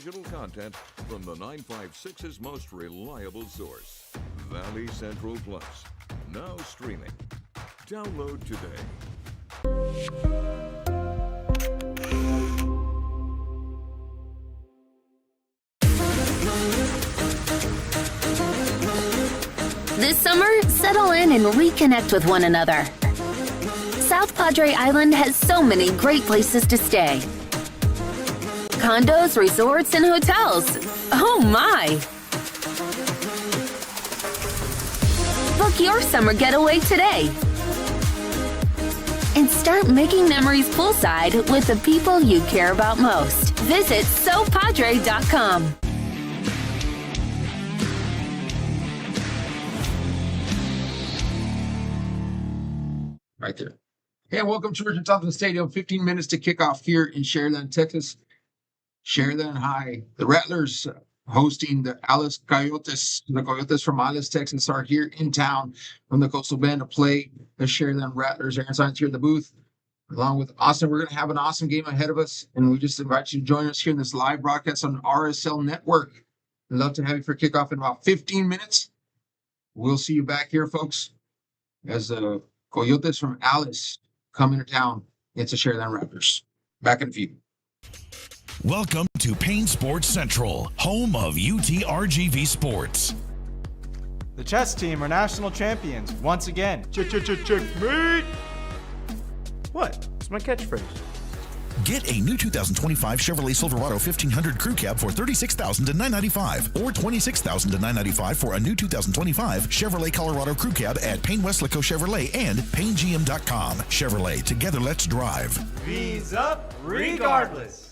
original content from the 956's most reliable source, Valley Central Plus. Now streaming. Download today. This summer, settle in and reconnect with one another. South Padre Island has so many great places to stay. Condos, resorts, and hotels. Oh my! Book your summer getaway today. And start making memories poolside with the people you care about most. Visit SoPadre.com. Right there. Hey, welcome to Richard Thompson Stadium. 15 minutes to kick off here in Sharyland, Texas. Sharyland High. The Rattlers hosting the Alice Coyotes. The Coyotes from Alice, Texas are here in town from the Coastal Bend to play the Sharyland Rattlers. Aaron Science here in the booth, along with Austin. We're going to have an awesome game ahead of us, and we just invite you to join us here in this live broadcast on RSL Network. I'd love to have you for kickoff in about 15 minutes. We'll see you back here, folks, as the Coyotes from Alice come into town. It's the Sharyland Raptors. Back in a few. Welcome to Payne Sports Central, home of UTRGV Sports. The chess team are national champions once again. Checkmate! What? It's my catchphrase. Get a new 2025 Chevrolet Silverado 1500 Crew Cab for $36,000 to $995, or $26,000 to $995 for a new 2025 Chevrolet Colorado Crew Cab at Payne Westlaco Chevrolet and PayneGM.com. Chevrolet, together let's drive. V's up regardless.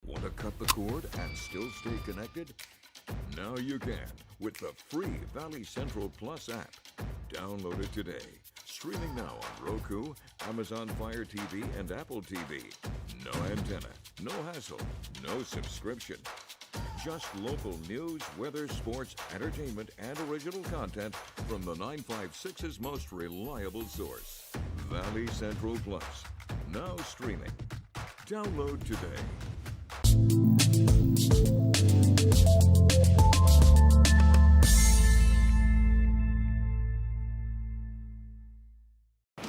Want to cut the cord and still stay connected? Now you can with the free Valley Central Plus app. Download it today. Streaming now on Roku, Amazon Fire TV, and Apple TV. No antenna, no hassle, no subscription. Just local news, weather, sports, entertainment, and original content from the 956's most reliable source, Valley Central Plus. Now streaming. Download today.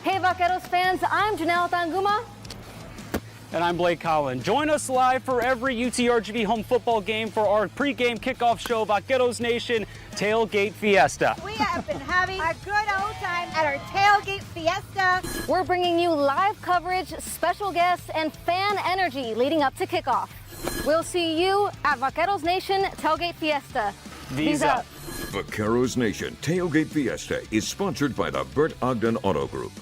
Hey Vaqueros fans, I'm Janelle Tanguma. And I'm Blake Collin. Join us live for every UTRGV home football game for our pregame kickoff show, Vaqueros Nation Tailgate Fiesta. We have been having a good old time at our Tailgate Fiesta. We're bringing you live coverage, special guests, and fan energy leading up to kickoff. We'll see you at Vaqueros Nation Tailgate Fiesta. V's up. Vaqueros Nation Tailgate Fiesta is sponsored by the Bert Ogden Auto Group.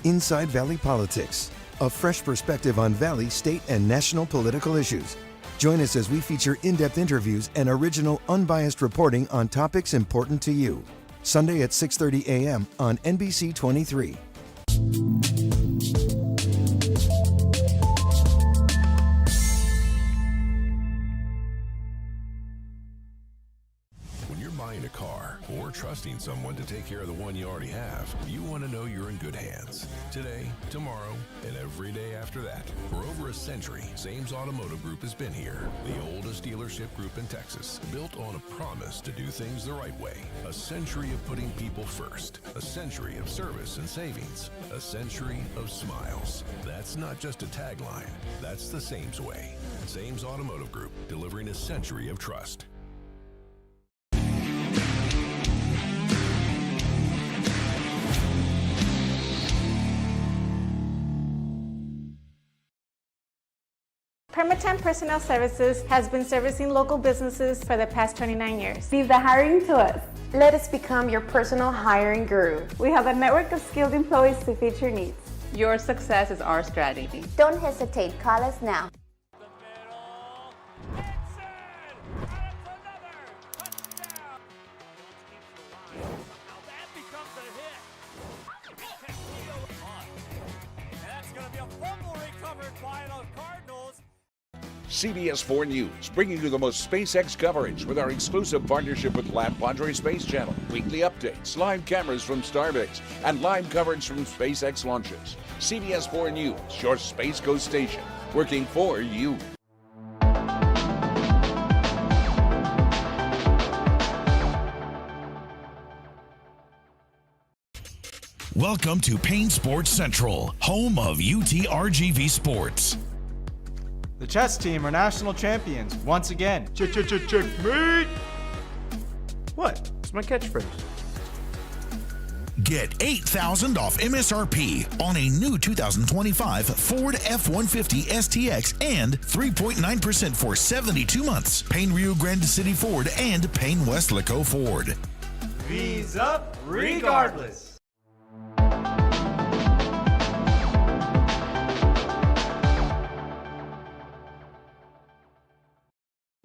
Inside Valley Politics, a fresh perspective on Valley, state, and national political issues. Join us as we feature in-depth interviews and original, unbiased reporting on topics important to you. Sunday at 6:30 a.m. on NBC 23. When you're buying a car or trusting someone to take care of the one you already have, you want to know you're in good hands. Today, tomorrow, and every day after that. For over a century, Sames Automotive Group has been here. The oldest dealership group in Texas, built on a promise to do things the right way. A century of putting people first. A century of service and savings. A century of smiles. That's not just a tagline. That's the Sames way. Sames Automotive Group, delivering a century of trust. Permatemp Personnel Services has been servicing local businesses for the past 29 years. Leave the hiring to us. Let us become your personal hiring guru. We have a network of skilled employees to fit your needs. Your success is our strategy. Don't hesitate. Call us now. CBS 4 News, bringing you the most SpaceX coverage with our exclusive partnership with Lab Padre Space Channel, weekly updates, live cameras from Starbase, and live coverage from SpaceX launches. CBS 4 News, your Space Coast station, working for you. Welcome to Payne Sports Central, home of UTRGV Sports. The chess team are national champions once again. Checkmate! What? It's my catchphrase. Get $8,000 off MSRP on a new 2025 Ford F-150 STX and 3.9% for 72 months. Payne Rio Grande City Ford and Payne Westlaco Ford. V's up regardless.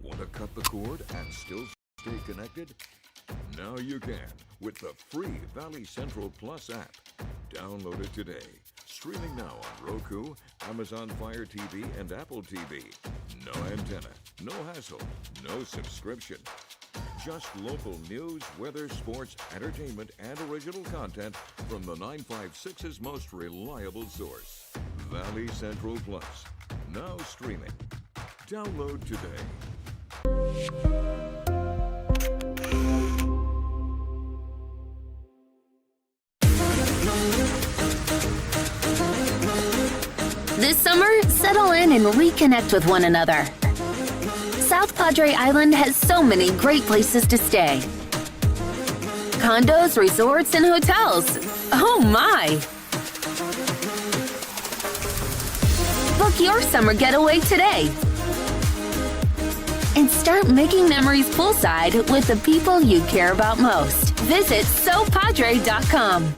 Want to cut the cord and still stay connected? Now you can with the free Valley Central Plus app. Download it today. Streaming now on Roku, Amazon Fire TV, and Apple TV. No antenna, no hassle, no subscription. Just local news, weather, sports, entertainment, and original content from the 956's most reliable source. Valley Central Plus. Now streaming. Download today. This summer, settle in and reconnect with one another. South Padre Island has so many great places to stay. Condos, resorts, and hotels. Oh my! Book your summer getaway today. And start making memories poolside with the people you care about most. Visit SoPadre.com.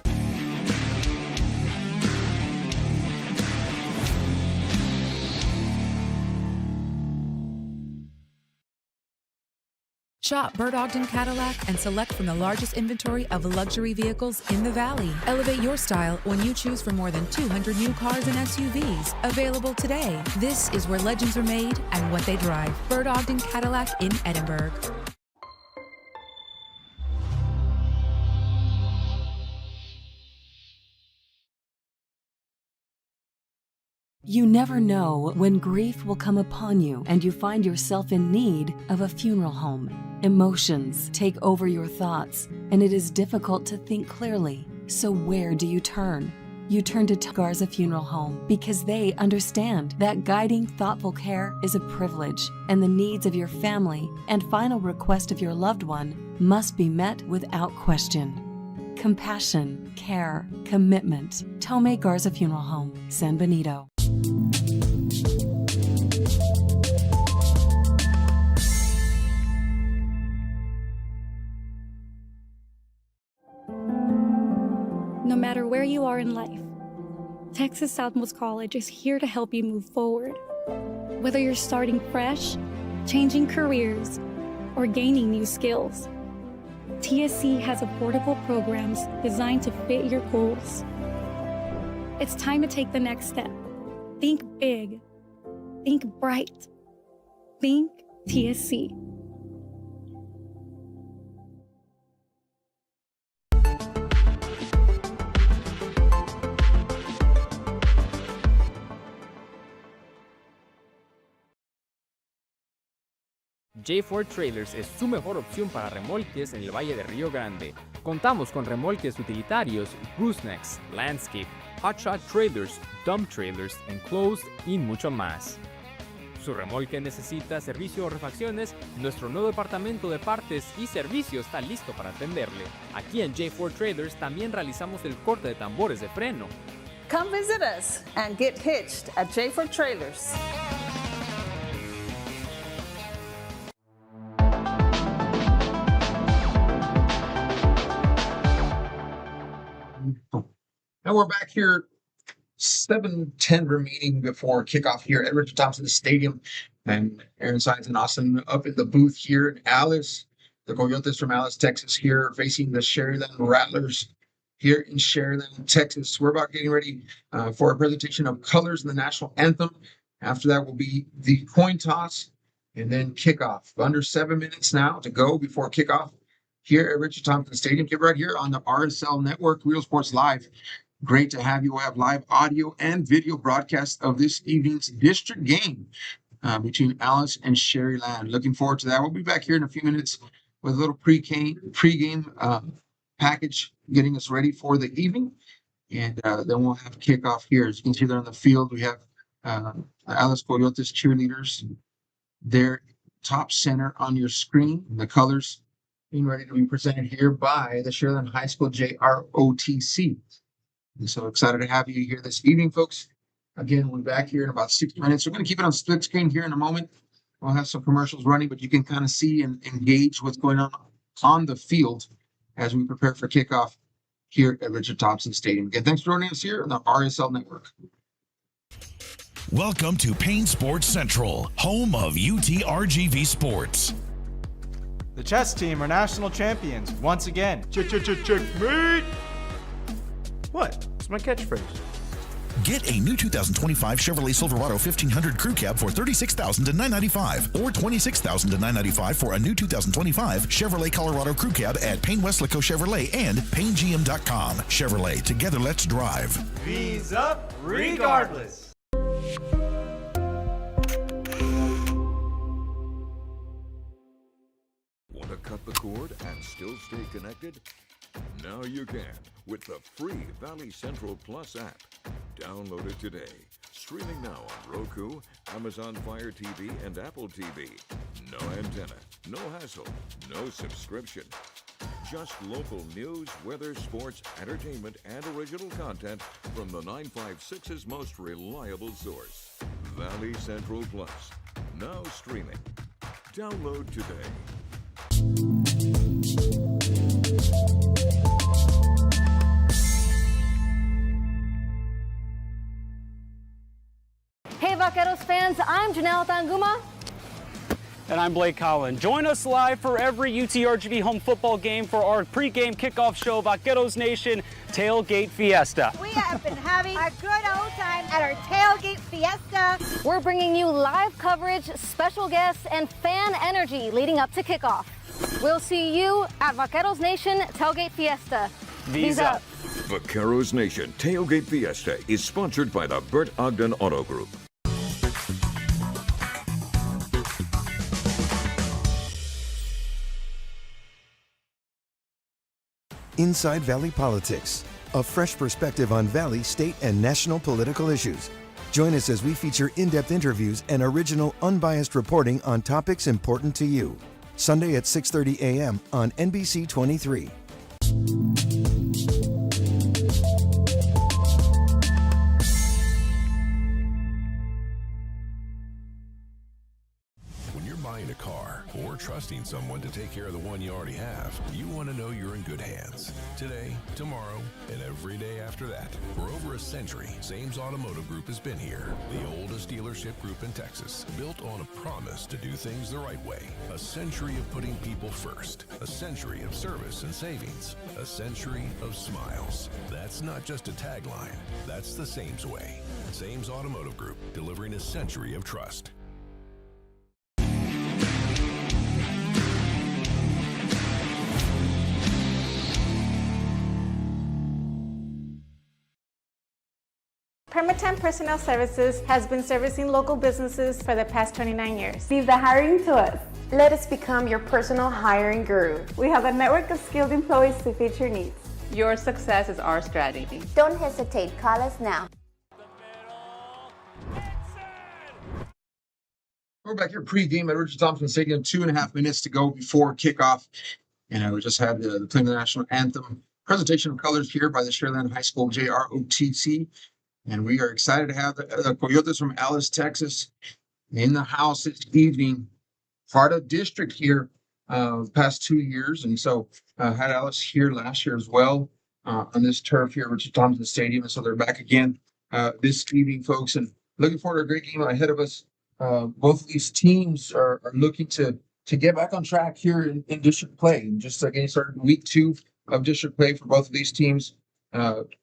Shop Bird Ogden Cadillac and select from the largest inventory of luxury vehicles in the Valley. Elevate your style when you choose from more than 200 new cars and SUVs available today. This is where legends are made and what they drive. Bird Ogden Cadillac in Edinburgh. You never know when grief will come upon you and you find yourself in need of a funeral home. Emotions take over your thoughts, and it is difficult to think clearly. So where do you turn? You turn to Garza Funeral Home because they understand that guiding thoughtful care is a privilege, and the needs of your family and final request of your loved one must be met without question. Compassion, care, commitment. Tome Garza Funeral Home, San Benito. No matter where you are in life, Texas Southmost College is here to help you move forward. Whether you're starting fresh, changing careers, or gaining new skills, TSC has affordable programs designed to fit your goals. It's time to take the next step. Think big. Think bright. Think TSC. J4 Trailers es su mejor opción para remolques en el Valle de Río Grande. Contamos con remolques utilitarios, goosenecks, landscape, hotshot trailers, dump trailers, enclosed y mucho más. Su remolque necesita servicio o refacciones, nuestro nuevo departamento de partes y servicio está listo para atenderle. Aquí en J4 Trailers también realizamos el corte de tambores de freno. Come visit us and get hitched at J4 Trailers. And we're back here, 7:10 remaining before kickoff here at Richard Thompson Stadium. And Aaron Sines and Austin up in the booth here in Alice. The Coyotes from Alice, Texas here facing the Sharyland Rattlers here in Sharyland, Texas. We're about getting ready for a presentation of colors in the national anthem. After that will be the coin toss and then kickoff. Under 7 minutes now to go before kickoff here at Richard Thompson Stadium. Get right here on the RSL Network, Real Sports Live. Great to have you. We'll have live audio and video broadcast of this evening's district game between Alice and Sharyland. Looking forward to that. We'll be back here in a few minutes with a little pregame package getting us ready for the evening. And then we'll have kickoff here. As you can see there on the field, we have Alice Coyotes cheerleaders. Their top center on your screen. The colors being ready to be presented here by the Sharyland High School JROTC. And so excited to have you here this evening, folks. Again, we'll be back here in about 6 minutes. We're going to keep it on split screen here in a moment. We'll have some commercials running, but you can kind of see and engage what's going on the field as we prepare for kickoff here at Richard Thompson Stadium. Again, thanks for joining us here on the RSL Network. Welcome to Payne Sports Central, home of UTRGV Sports. The chess team are national champions once again. Checkmate! What? It's my catchphrase. Get a new 2025 Chevrolet Silverado 1500 Crew Cab for $36,995 or $26,995 for a new 2025 Chevrolet Colorado Crew Cab at Payne Westlaco Chevrolet and PayneGM.com. Chevrolet, together let's drive. V's up regardless. Want to cut the cord and still stay connected? Now you can with the free Valley Central Plus app. Download it today. Streaming now on Roku, Amazon Fire TV, and Apple TV. No antenna, no hassle, no subscription. Just local news, weather, sports, entertainment, and original content from the 956's most reliable source. Valley Central Plus. Now streaming. Download today. Hey Vaqueros fans, I'm Janelle Tanguma. And I'm Blake Collin. Join us live for every UTRGV home football game for our pregame kickoff show, Vaqueros Nation Tailgate Fiesta. We have been having a good old time at our Tailgate Fiesta. We're bringing you live coverage, special guests, and fan energy leading up to kickoff. We'll see you at Vaqueros Nation Tailgate Fiesta. V's up. Vaqueros Nation Tailgate Fiesta is sponsored by the Bert Ogden Auto Group. Inside Valley Politics, a fresh perspective on Valley, state, and national political issues. Join us as we feature in-depth interviews and original, unbiased reporting on topics important to you. Sunday at 6:30 a.m. on NBC 23. When you're buying a car or trusting someone to take care of the one you already have, you want to know you're in good hands. Today, tomorrow, and every day after that. For over a century, Sames Automotive Group has been here. The oldest dealership group in Texas, built on a promise to do things the right way. A century of putting people first. A century of service and savings. A century of smiles. That's not just a tagline. That's the Sames way. Sames Automotive Group, delivering a century of trust. Permatemp Personnel Services has been servicing local businesses for the past 29 years. Leave the hiring to us. Let us become your personal hiring guru. We have a network of skilled employees to fit your needs. Your success is our strategy. Don't hesitate. Call us now. We're back here pregame at Richard Thompson Stadium. 2.5 minutes to go before kickoff. And we just had the playing the national anthem presentation of colors here by the Sharyland High School JROTC. And we are excited to have the Coyotes from Alice, Texas in the house this evening. Part of district here the past 2 years. And so had Alice here last year as well on this turf here at Richard Thompson Stadium. And so they're back again this evening, folks. And looking forward to a great game ahead of us. Both of these teams are looking to get back on track here in district play. And just getting started week 2 of district play for both of these teams.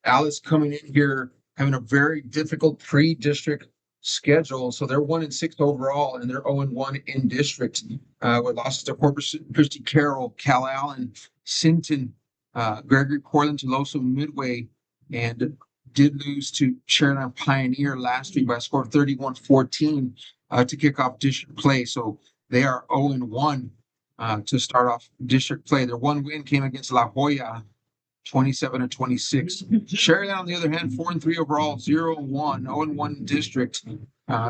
Alice coming in here having a very difficult pre-district schedule. So they're 1-6 overall, and they're 0-1 in district, with losses to Corpus Christi, Carroll, Cal Allen, Sinton, Gregory, Portland, Tuloso, Midway, and did lose to Sharyland Pioneer last week by a score of 31-14 to kick off district play. So they are 0-1 to start off district play. Their one win came against La Jolla, 27-26. Sharyland, on the other hand, 4-3 overall, 0-1, 0-1 district.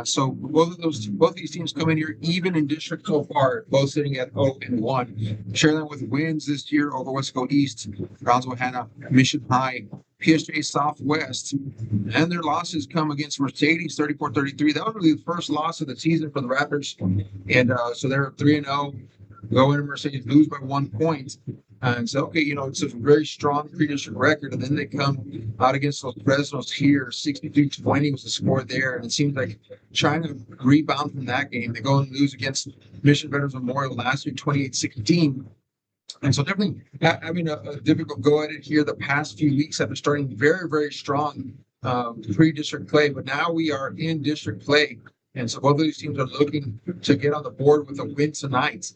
So both of these teams come in here even in district so far, both sitting at 0-1. Sharyland with wins this year over Wesco East, Brownsville Hannah, Mission High, PSJ Southwest, and their losses come against Mercedes 34-33. That was really the first loss of the season for the Rattlers, and so they're 3-0. Go into Mercedes, lose by 1 point. And so, okay, it's a very strong pre-district record, and then they come out against those Fresnos here. 63-20 was the score there, and it seems like trying to rebound from that game. They go and lose against Mission Veterans Memorial last year, 28-16. And so definitely having a difficult go at it here the past few weeks after starting very, very strong pre-district play. But now we are in district play. And so both of these teams are looking to get on the board with a win tonight.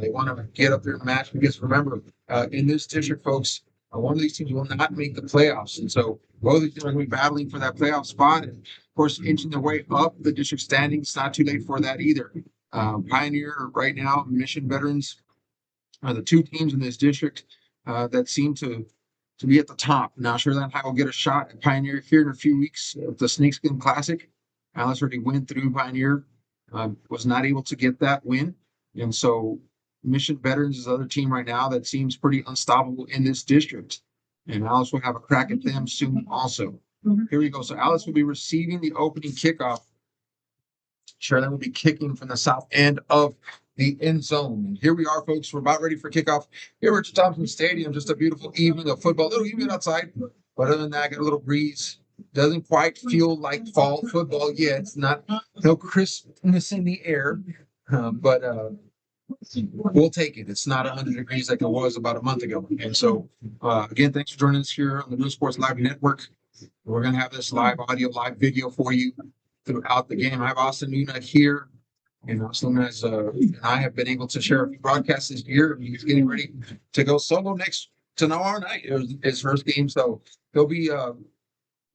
They want to get up there and match, because remember, in this district, folks, one of these teams will not make the playoffs. And so both of these teams are going to be battling for that playoff spot. And of course, inching their way up the district standings. It's not too late for that either. Pioneer right now, Mission Veterans are the two teams in this district that seem to be at the top. Now, Sharyland High will get a shot at Pioneer here in a few weeks at the Snakeskin Classic. Alice already went through Pioneer, was not able to get that win. And so Mission Veterans is the other team right now that seems pretty unstoppable in this district. And Alice will have a crack at them soon also. Here we go. So Alice will be receiving the opening kickoff. Sharyland will be kicking from the south end of the end zone. And here we are, folks. We're about ready for kickoff here at Richard Thompson Stadium. Just a beautiful evening of football. A little humid outside, but other than that, got a little breeze. Doesn't quite feel like fall football yet. It's no crispness in the air, but we'll take it. It's not 100 degrees like it was about a month ago. And so, again, thanks for joining us here on the Blue Sports Live Network. We're going to have this live audio, live video for you throughout the game. I have Austin Luna here, and Austin Luna and I have been able to share a few broadcasts this year. He's getting ready to go solo tomorrow night. It was his first game, so he'll be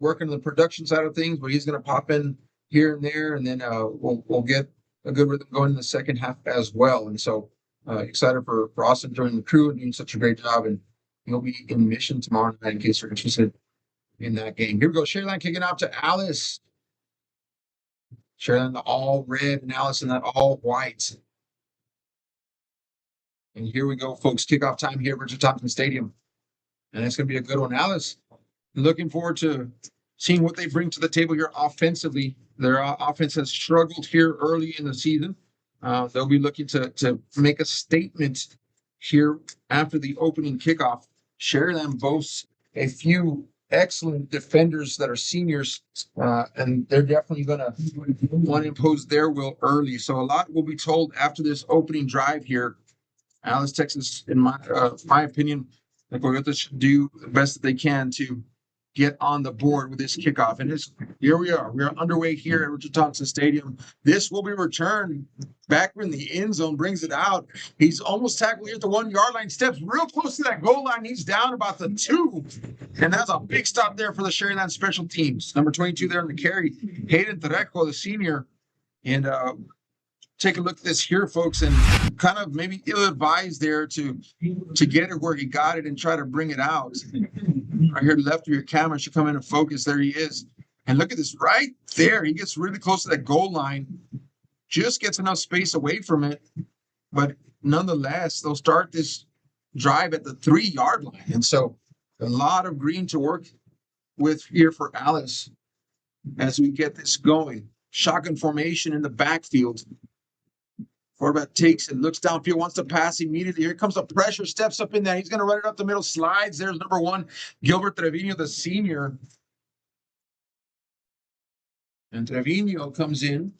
working on the production side of things, but he's going to pop in here and there, and then we'll get a good rhythm going in the second half as well. And so excited for Austin joining the crew and doing such a great job. And he'll be in Mission tomorrow night in case you're interested in that game. Here we go. Sharyland kicking out to Alice. Sharyland the all red and Alice in that all white. And here we go, folks. Kickoff time here at Richard Thompson Stadium. And it's going to be a good one. Alice, looking forward to seeing what they bring to the table here offensively. Their offense has struggled here early in the season. They'll be looking to make a statement here after the opening kickoff. Sharyland boasts a few excellent defenders that are seniors, and they're definitely going to want to impose their will early. So a lot will be told after this opening drive here. Alice, Texas, in my opinion, the Coyotes should do the best that they can to get on the board with this kickoff. And here we are. We are underway here at Richard Thompson Stadium. This will be returned back when the end zone brings it out. He's almost tackled here at the 1 yard line, steps real close to that goal line. He's down about the 2. And that's a big stop there for the Sharyland special teams. Number 22 there in the carry, Hayden Trejo, the senior. And take a look at this here, folks, and kind of maybe ill-advised there to get it where he got it and try to bring it out. Right here, left of your camera should come in and focus. There he is. And look at this right there. He gets really close to that goal line. Just gets enough space away from it. But nonetheless, they'll start this drive at the 3 yard line. And so a lot of green to work with here for Alice as we get this going. Shotgun formation in the backfield. Quarterback takes it, looks downfield, wants to pass immediately. Here comes the pressure, steps up in there. He's going to run it up the middle, slides. There's number 1, Gilbert Trevino, the senior. And Trevino comes in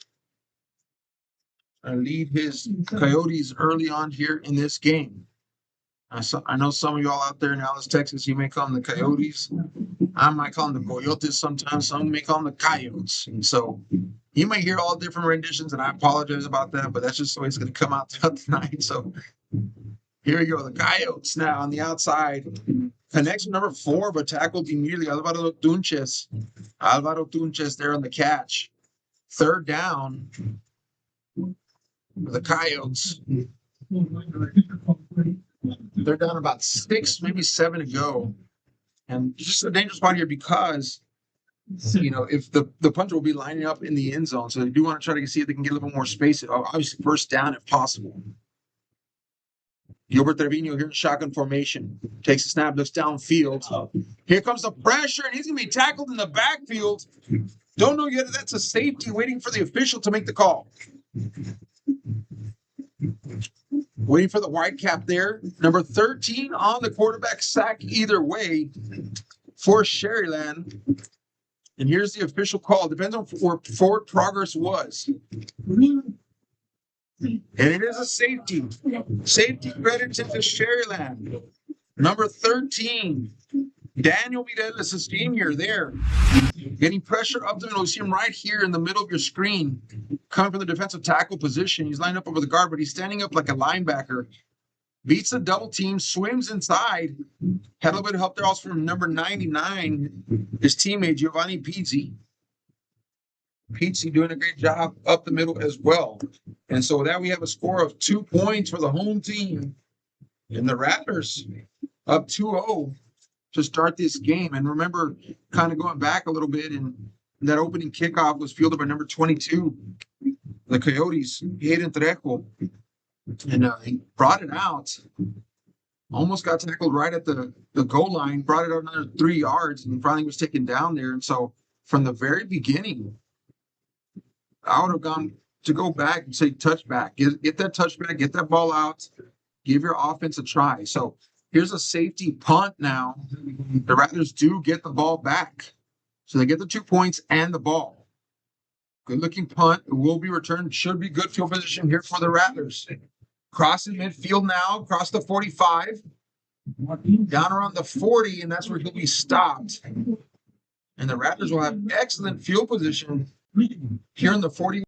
and lead his Coyotes early on here in this game. I know some of y'all out there in Alice, Texas, you may call them the Coyotes. I might call them the Coyotes sometimes. Some may call them the Coyotes. And so You might hear all different renditions, and I apologize about that, but that's just the way it's going to come out throughout the night. So here we go. The Coyotes now on the outside. Connection number 4, but tackled immediately. Alvaro Tunches. Alvaro Tunches there on the catch. Third down. The Coyotes. They're down about 6, maybe 7 to go. And just a dangerous spot here because, if the punter will be lining up in the end zone. So they do want to try to see if they can get a little bit more space. Obviously, first down if possible. Gilbert Trevino here in shotgun formation. Takes a snap, looks downfield. Here comes the pressure, and he's going to be tackled in the backfield. Don't know yet if that's a safety, waiting for the official to make the call. Waiting for the white cap there. Number 13 on the quarterback sack either way for Sharyland. And here's the official call. Depends on where forward progress was. And it is a safety. Safety credits into Sharyland. Number 13, Daniel Mireles, a senior there. Getting pressure up the middle. You see him right here in the middle of your screen. Coming from the defensive tackle position. He's lined up over the guard, but he's standing up like a linebacker. Beats the double team, swims inside. Had a little bit of help there also from number 99, his teammate, Giovanni Pizzi. Pizzi doing a great job up the middle as well. And so with that, we have a score of 2 points for the home team. And the Rattlers up 2-0 to start this game. And remember, kind of going back a little bit, and that opening kickoff was fielded by number 22, the Coyotes, Hayden Trejo. And he brought it out. Almost got tackled right at the goal line. Brought it out another 3 yards, and finally was taken down there. And so from the very beginning, I would have gone to go back and say touchback. Get that touchback. Get that ball out. Give your offense a try. So here's a safety punt now. The Rattlers do get the ball back. So they get the 2 points and the ball. Good looking punt. It will be returned. Should be good field position here for the Rattlers. Crossing midfield now, across the 45. Down around the 40, and that's where he'll be stopped. And the Rattlers will have excellent field position here in the 40.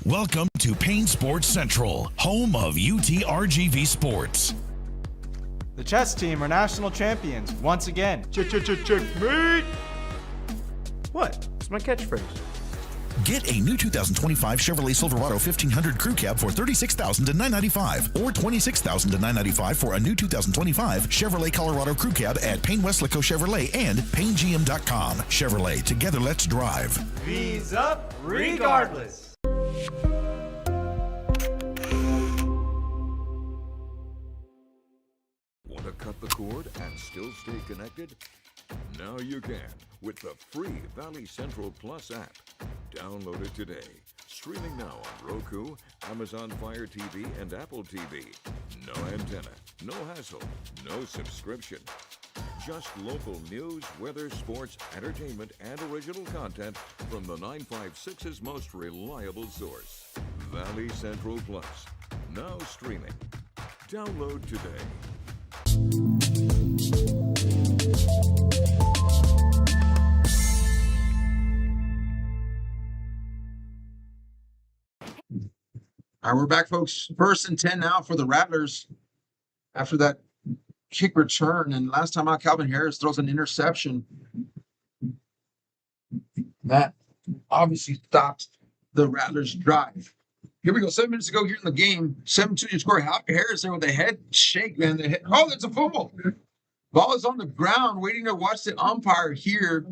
Welcome to Payne Sports Central, home of UTRGV Sports. The chess team are national champions once again. Checkmate! What? It's my catchphrase. Get a new 2025 Chevrolet Silverado 1500 Crew Cab for $36,000 to $995, or $26,000 to $995 for a new 2025 Chevrolet Colorado Crew Cab at Payne Westlaco Chevrolet and PayneGM.com. Chevrolet, together let's drive. V's up regardless. Want to cut the cord and still stay connected? Now you can with the free Valley Central Plus app. Download it today. Streaming now on Roku, Amazon Fire TV, and Apple TV. No antenna, no hassle, no subscription. Just local news, weather, sports, entertainment, and original content from the 956's most reliable source. Valley Central Plus. Now streaming. Download today. All right, we're back, folks. 1st and 10 now for the Rattlers after that kick return. And last time out, Calvin Harris throws an interception. That obviously stopped the Rattlers' drive. Here we go. 7 minutes ago here in the game. 7-2 your score. Harris there with a head shake, man. Oh, that's a fumble. Ball is on the ground, waiting to watch the umpire here.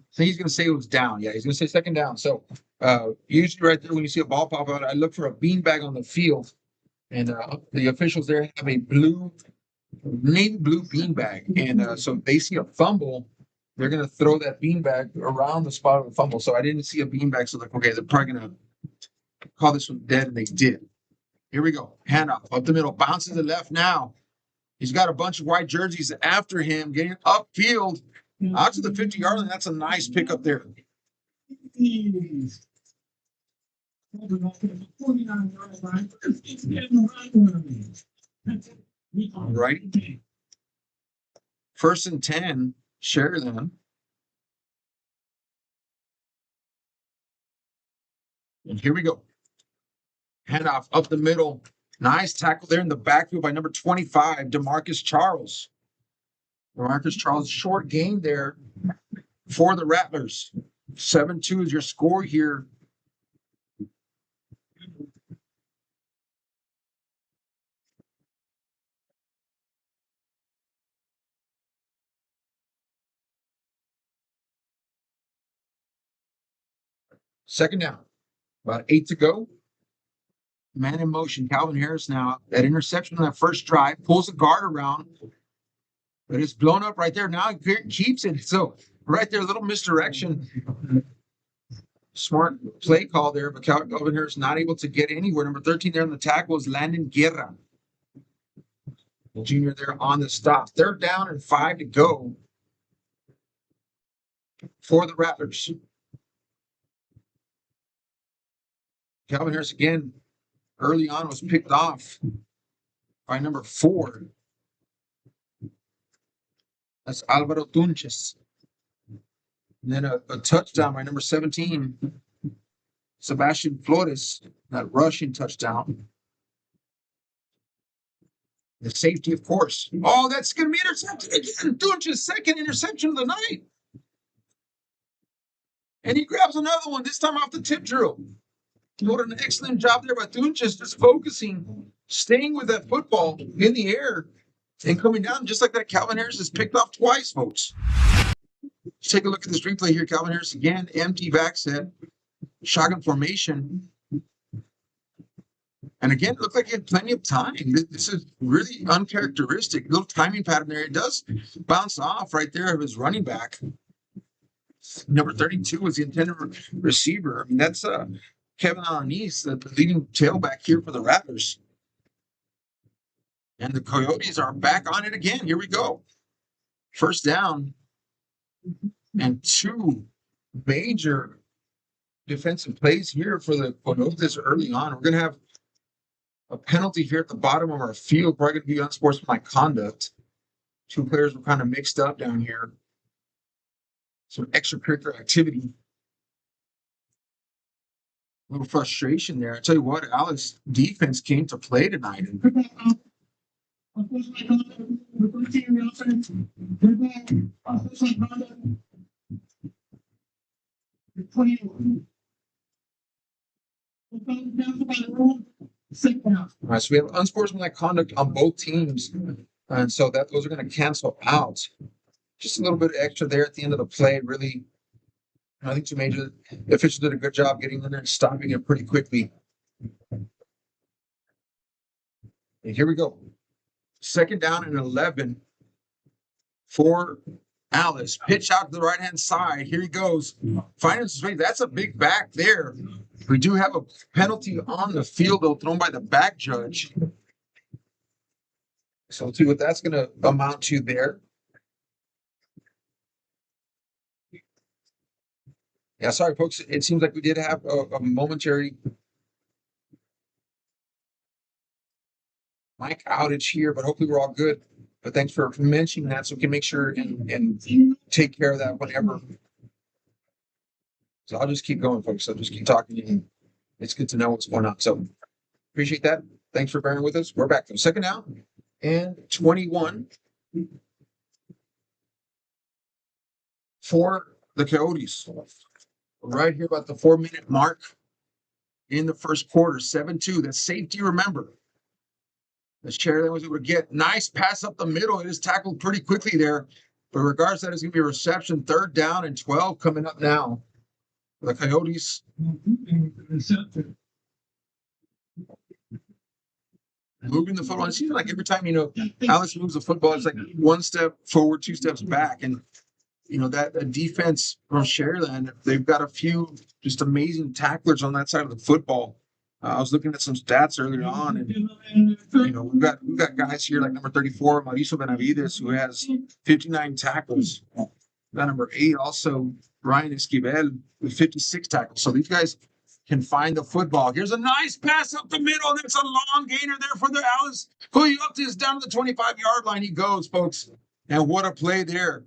So he's going to say it was down. Yeah, he's going to say second down. So usually right there when you see a ball pop out, I look for a beanbag on the field. And the officials there have a navy blue beanbag. And so they see a fumble, they're going to throw that beanbag around the spot of the fumble. So I didn't see a beanbag. So like, okay, they're probably going to call this one dead, and they did. Here we go. Handoff up the middle. Bounces to the left now. He's got a bunch of white jerseys after him, getting upfield. Out to the 50-yard line. That's a nice pickup there. All right. 1st and 10, Sharyland. And here we go. Handoff up the middle. Nice tackle there in the backfield by number 25, DeMarcus Charles. DeMarcus Charles, short gain there for the Rattlers. 7-2 is your score here. Second down. About 8 to go. Man in motion. Calvin Harris now. That interception on that first drive. Pulls the guard around. But it's blown up right there. Now it keeps it. So right there, a little misdirection. Smart play call there. But Calvin Harris not able to get anywhere. Number 13 there on the tackle is Landon Guerra. The junior there on the stop. 3rd down and 5 to go for the Rattlers. Calvin Harris again early on was picked off by number 4. That's Alvaro Tunches. And then a touchdown by number 17, Sebastian Flores, that rushing touchdown. The safety, of course. Oh, that's going to be intercepted again. Tunches' second interception of the night. And he grabs another one, this time off the tip drill. What an excellent job there by Tunches, just focusing, staying with that football in the air and coming down just like that. Calvin Harris is picked off twice, folks. Let's take a look at this replay here. Calvin Harris again, empty back set, shotgun formation. And again, it looked like he had plenty of time. This is really uncharacteristic. Little timing pattern there. It does bounce off right there of his running back. Number 32 was the intended receiver. I mean, that's Kevin Alanis, the leading tailback here for the Rattlers. And the Coyotes are back on it again. Here we go. 1st down and 2 major defensive plays here for the Coyotes early on. We're going to have a penalty here at the bottom of our field. Probably going to be unsportsmanlike conduct. 2 players were kind of mixed up down here. Some extracurricular activity. little frustration there. I tell you what, Alice defense came to play tonight. All right, so we have unsportsmanlike conduct on both teams, and so those are going to cancel out. Just a little bit extra there at the end of the play. Really, I think the officials did a good job getting in there and stopping it pretty quickly. And here we go. Second down and 11 for Alice. Pitch out to the right-hand side. Here he goes. Finds his way. That's a big back there. We do have a penalty on the field, though, thrown by the back judge. So we'll see what that's going to amount to there. Yeah, sorry, folks. It seems like we did have a momentary mic outage here, but hopefully we're all good. But thanks for mentioning that, so we can make sure and take care of that whenever. So I'll just keep going, folks. I'll just keep talking. It's good to know what's going on. So appreciate that. Thanks for bearing with us. We're back to second down and 21 for the Coyotes. Right here about the 4-minute mark in the first quarter. 7-2. That's safety, remember. As Sharyland was able to get nice pass up the middle. It is tackled pretty quickly there. But regardless, that is going to be a reception. Third down and 12 coming up now. The Coyotes. Moving the football. It seems like every time, Alice moves the football, it's like one step forward, 2 steps back. And, that defense from Sharyland, they've got a few just amazing tacklers on that side of the football. I was looking at some stats earlier on, and we've got guys here like number 34, Mauricio Benavides, who has 59 tackles. We've got number 8 also, Ryan Esquivel, with 56 tackles. So these guys can find the football. Here's a nice pass up the middle. That's a long gainer there for the Alice. Going up to his down to the 25-yard line. He goes, folks. And what a play there.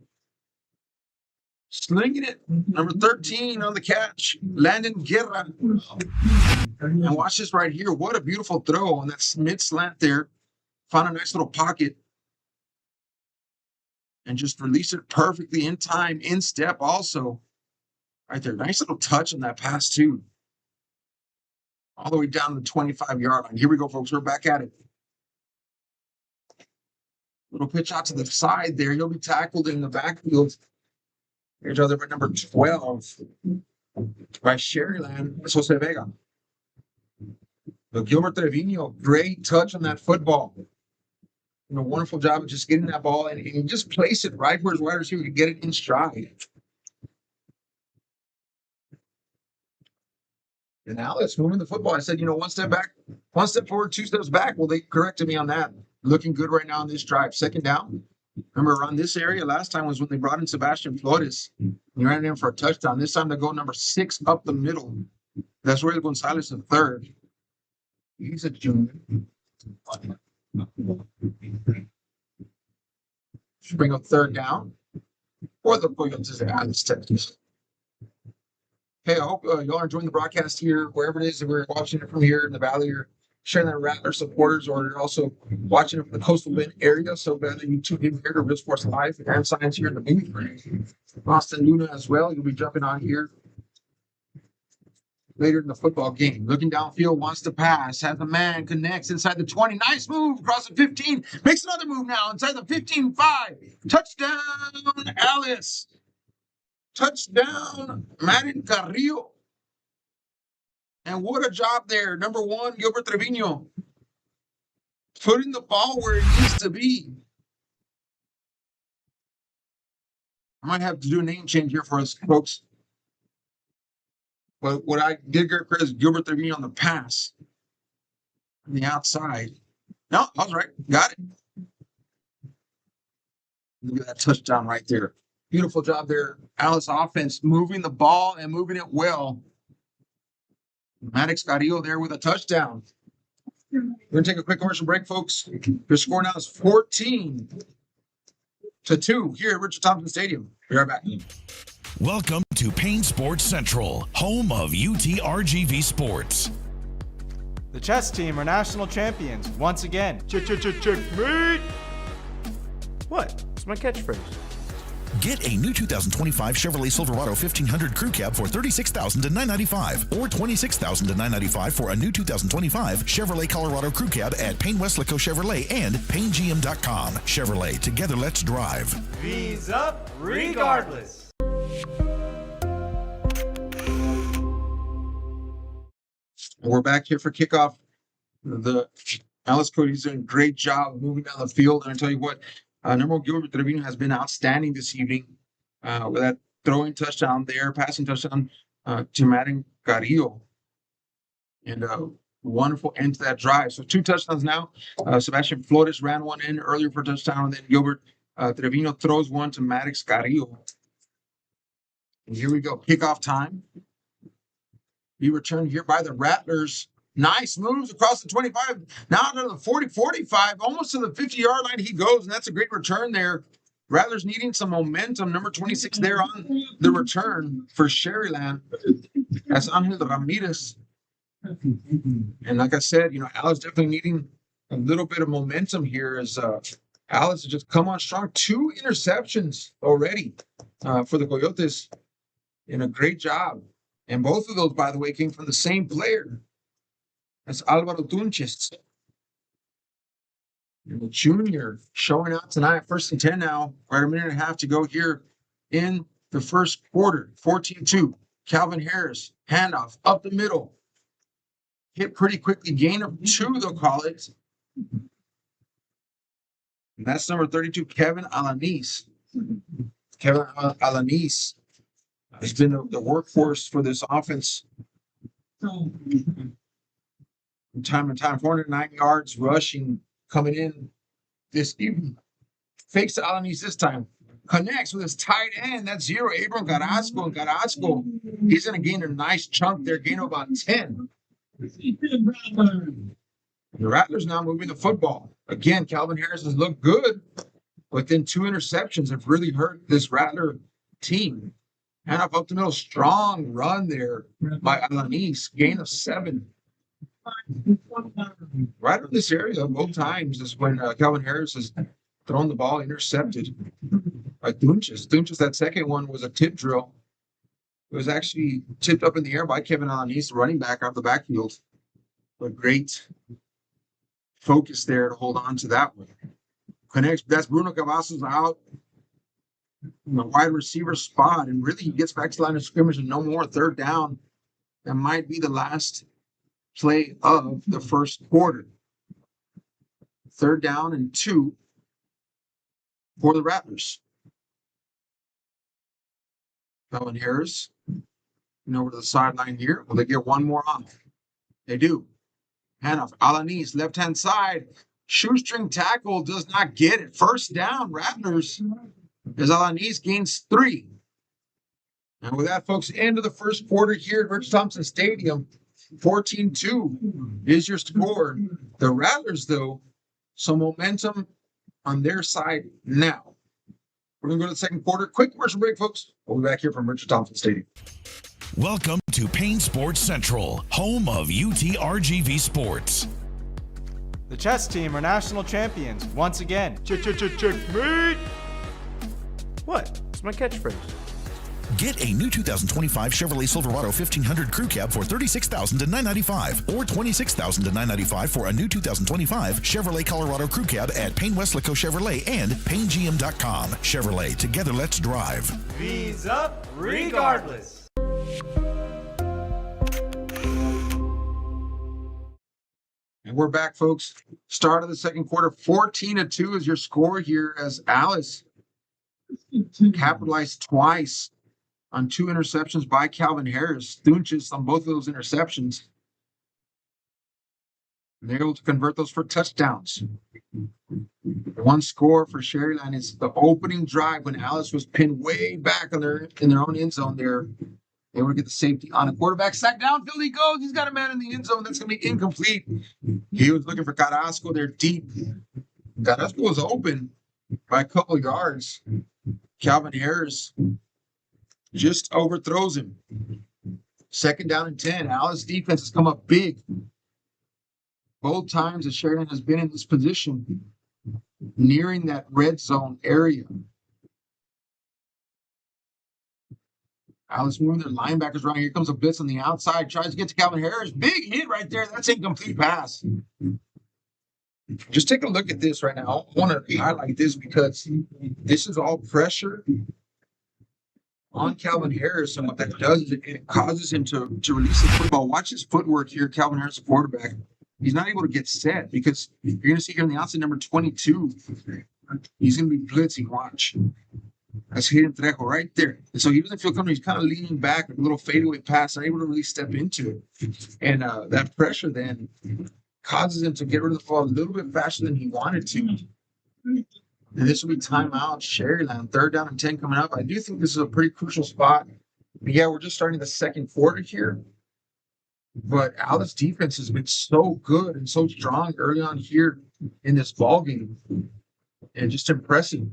Slinging it. Number 13 on the catch. Landon Guerra. And watch this right here. What a beautiful throw on that mid-slant there. Found a nice little pocket. And just released it perfectly in time, in step also. Right there. Nice little touch on that pass, too. All the way down to the 25-yard line. Here we go, folks. We're back at it. Little pitch out to the side there. He'll be tackled in the backfield. Here's other number 12 by Sharyland, Jose Vega. But Gilbert Trevino, great touch on that football. Wonderful job of just getting that ball and just place it right where his wide receiver could get it in stride. And Alice moving the football. I said, 1 step back, 1 step forward, 2 steps back. Well, they corrected me on that. Looking good right now on this drive. Second down. Remember, around this area last time was when they brought in Sebastian Flores. He ran in for a touchdown. This time they go number 6 up the middle. That's Roy Gonzalez the third. He's a junior. Should bring up third down for the Coyotes at Alice, Texas. Hey, I hope y'all are enjoying the broadcast here, wherever it is that we're watching it from here in the Valley, or sharing that Rattler supporters, or you're also watching it from the Coastal Bend area. So glad that you tuned in here to Real Sports Live and Science here in the booth. Austin Luna as well. You'll be jumping on here later in the football game. Looking downfield, wants to pass, has a man, connects inside the 20. Nice move across the 15. Makes another move now inside the 15-5. Touchdown, Alice. Touchdown, Madden Carrillo. And what a job there. Number 1, Gilbert Trevino. Putting the ball where it needs to be. I might have to do a name change here for us, folks. But what I did get credit is Gilbert Trevino on the pass. On the outside. No, I was right. Got it. Look at that touchdown right there. Beautiful job there. Alice offense moving the ball and moving it well. Maddox Carrillo there with a touchdown. We're going to take a quick commercial break, folks. Your score now is 14-2 here at Richard Thompson Stadium. Be right back. Welcome to Payne Sports Central, home of UTRGV Sports. The chess team are national champions once again. Checkmate! What? It's my catchphrase. Get a new 2025 Chevrolet Silverado 1500 Crew Cab for $36,000 to $995 or $26,000 to $995 for a new 2025 Chevrolet Colorado Crew Cab at Payne Westlaco Chevrolet and PayneGM.com. Chevrolet, together let's drive. V's up regardless. We're back here for kickoff. The Alice Coyotes doing a great job moving down the field. And I tell you what, number one, Gilbert Trevino has been outstanding this evening with that throwing touchdown there, passing touchdown to Madden Carrillo. And a wonderful end to that drive. So 2 touchdowns now. Sebastian Flores ran one in earlier for a touchdown, and then Gilbert Trevino throws one to Maddox Carrillo. And here we go, kickoff time. He returned here by the Rattlers. Nice moves across the 25. Now to the 40, 45, almost to the 50-yard line he goes, and that's a great return there. Rattlers needing some momentum. Number 26 there on the return for Sharyland. That's Angel Ramirez. And like I said, Alice definitely needing a little bit of momentum here as Alice has just come on strong. 2 interceptions already for the Coyotes. And a great job. And both of those, by the way, came from the same player. That's Alvaro Tunches. And the junior showing out tonight. 1st and 10 now. Right, a minute and a half to go here in the first quarter. 14-2. Calvin Harris. Handoff up the middle. Hit pretty quickly. Gain of 2, they'll call it. And that's number 32, Kevin Alanis. Kevin Alanis has been the workhorse for this offense. From time to time, 409 yards rushing coming in this evening. Fakes to Alanis this time. Connects with his tight end. That's 0, Abram Carrasco. And Carrasco, he's going to gain a nice chunk there, gain of about 10. The Rattlers now moving the football. Again, Calvin Harris has looked good, but then 2 interceptions have really hurt this Rattler team. Hand up the middle, strong run there by Alanis, gain of 7. Right in this area, both times is when Calvin Harris has thrown the ball intercepted by Tunches. Tunches, that second one was a tip drill. It was actually tipped up in the air by Kevin Alanis, the running back out of the backfield. But great focus there to hold on to that one. Connects, that's Bruno Cavazos out in the wide receiver spot, and really he gets back to the line of scrimmage and no more. 3rd down. That might be the last play of the first quarter. 3rd down and 2 for the Rattlers. Calvin Harris, over to the sideline here. Will they get one more off? They do. Handoff. Alanis, left-hand side. Shoestring tackle does not get it. 1st down, Rattlers, as Alanis gains 3. And with that, folks, end of the first quarter here at Rich Thompson Stadium. 14-2 is your score. The Rattlers, though, some momentum on their side now. We're going to go to the second quarter. Quick commercial break, folks. We'll be back here from Richard Thompson Stadium. Welcome to Payne Sports Central, home of UTRGV Sports. The chess team are national champions once again. Checkmate! What? It's my catchphrase. Get a new 2025 Chevrolet Silverado 1500 Crew Cab for $36,000 to $995 or $26,000 to $995 for a new 2025 Chevrolet Colorado Crew Cab at Payne Westlaco Chevrolet and PayneGM.com. Chevrolet, together let's drive. V's up regardless. And we're back, folks. Start of the second quarter. 14-2 is your score here as Alice capitalized twice on 2 interceptions by Calvin Harris. Tunches on both of those interceptions. And they're able to convert those for touchdowns. One score for Sharyland is the opening drive when Alice was pinned way back in their own end zone there. They were to get the safety on a quarterback. Sack downfield he goes. He's got a man in the end zone. That's going to be incomplete. He was looking for Carrasco there deep. Carrasco was open by a couple of yards. Calvin Harris just overthrows him. 2nd down and 10. Alice defense has come up big. Both times that Sharyland has been in this position, nearing that red zone area. Alice moving their linebackers around. Here comes a blitz on the outside. Tries to get to Calvin Harris. Big hit right there. That's incomplete pass. Just take a look at this right now. I want to highlight this because this is all pressure on Calvin Harris. And what that does is it causes him to release the football. Watch his footwork here. Calvin Harris, the quarterback. He's not able to get set because you're going to see here on the outside, number 22. He's going to be blitzing. Watch. That's Hayden Trejo right there. And so he doesn't feel comfortable. He's kind of leaning back, a little fadeaway pass, not able to really step into it. And that pressure then causes him to get rid of the ball a little bit faster than he wanted to. And this will be timeout. Sharyland, 3rd down and 10 coming up. I do think this is a pretty crucial spot. But yeah, we're just starting the 2nd quarter here. But Alice defense has been so good and so strong early on here in this ball game. And just impressive.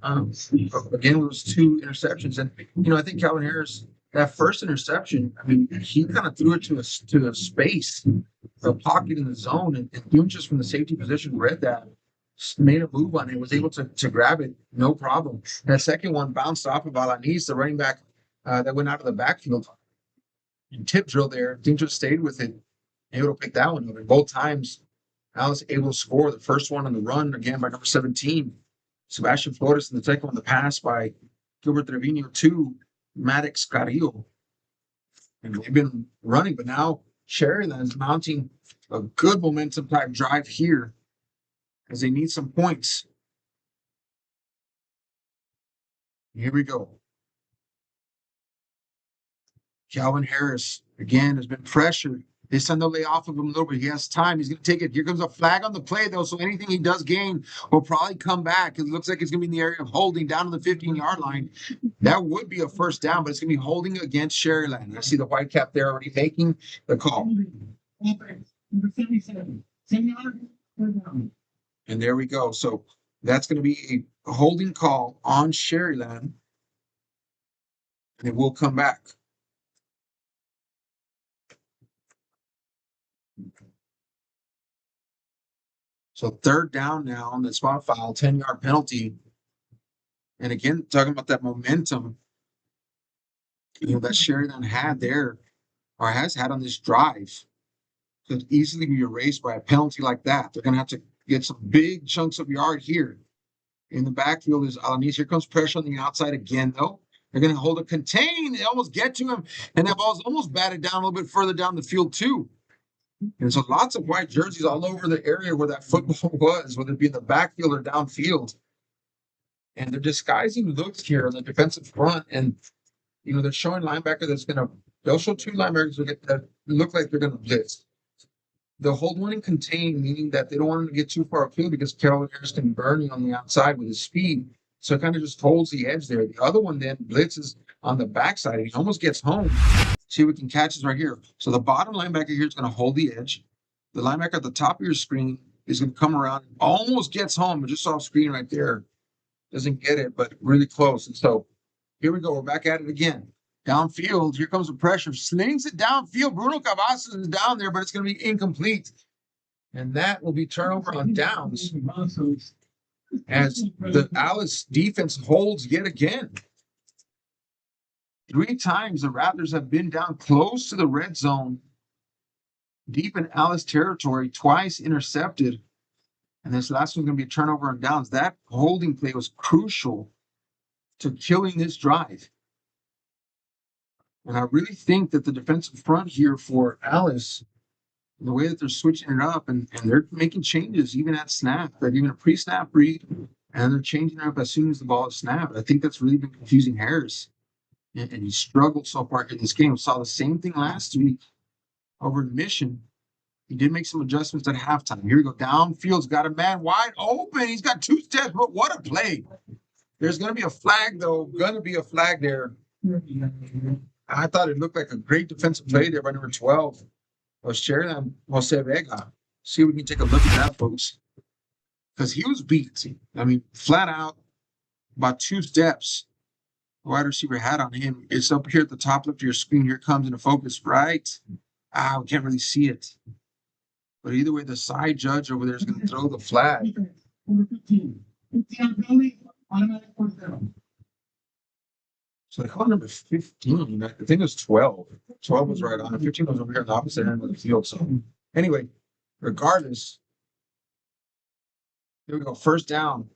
Again, it was 2 interceptions, and I think Calvin Harris, that first interception, I mean, he kind of threw it to a space, a pocket in the zone, and Dunchas from the safety position read that, made a move on it, was able to grab it, no problem. That second one bounced off of Alanis, the running back that went out of the backfield. And tip drill there, Dunchas stayed with it, able to pick that one up. And both times, Alice able to score. The first one on the run, again, by number 17. Sebastian Flores, and the second one, the pass by Gilbert Trevino to Maddox Carrillo. And they've been running, but now Sharyland is mounting a good momentum type drive here as they need some points. Here we go. Calvin Harris, again, has been pressured. This time they'll lay off of him a little bit. He has time. He's going to take it. Here comes a flag on the play, though, so anything he does gain will probably come back. It looks like it's going to be in the area of holding down to the 15-yard line. That would be a first down, but it's going to be holding against Sharyland. I see the white cap there already making the call. And there we go. So that's going to be a holding call on Sharyland, and it will come back. So 3rd down now on the spot foul, 10-yard penalty. And again, talking about that momentum, that Sharyland had there, or has had on this drive, could easily be erased by a penalty like that. They're going to have to get some big chunks of yard here. In the backfield is Alanis. Here comes pressure on the outside again, though. They're going to hold a contain. They almost get to him, and that ball's almost batted down a little bit further down the field, too. And so lots of white jerseys all over the area where that football was, whether it be in the backfield or downfield. And they're disguising looks here on the defensive front. And, they're showing linebacker they'll show 2 linebackers that look like they're going to blitz. They'll hold one and contain, meaning that they don't want him to get too far upfield because Calvin Harris can burn you on the outside with his speed. So it kind of just holds the edge there. The other one then blitzes on the backside, and he almost gets home. See if we can catch this right here. So the bottom linebacker here is going to hold the edge. The linebacker at the top of your screen is going to come around, almost gets home, but just off screen right there. Doesn't get it, but really close. And so here we go. We're back at it again. Downfield, here comes the pressure. Slings it downfield. Bruno Cavazos is down there, but it's going to be incomplete. And that will be turnover on downs as the Alice defense holds yet again. 3 times the Rattlers have been down close to the red zone, deep in Alice territory, twice intercepted. And this last one's going to be a turnover on downs. That holding play was crucial to killing this drive. And I really think that the defensive front here for Alice, the way that they're switching it up and they're making changes even at snap, that even a pre-snap read, and they're changing it up as soon as the ball is snapped. I think that's really been confusing Harris. And he struggled so far in this game. We saw the same thing last week over in Mission. He did make some adjustments at halftime. Here we go. Downfield's got a man wide open. He's got 2 steps, but what a play. There's going to be a flag, though. Going to be a flag there. I thought it looked like a great defensive play there by number 12. Was Sharyland Jose Vega. See if we can take a look at that, folks. Because he was beat. I mean, flat out, about 2 steps. wide receiver hat on him. It's up here at the top left of your screen. Here it comes into focus, right? We can't really see it. But either way, the side judge over there is going to throw the flag. So they call number 15. I think it was 12. 12 was right on it. 15 was over here on the opposite end of the field. So anyway, regardless, here we go. First down.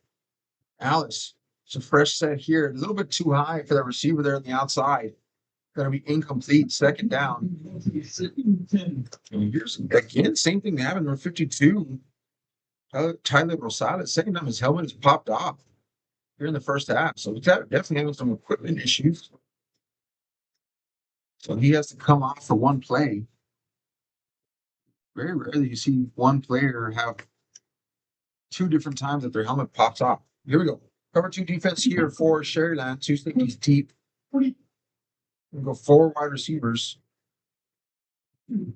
Alice. It's a fresh set here. A little bit too high for that receiver there on the outside. Going to be incomplete. Second down. And here's again, same thing that happened. Number 52. Tyler Rosales. Second time his helmet is popped off here in the first half. So he's definitely having some equipment issues. So he has to come off for one play. Very rarely you see one player have two different times that their helmet pops off. Here we go. Cover 2 defense here for Sharyland. 2 safeties deep. We go 4 wide receivers. We're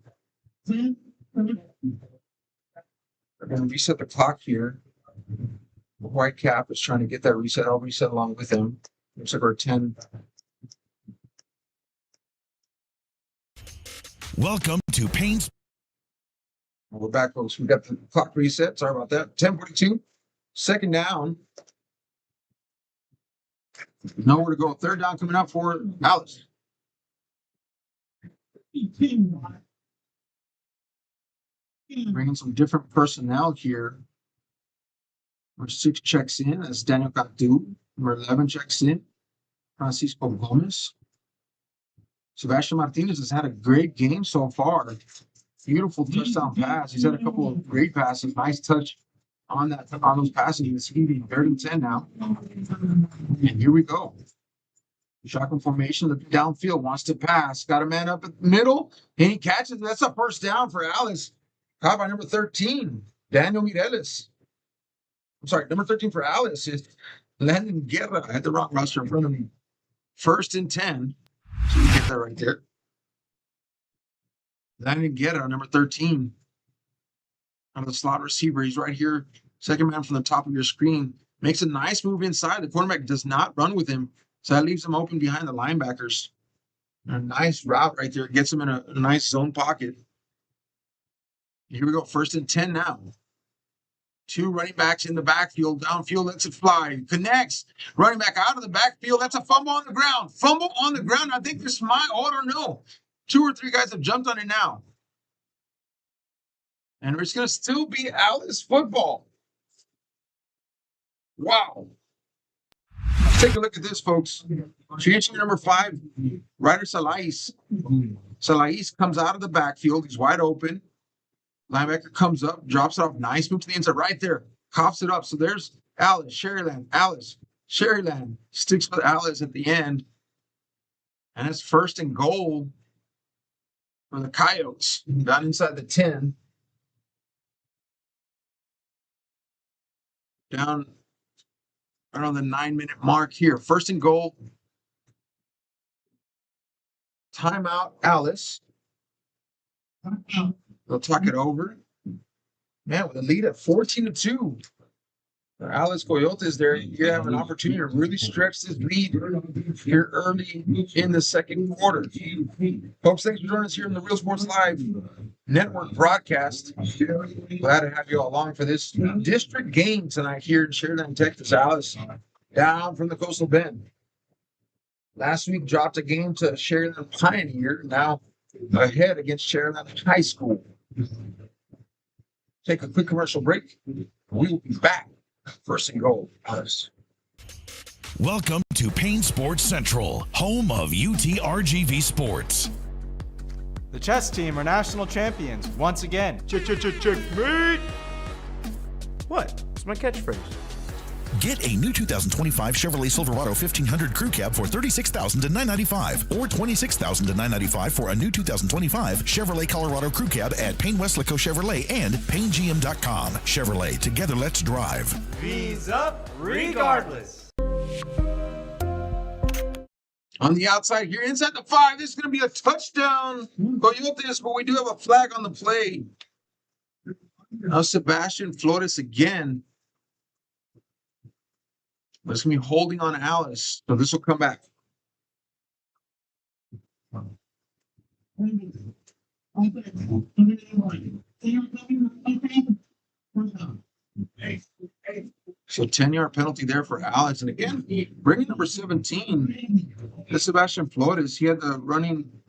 going to reset the clock here. The white cap is trying to get that reset. I'll reset along with him. Looks like we're 10. Welcome to Payne's. We're back, folks. We got the clock reset. Sorry about that. 10:42. Second down. Nowhere to go. Third down coming up for Alice. Bringing some different personnel here. Number 6 checks in. That's Daniel Catu. Number 11 checks in. Francisco Gomez. Sebastian Martinez has had a great game so far. Beautiful touchdown pass. He's had a couple of great passes. Nice touch on those passes. He's going to be 3rd and 10 now. And here we go. Shotgun formation, looking downfield, wants to pass. Got a man up at the middle, and he catches it. That's a first down for Alice. Caught by number 13, Daniel Mireles. I'm sorry, number 13 for Alice is Landon Guerra. I had the wrong roster in front of me. 1st and 10. So you get that right there. Landon Guerra, number 13. On the slot receiver. He's right here. Second man from the top of your screen. Makes a nice move inside. The quarterback does not run with him. So that leaves him open behind the linebackers. A nice route right there. Gets him in a nice zone pocket. Here we go. 1st and 10 now. 2 running backs in the backfield. Downfield, lets it fly. Connects. Running back out of the backfield. That's a fumble on the ground. Fumble on the ground. I think this is my order. No. 2 or 3 guys have jumped on it now. And it's going to still be Alice football. Wow. Let's take a look at this, folks. Change number 5, Ryder Salais. Salais comes out of the backfield. He's wide open. Linebacker comes up, drops it off. Nice move to the inside right there. Coughs it up. So there's Alice, Sharyland, Alice. Sharyland sticks with Alice at the end. And it's 1st and goal for the Coyotes. Down inside the 10. Down around the 9-minute mark here. 1st and goal. Timeout, Alice. They'll talk it over. Man, with a lead at 14-2. Alice Coyotes there, you have an opportunity to really stretch this lead here early in the 2nd quarter. Folks, thanks for joining us here in the Real Sports Live Network broadcast. Glad to have you all along for this district game tonight here in Sharyland, Texas. Alice down from the Coastal Bend. Last week dropped a game to Sharyland Pioneer, now ahead against Sharyland High School. Take a quick commercial break. We will be back. 1st and goal, Alice. Welcome to Payne Sports Central, home of UTRGV Sports. The chess team are national champions once again. Checkmate! What? It's my catchphrase. Get a new 2025 Chevrolet Silverado 1500 Crew Cab for $36,995 or $26,995 for a new 2025 Chevrolet Colorado Crew Cab at Payne Westlaco Chevrolet and PayneGM.com. Chevrolet, together let's drive. V's up regardless. On the outside here, inside the 5, this is going to be a touchdown. Coyotes, but we do have a flag on the play. Now Sebastian Flores again. But it's going to be holding on Alice. So this will come back. So 10-yard penalty there for Alex. And again, bringing number 17, this Sebastian Flores. He had the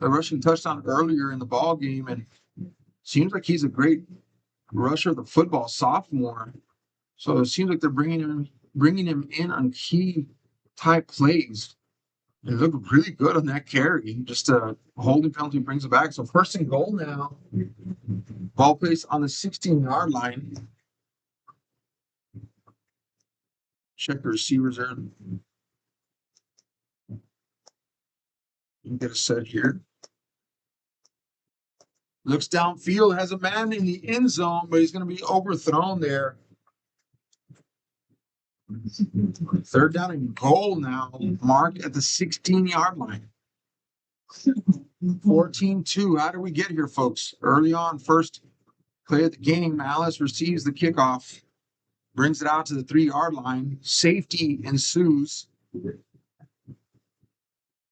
rushing touchdown earlier in the ball game, and seems like he's a great rusher of the football, sophomore. So it seems like they're bringing him in on key type plays. It looked really good on that carry. Just a holding penalty brings it back. So 1st and goal now. Ball placed on the 16-yard line. Check the receivers there. You can get a set here. Looks downfield, has a man in the end zone, but he's going to be overthrown there. 3rd down and goal now, marked at the 16-yard line. 14-2. How do we get here, folks? Early on, first play of the game, Alice receives the kickoff, brings it out to the 3-yard line. Safety ensues.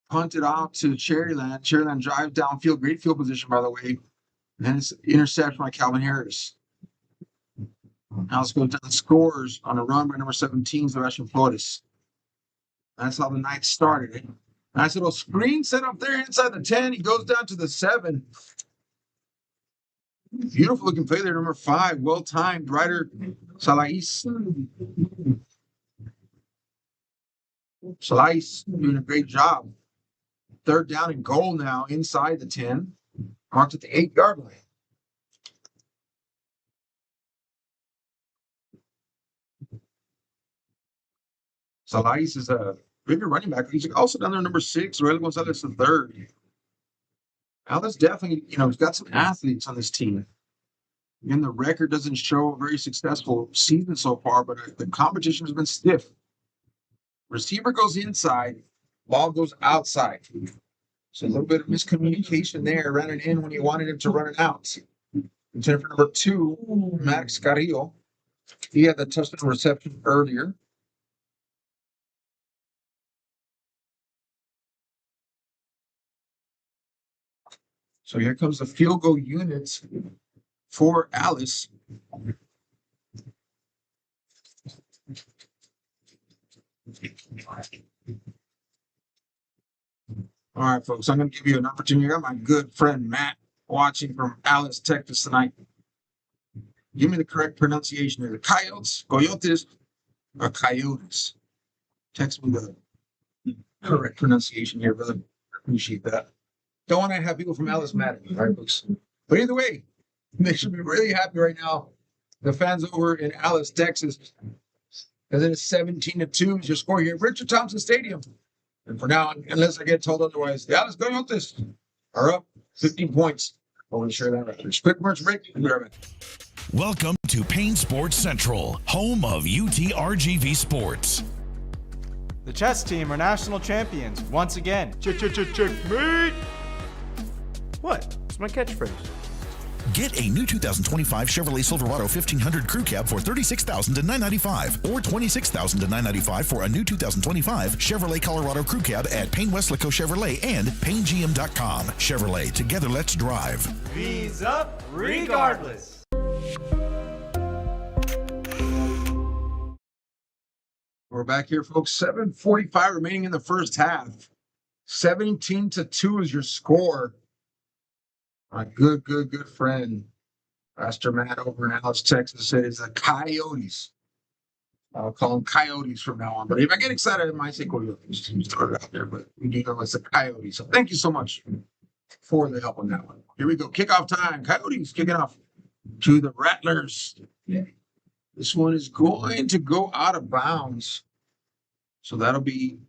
Punted out to Sharyland. Sharyland drives downfield. Great field position, by the way. And then it's intercepted by Calvin Harris. Now let's go down the scores on a run by number 17, Sebastian Flores. That's how the night started. Nice little screen set up there inside the 10. He goes down to the 7. Beautiful looking play there, number 5. Well timed, Ryder Salais. Salais doing a great job. 3rd down and goal now inside the 10. Marked at the 8-yard line. Salais is a bigger running back. He's also down there, number 6. Raul Gonzalez the 3rd. Alice definitely, he's got some athletes on this team. Again, the record doesn't show a very successful season so far, but the competition has been stiff. Receiver goes inside, ball goes outside. So a little bit of miscommunication there. Ran it in when you wanted him to run it out. Intended for number 2, Max Carrillo. He had the touchdown reception earlier. So here comes the field goal unit for Alice. All right, folks, I'm going to give you an opportunity. I got my good friend Matt watching from Alice, Texas tonight. Give me the correct pronunciation here. The Coyotes, or Coyotes? Text me the correct pronunciation here, brother. Appreciate that. Don't want to have people from Alice mad at me, all right, folks? But either way, they should be really happy right now. The fans over in Alice, Texas, because it is 17-2 is your score here at Richard Thompson Stadium. And for now, unless I get told otherwise, the Alice Coyotes are up 15 points. I want to share that record. Quick merch break. And be right back. Welcome to Payne Sports Central, home of UTRGV Sports. The chess team are national champions once again. Checkmate! What? It's my catchphrase. Get a new 2025 Chevrolet Silverado 1500 Crew Cab for $36,000 to $995, or $26,000 to $995 for a new 2025 Chevrolet Colorado Crew Cab at Payne Westlaco Chevrolet and PayneGM.com. Chevrolet, together let's drive. V's up regardless. We're back here, folks. 7:45 remaining in the first half. 17-2 is your score. My good friend, Pastor Matt over in Alice, Texas, said it's the Coyotes. I'll call them Coyotes from now on. But if I get excited, I might say Coyotes. Start it out there, but we do know it's the Coyotes. So thank you so much for the help on that one. Here we go. Kickoff time. Coyotes kicking off to the Rattlers. This one is going to go out of bounds. So that'll be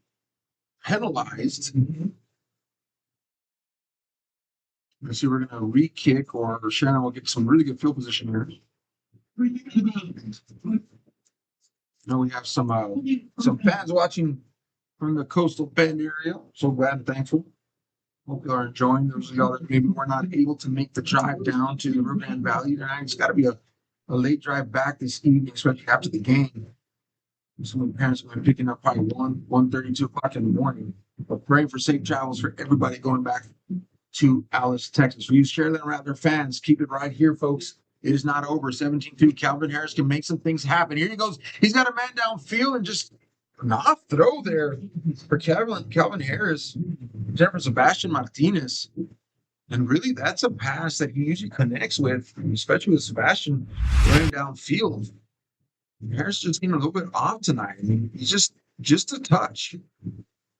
penalized. Let's see, we're going to re-kick, or Shannon will get some really good field position here. Now we have some fans watching from the coastal Bend area. So glad and thankful. Hope you are enjoying. Those of y'all that maybe were not able to make the drive down to the Rio Grande Valley tonight. It's got to be a late drive back this evening, especially after the game. Some of the parents have been picking up probably 1:30, 2 o'clock in the morning. But praying for safe travels for everybody going back to Alice, Texas. For you Sharyland Rattler fans, keep it right here, folks. It is not over. 17-3. Calvin Harris can make some things happen. Here he goes. He's got a man downfield and just an off throw there for Calvin Harris. Jennifer Sebastian Martinez. And really, that's a pass that he usually connects with, especially with Sebastian running downfield. Harris just seemed a little bit off tonight. I mean, he's just a touch.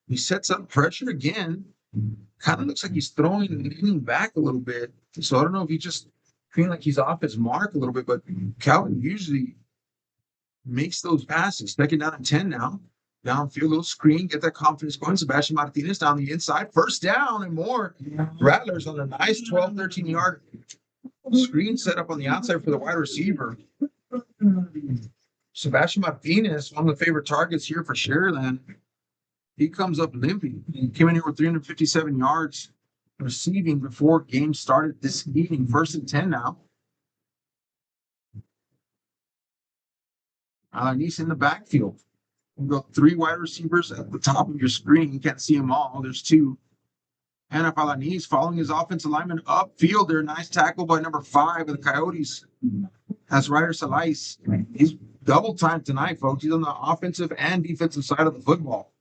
He sets up pressure again. Kind of looks like he's leaning back a little bit. So I don't know if he just feeling like he's off his mark a little bit, but Calvin usually makes those passes. Second down and 10 now. Downfield, little screen, get that confidence going. Sebastian Martinez down the inside. First down and more. Rattlers on a nice 12, 13-yard screen set up on the outside for the wide receiver. Sebastian Martinez, one of the favorite targets here for Sharyland. He comes up limping. He came in here with 357 yards receiving before game started this evening. First and 10 now. Alanis in the backfield. We've got 3 wide receivers at the top of your screen. You can't see them all. There's 2. Hannah Alanis following his offensive lineman upfield there. Nice tackle by number 5 of the Coyotes. That's Ryder Salais. He's double time tonight, folks. He's on the offensive and defensive side of the football.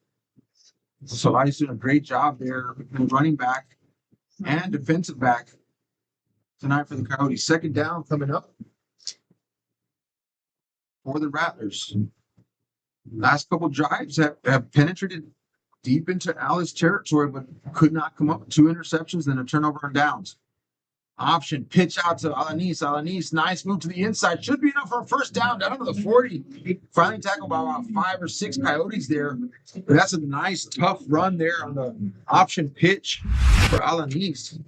Salais doing a great job there, running back and defensive back tonight for the Coyotes. Second down coming up for the Rattlers. Last couple drives have penetrated deep into Alice territory, but could not come up with 2 interceptions, then a turnover on downs. Option, pitch out to Alanis. Alanis, nice move to the inside. Should be enough for a first down to the 40. Finally tackled by about 5 or 6 Coyotes there. But that's a nice, tough run there on the option pitch for Alanis.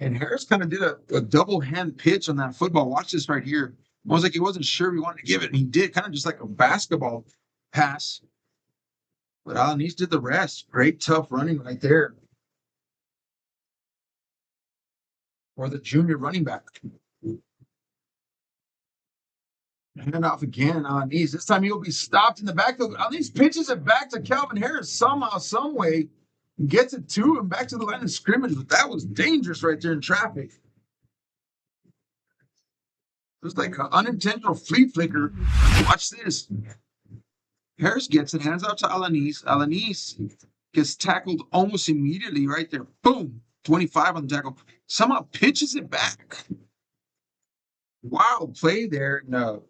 And Harris kind of did a double hand pitch on that football. Watch this right here. Almost like he wasn't sure he wanted to give it, and he did, kind of just like a basketball pass. But Alanis did the rest. Great, tough running right there for the junior running back. Hand off again, Alanis. This time he'll be stopped in the backfield. Alanis pitches it back to Calvin Harris somehow, some way. Gets it to him back to the line of scrimmage. But that was dangerous right there in traffic. It was like an unintentional flea flicker. Watch this. Harris gets it, hands out to Alanis. Alanis gets tackled almost immediately right there. Boom. 25 on the tackle. Somehow pitches it back. Wild play there. And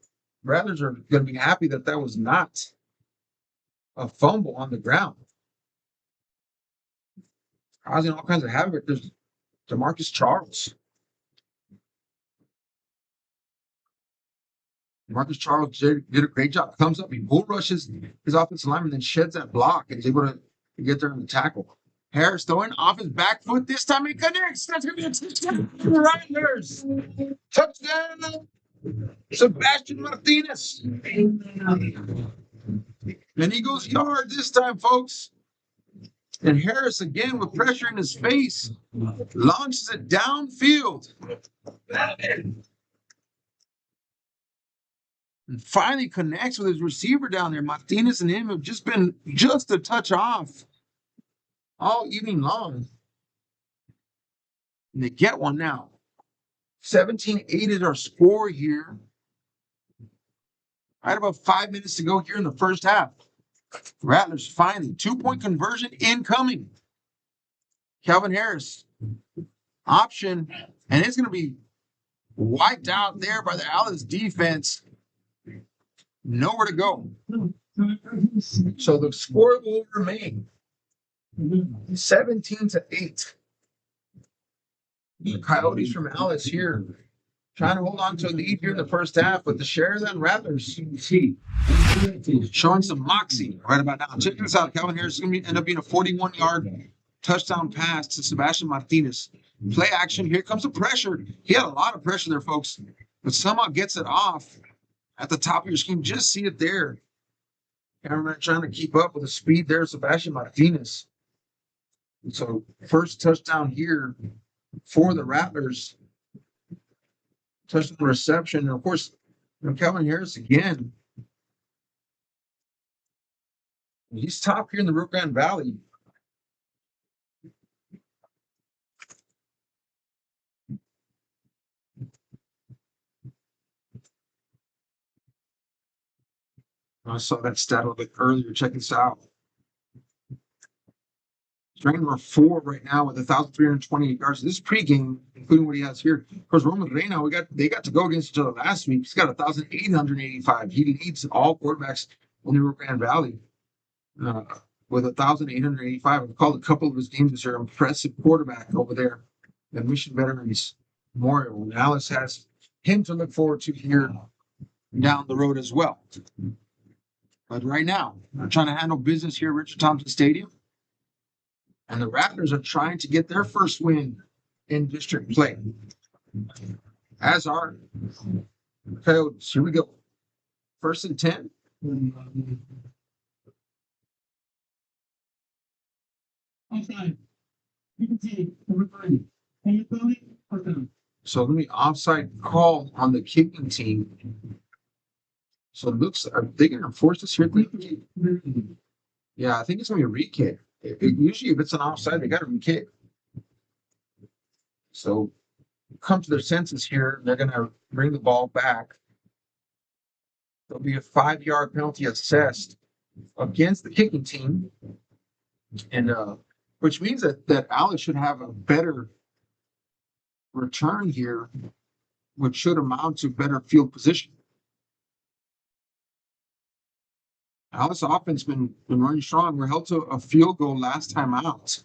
Rattlers are going to be happy that that was not a fumble on the ground. Causing all kinds of havoc. There's DeMarcus Charles. Marcus Charles did a great job. Comes up, he bull rushes his offensive lineman, then sheds that block and is able to get there on the tackle. Harris throwing off his back foot. This time he connects. That's going to be a touchdown. Rattlers. Touchdown. Sebastian Martinez. And he goes yard this time, folks. And Harris again with pressure in his face launches it downfield. And finally connects with his receiver down there. Martinez and him have just been just a touch off all evening long. And they get one now. 17-8 is our score here. Right about 5 minutes to go here in the first half. Rattlers finally 2-point conversion incoming. Calvin Harris. Option. And it's going to be wiped out there by the Alice defense. Nowhere to go. So the score will remain 17-8. The Coyotes from Alice here trying to hold on to a lead here in the first half, but the Sharyland Rattlers showing some moxie right about now. Check this out. Calvin Harris is going to end up being a 41-yard touchdown pass to Sebastian Martinez. Play action. Here comes the pressure. He had a lot of pressure there, folks, but somehow gets it off at the top of your screen. Just see it there. Cameraman trying to keep up with the speed there, Sebastian Martinez. And so first touchdown here for the Rattlers. Touchdown reception. And of course, Calvin Harris again. He's top here in the Rio Grande Valley. I saw that stat a little bit earlier. Check this out. Ranking number 4 right now with 1,328 yards. This is pregame, including what he has here. Of course, Roman Reina, they got to go against each other last week. He's got 1,885. He leads all quarterbacks in the Rio Grande Valley with 1,885. I've called a couple of his games this year. Impressive quarterback over there at Mission Veterans Memorial. And Alice has him to look forward to here down the road as well. But right now, we're trying to handle business here at Richard Thompson Stadium. And the Rattlers are trying to get their first win in district play. As are Coyotes. Here we go. 1st and 10. So let me offside call on the kicking team. So it looks, are they going to force this here? Yeah, I think it's going to be a re-kick. Usually, if it's an offside, they got to re-kick. So, come to their senses here. They're going to bring the ball back. There'll be a 5-yard penalty assessed against the kicking team, and which means that Alice should have a better return here, which should amount to better field position. Alice offense been running strong. We're held to a field goal last time out.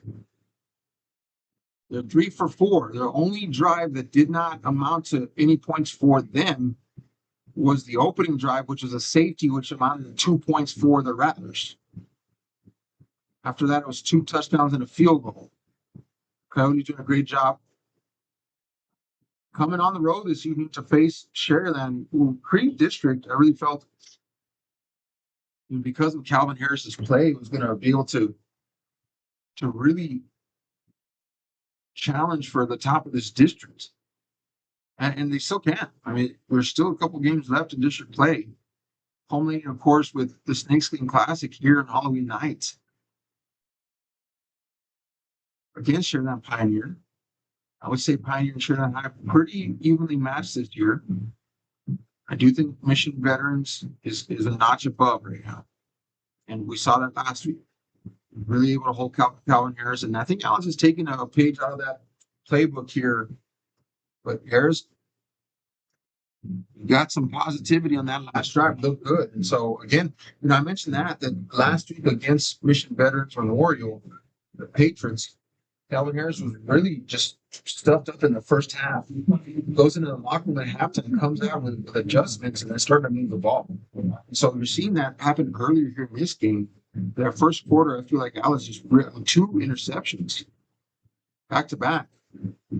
They're 3 for 4. Their only drive that did not amount to any points for them was the opening drive, which was a safety, which amounted to 2 points for the Rattlers. After that, it was 2 touchdowns and a field goal. Coyotes doing a great job. Coming on the road this evening to face Sharyland, who Crete District, I really felt, because of Calvin Harris's play, was going to be able to really challenge for the top of this district. And they still can. I mean, there's still a couple games left in district play. Culminating, of course, with the Snakeskin Classic here on Halloween night against Sharyland Pioneer. I would say Pioneer and Sharyland High pretty evenly matched this year. I do think Mission Veterans is a notch above right now. And we saw that last week. Really able to hold Calvin Harris. And I think Alice is taking a page out of that playbook here. But Harris got some positivity on that last drive. Looked good. And so, again, I mentioned that last week against Mission Veterans Memorial, the Patriots, Calvin Harris was really just stuffed up in the first half. Goes into the locker room at halftime, comes out with adjustments, and then starting to move the ball. And so you're seeing that happen earlier here in this game. That first quarter, I feel like Alice just 2 interceptions back to back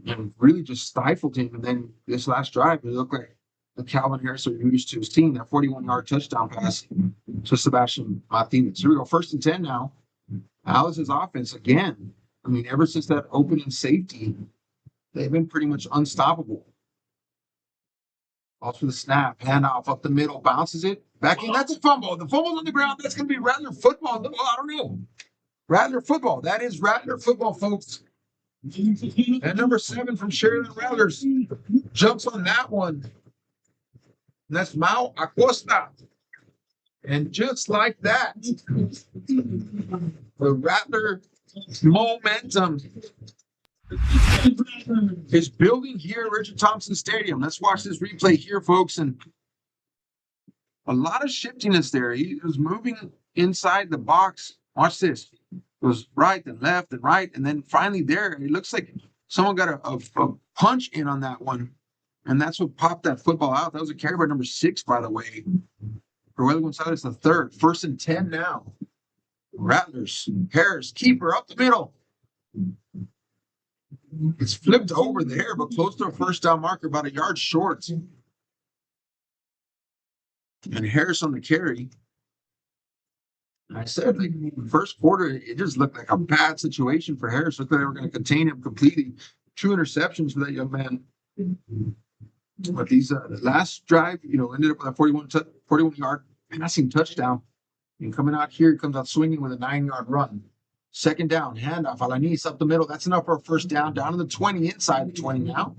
and really just stifled him. And then this last drive, it looked like the Calvin Harris are used to seeing that 41-yard touchdown pass to Sebastian Martinez. Here we go, 1st and 10 now. Alice's offense again. I mean, ever since that opening safety, they've been pretty much unstoppable. Off for the snap, handoff up the middle, bounces it back in. That's a fumble. The fumble's on the ground. That's going to be Rattler football. Well, I don't know. Rattler football. That is Rattler football, folks. And number 7 from Sharyland Rattlers jumps on that one. And that's Mau Acosta. And just like that, the Rattler momentum is building here at Richard Thompson Stadium. Let's watch this replay here, folks. And a lot of shiftiness there. He was moving inside the box. Watch this. It was right and left and right. And then finally there, it looks like someone got a punch in on that one. And that's what popped that football out. That was a carry by number 6, by the way. Roel Gonzalez, the 3rd. 1st and 10 now. Rattlers, Harris, keeper up the middle. It's flipped over there, but close to a first down marker, about a yard short. And Harris on the carry. I said, like, first quarter, it just looked like a bad situation for Harris. Looked like they were going to contain him completely. 2 interceptions for that young man. But these the last drive, ended up with a 41-yard passing touchdown. And coming out here, he comes out swinging with a 9-yard run. 2nd down, handoff, Alanis up the middle. That's enough for a first down to the 20, inside the 20 now.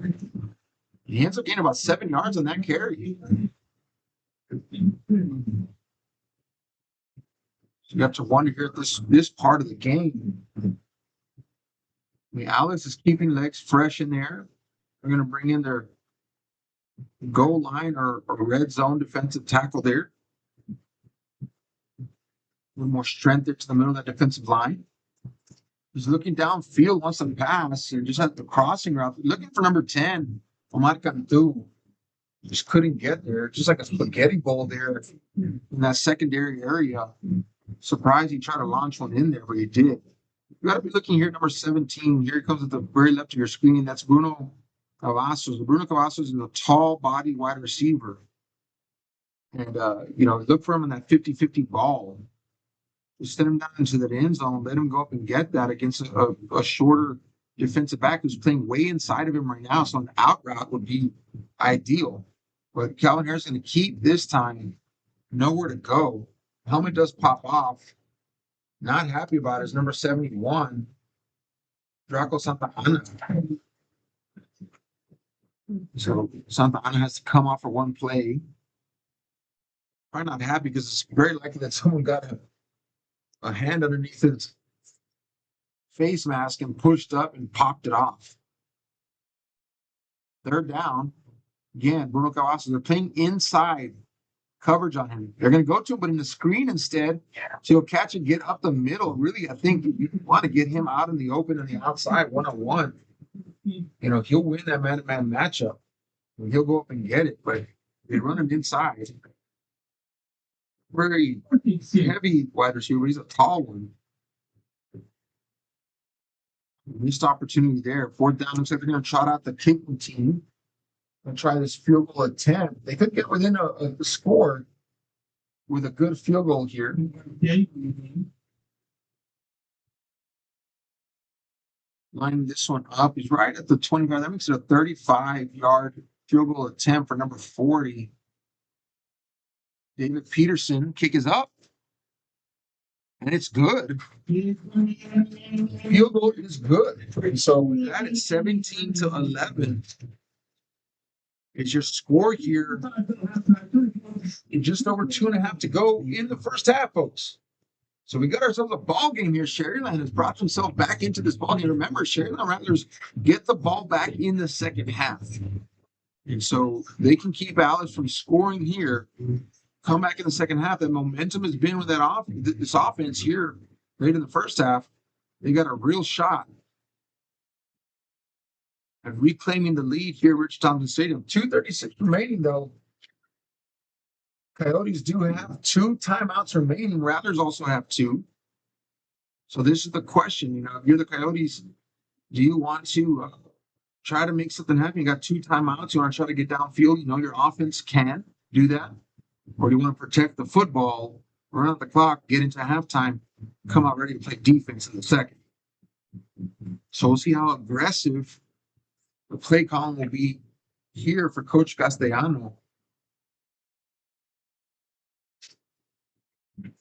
He ends up gaining about 7 yards on that carry. So you have to wonder here at this part of the game. I mean, Alice is keeping legs fresh in there. They're going to bring in their goal line or red zone defensive tackle there. A little more strength there to the middle of that defensive line. He's looking downfield, wants to pass, and just had the crossing route. Looking for number 10, Omar Cantu. Just couldn't get there. Just like a spaghetti bowl there in that secondary area. Surprised he tried to launch one in there, but he did. You got to be looking here, number 17. Here he comes at the very left of your screen. That's Bruno Cavazos. Bruno Cavazos is a tall body wide receiver. And, look for him in that 50-50 ball. Just send him down into the end zone, let him go up and get that against a shorter defensive back who's playing way inside of him right now. So an out route would be ideal. But Calvin Harris is going to keep this time. Nowhere to go. Helmet does pop off. Not happy about it is number 71, Draco Santa Ana. So Santa Ana has to come off for one play. Probably not happy because it's very likely that someone got a hand underneath his face mask and pushed up and popped it off. They're down. Again, Bruno Cavazos, they're playing inside coverage on him. They're going to go to him, but in the screen instead, so he'll catch and get up the middle. Really, I think you want to get him out in the open and the outside one-on-one. He'll win that man-to-man matchup. He'll go up and get it, but they run him inside. Very heavy wide receiver. He's a tall one. Missed opportunity there. Fourth down. Looks like they're going to trot out the kicking team and try this field goal attempt. They could get within a score with a good field goal here. Lining this one up. He's right at the 25. That makes it a 35-yard field goal attempt for number 40. David Peterson. Kick is up. And it's good. Field goal is good. And so with that, it's 17-11. Is your score here? In just over 2.5 to go in the first half, folks. So we got ourselves a ball game here. Sharyland has brought himself back into this ball game. Remember, Sharyland Rattlers get the ball back in the second half. And so they can keep Alice from scoring here. Come back in the second half. That momentum has been with this offense here late in the first half. They got a real shot at reclaiming the lead here at Rich Thompson Stadium. 2:36 remaining, though. Coyotes do have 2 timeouts remaining. Rattlers also have 2. So this is the question. If you're the Coyotes, do you want to try to make something happen? You got 2 timeouts. You want to try to get downfield. Your offense can do that. Or do you want to protect the football, run out the clock, get into halftime, come out ready to play defense in the second? So we'll see how aggressive the play calling will be here for Coach Castellano.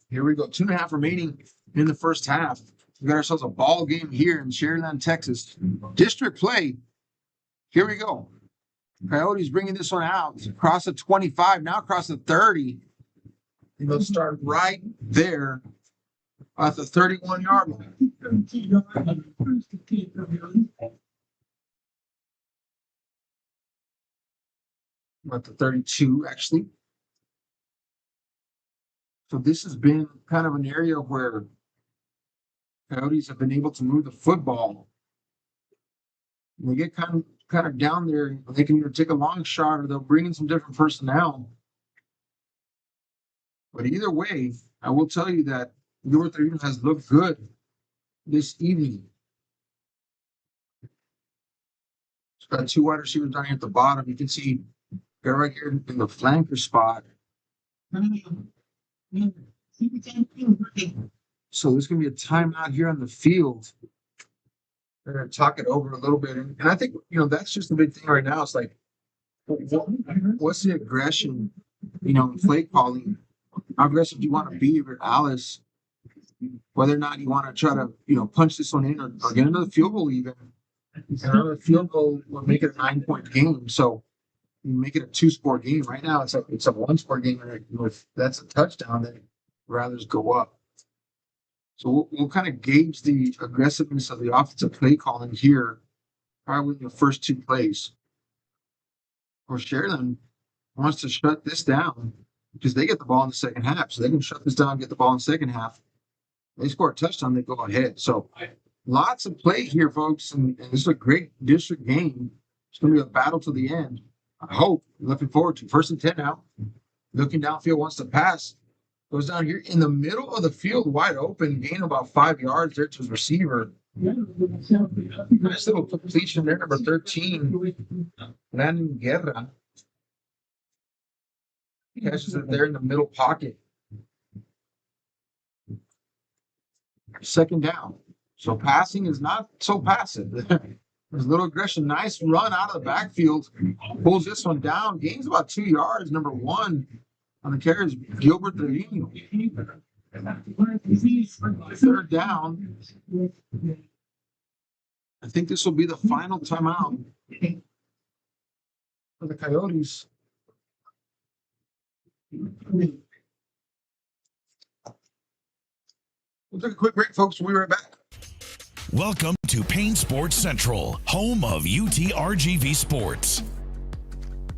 Here we go. 2.5 remaining in the first half. We got ourselves a ball game here in Sharyland, Texas. District play. Here we go. Coyotes bringing this one out across the 25, now across the 30. And they'll start right there at the 31-yard line. At the 32, actually. So this has been kind of an area where Coyotes have been able to move the football. And they get kind of down there. They can either take a long shot or they'll bring in some different personnel. But either way, I will tell you that North River has looked good this evening. It's got 2 wide receivers down here at the bottom. You can see they're right here in the flanker spot. So there's going to be a timeout here on the field. They're going to talk it over a little bit. And I think, that's just the big thing right now. It's like, what's the aggression, in play calling? How aggressive do you want to be with Alice? Whether or not you want to try to, punch this one in or get another field goal even. Another field goal will make it a 9-point game. So you make it a 2-score game. Right now, it's a 1-score game. And if that's a touchdown, then Rattlers go up. So we'll kind of gauge the aggressiveness of the offensive play calling here, probably in the first 2 plays. Of course, Sharyland wants to shut this down because they get the ball in the second half. So they can shut this down, get the ball in the second half. They score a touchdown, they go ahead. So lots of play here, folks. And this is a great district game. It's going to be a battle to the end. I hope. Looking forward to 1st and 10 now. Looking downfield, wants to pass. Goes down here in the middle of the field, wide open, gain about 5 yards there to his receiver. Nice little completion there, number 13, Landon Guerra. Catches it there in the middle pocket. 2nd down. So passing is not so passive. There's a little aggression. Nice run out of the backfield. Pulls this one down. Gains about 2 yards. Number 1 on the carry is Gilbert Trevino. 3rd down. I think this will be the final timeout for the Coyotes. We'll take a quick break, folks. We'll be right back. Welcome to Payne Sports Central, home of UTRGV Sports.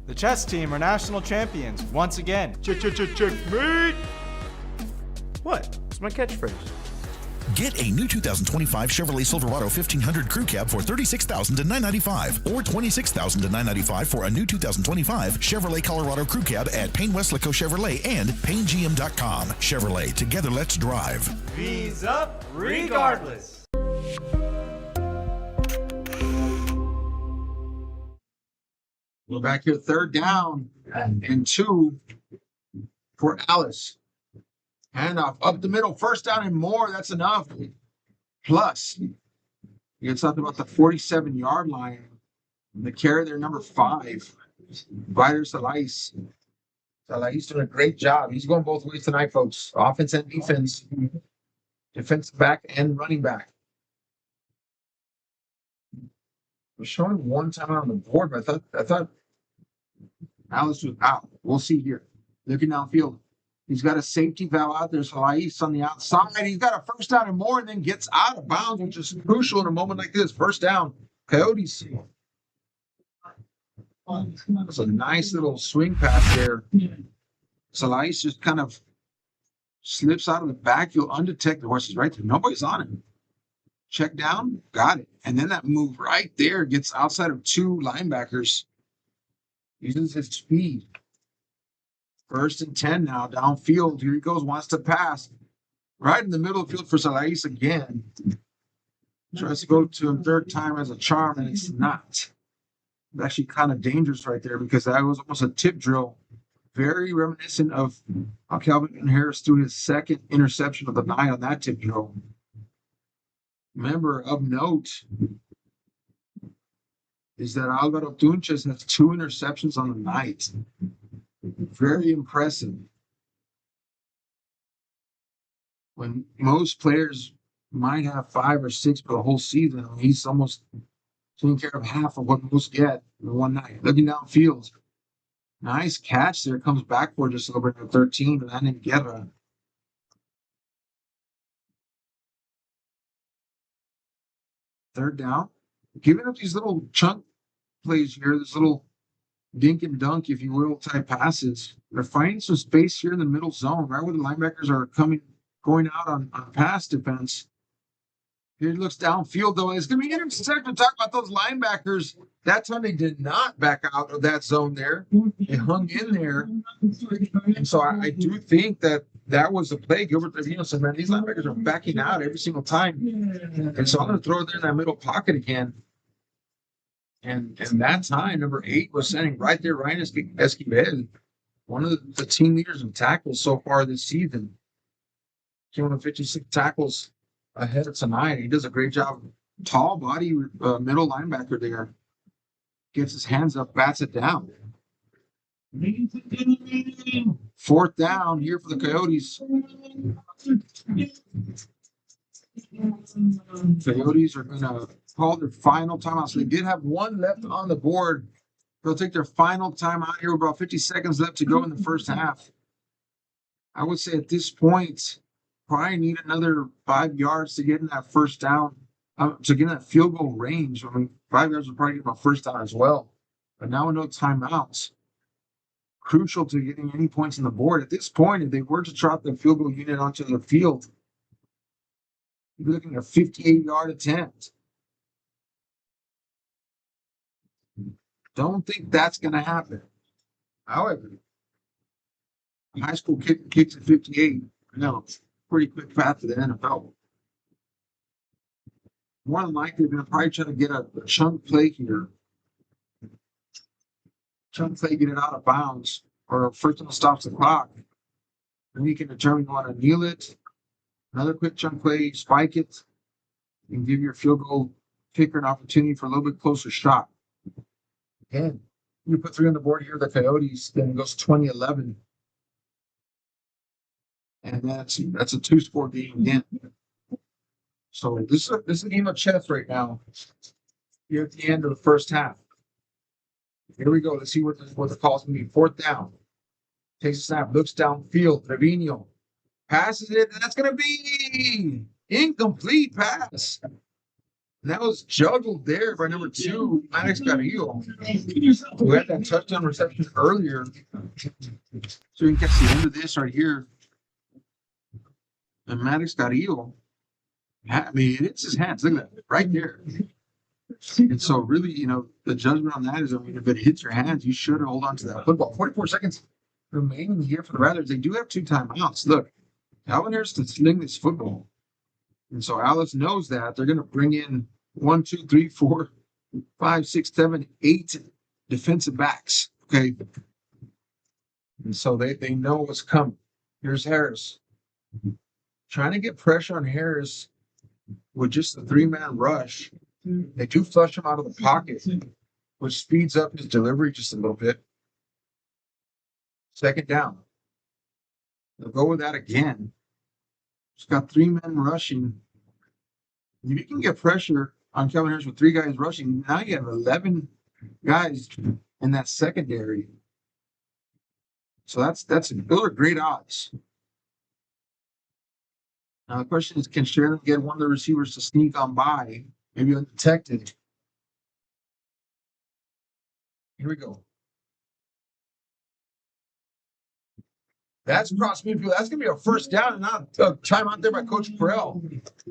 The chess team are national champions once again. Checkmate! What? It's my catchphrase. Get a new 2025 Chevrolet Silverado 1500 Crew Cab for $36,995 or $26,995 for a new 2025 Chevrolet Colorado Crew Cab at Payne Westlaco Chevrolet and PayneGM.com. Chevrolet, together let's drive. V's up regardless. We're back here, 3rd down and 2 for Alice. Handoff up the middle, 1st down and more. That's enough. Plus, you get something about the 47-yard line. The carry there, number 5, Ryder Salais. Salais doing a great job. He's going both ways tonight, folks. Offense and defense. Defensive back and running back. We're showing 1 time on the board, but I thought Alice was out. We'll see here. Looking downfield. He's got a safety valve out there. Salais on the outside. He's got a 1st down and more and then gets out of bounds, which is crucial in a moment like this. 1st down. Coyotes. That's a nice little swing pass there. Salais just kind of slips out of the backfield undetected. Horses right there. Nobody's on him. Check down. Got it. And then that move right there gets outside of 2 linebackers. Uses his speed. 1st and 10 now, downfield. Here he goes, wants to pass. Right in the middle of the field for Salais again. Tries to go to him 3rd time as a charm, and it's not. It's actually kind of dangerous right there because that was almost a tip drill. Very reminiscent of how Calvin Harris threw his 2nd interception of the night on that tip drill. Remember, of note, is that Alvaro Tunches has 2 interceptions on the night. Very impressive. When most players might have 5 or 6 for the whole season, he's almost taking care of half of what most get in one night. Looking downfield. Nice catch there. Comes back for just a little bit of 13, and then Guerra. Third down. Giving up these little chunk plays here, this little dink and dunk, if you will, type passes. They're finding some space here in the middle zone, right where the linebackers are going out on pass defense. Here he looks downfield, though. It's going to be interesting to talk about those linebackers. That time they did not back out of that zone there. They hung in there. And so I do think that was the play. Gilbert Trevino said, man, these linebackers are backing out every single time. And so I'm going to throw it there in that middle pocket again. And that time, number 8 was sending right there, Ryan Esquivel, one of the team leaders in tackles so far this season. 256 tackles ahead of tonight. He does a great job. Tall body, middle linebacker there. Gets his hands up, bats it down. 4th down here for the Coyotes. Coyotes are going to call their final timeout. So they did have 1 left on the board. They'll take their final timeout here with about 50 seconds left to go in the first half. I would say at this point, probably need another 5 yards to get in that first down, to get in that field goal range. I mean, 5 yards would probably get my first down as well. But now with no timeouts, crucial to getting any points on the board. At this point, if they were to trot the field goal unit onto the field, you're looking at a 58-yard attempt. Don't think that's going to happen. However, high school kicks at 58. No, pretty quick path to the NFL. More than likely, they're going to probably try to get a chunk play here. Chunk play, get it out of bounds, or first one stops the clock. Then you can determine you want to kneel it. Another quick chunk play, spike it, and give your field goal kicker an opportunity for a little bit closer shot. Again, you put 3 on the board here, the Coyotes, then it goes 20-11. And that's a 2-score game again. So this is a game of chess right now. Here at the end of the first half. Here we go. Let's see what the call's going to be. 4th down. Takes a snap. Looks downfield. Trevino passes it. And that's going to be incomplete pass. And that was juggled there by number 2, Maddox Carrillo, who had that touchdown reception earlier. So you can catch the end of this right here. And Maddox Carrillo, I mean, it's his hands. Look at that. Right there. And so really, the judgment on that is, I mean, if it hits your hands, you should hold on to that football. 44 seconds remaining here for the Rattlers. They do have 2 timeouts. Look, Calvin Harris to sling this football. And so Alice knows that. They're going to bring in 1, 2, 3, 4, 5, 6, 7, 8 defensive backs. Okay. And so they know what's coming. Here's Harris. Trying to get pressure on Harris with just a 3-man rush. They do flush him out of the pocket, which speeds up his delivery just a little bit. 2nd down. They'll go with that again. Just got 3 men rushing. If you can get pressure on Calvin Harris with 3 guys rushing, now you have 11 guys in that secondary. So those are great odds. Now the question is, can Sharyland get one of the receivers to sneak on by, maybe undetected? Here we go. That's cross midfield. That's going to be a first down and not a timeout there by Coach Perel.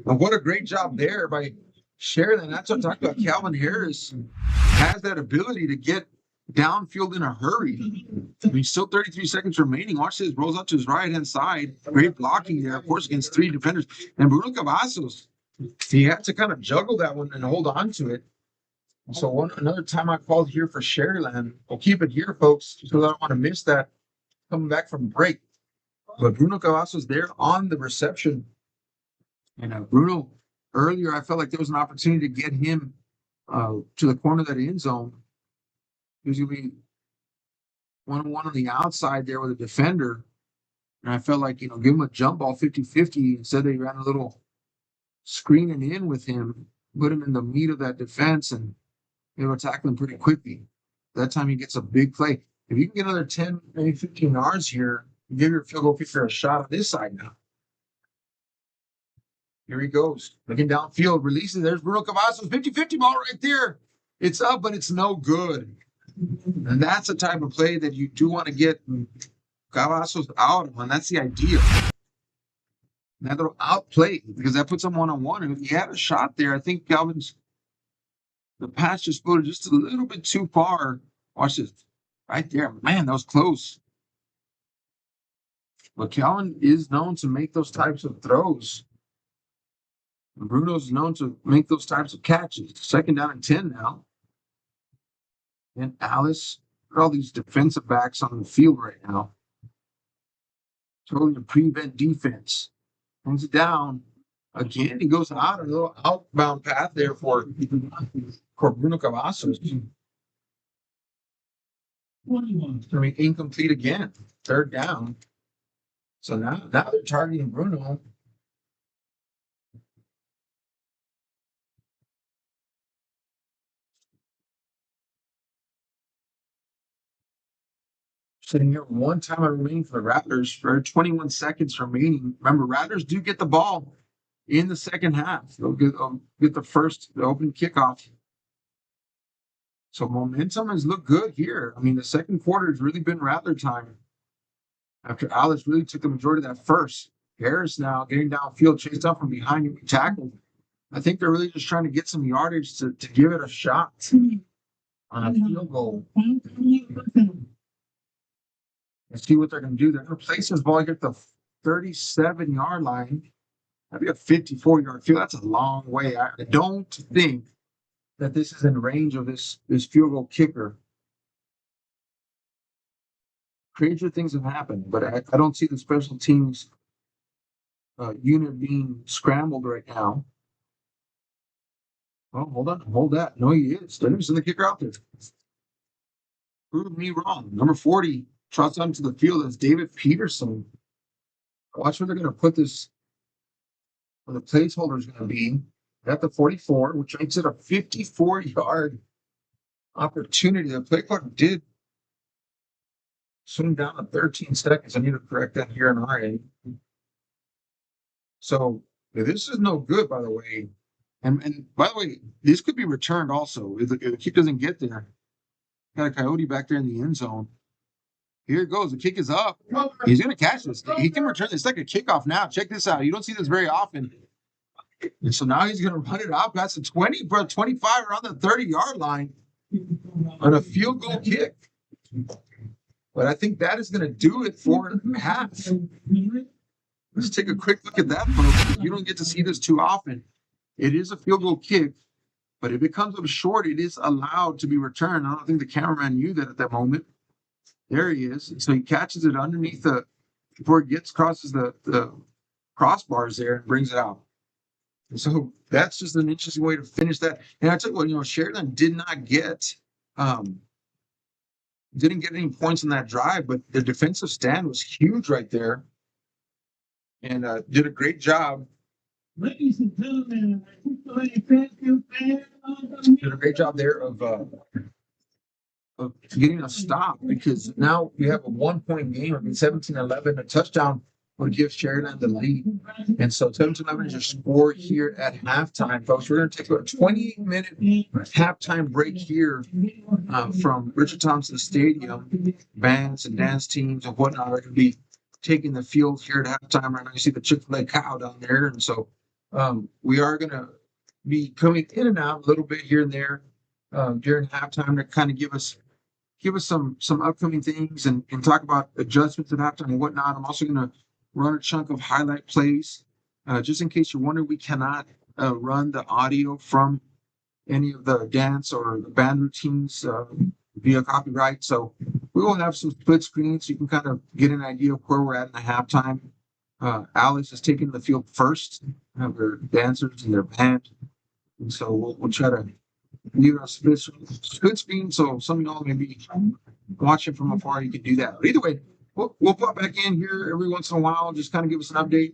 And what a great job there by Sharyland. That's what I'm talking about. Calvin Harris has that ability to get downfield in a hurry. I mean, still 33 seconds remaining. Watch this. Rolls out to his right-hand side. Great blocking there, of course, against 3 defenders. And Bruno Cavazos, he had to kind of juggle that one and hold on to it. So another time I called here for Sharyland. We'll keep it here, folks, because I don't want to miss that coming back from break. But Bruno Cavazos there on the reception. And Bruno, earlier, I felt like there was an opportunity to get him to the corner of that end zone. He was going to be 1-on-1 on the outside there with a defender. And I felt like, give him a jump ball 50-50. Instead, they ran a little screening in with him, put him in the meat of that defense, and they were tackling pretty quickly. That time he gets a big play. If you can get another 10, maybe 15 yards here, give your field goal kicker a shot on this side now. Here he goes. Looking downfield, releases. There's Bruno Cavazos. 50-50 ball right there. It's up, but it's no good. And that's the type of play that you do want to get Cavazos out of, and that's the idea. That little outplay, because that puts him 1-on-1. And if he had a shot there, I think the pass just floated just a little bit too far. Watch this. Right there. Man, that was close. But Calvin is known to make those types of throws. And Bruno's known to make those types of catches. 2nd down and 10 now. And Alice, look at all these defensive backs on the field right now. Totally a prevent defense. Hands it down. Again, he goes out a little outbound path there for Bruno Cavazos. Going to be incomplete again. 3rd down. So now they're targeting Bruno. Sitting here, one time remaining for the Rattlers for 21 seconds remaining. Remember, Rattlers do get the ball in the second half. They'll get the opening kickoff. So momentum has looked good here. I mean, the second quarter has really been Rattler time. After Alice really took the majority of that first. Harris now getting downfield, chased up from behind and tackled. I think they're really just trying to get some yardage to give it a shot on a field goal. Let's see what they're going to do. They're going to place this ball here at the 37-yard line. That'd be a 54-yard field. That's a long way. I don't think that this is in range of this field goal kicker. Crazier things have happened, but I don't see the special teams unit being scrambled right now. Oh, hold on, hold that. No, he is. They're just in the kicker out there. Prove me wrong. Number 40 trots onto the field as David Peterson. Watch where they're going to put this, where the placeholder is going to be. At the 44, which makes it a 54-yard opportunity. The play clock did swing down to 13 seconds. I need to correct that here on our end. So this is no good, by the way. And by the way, this could be returned also. If the kick doesn't get there, got a Coyote back there in the end zone. Here it goes. The kick is up. He's going to catch this. He can return this. It's like a kickoff now. Check this out. You don't see this very often. And so now he's going to run it out past the 20, 25, around the 30-yard line on a field goal kick. But I think that is going to do it for half. Let's take a quick look at that, folks. You don't get to see this too often. It is a field goal kick, but if it comes up short, it is allowed to be returned. I don't think the cameraman knew that at that moment. There he is. So he catches it underneath before it crosses the crossbars there and brings it out. So that's just an interesting way to finish that. And I tell you what, Sharyland did not didn't get any points on that drive, but the defensive stand was huge right there, and did a great job. Ladies and gentlemen, did a great job there of getting a stop, because now we have a 1-point game. I mean, 17-11, a touchdown would give Sharyland the lead. And so 17-11 is your score here at halftime, folks. We're going to take a 28-minute halftime break here from Richard Thompson Stadium. Bands and dance teams and whatnot are going to be taking the field here at halftime. Right now you see the Chick-fil-A cow down there. And so we are going to be coming in and out a little bit here and there during halftime to kind of give us some upcoming things and talk about adjustments at halftime and whatnot. I'm also going to run a chunk of highlight plays. Just in case you're wondering, we cannot run the audio from any of the dance or the band routines via copyright. So we will have some split screens so you can kind of get an idea of where we're at in the halftime. Alice is taking the field first. Their dancers and their band. And so we'll try to leave a split screen so some of y'all may be watching from afar. You can do that. But either way, we'll pop back in here every once in a while, just kind of give us an update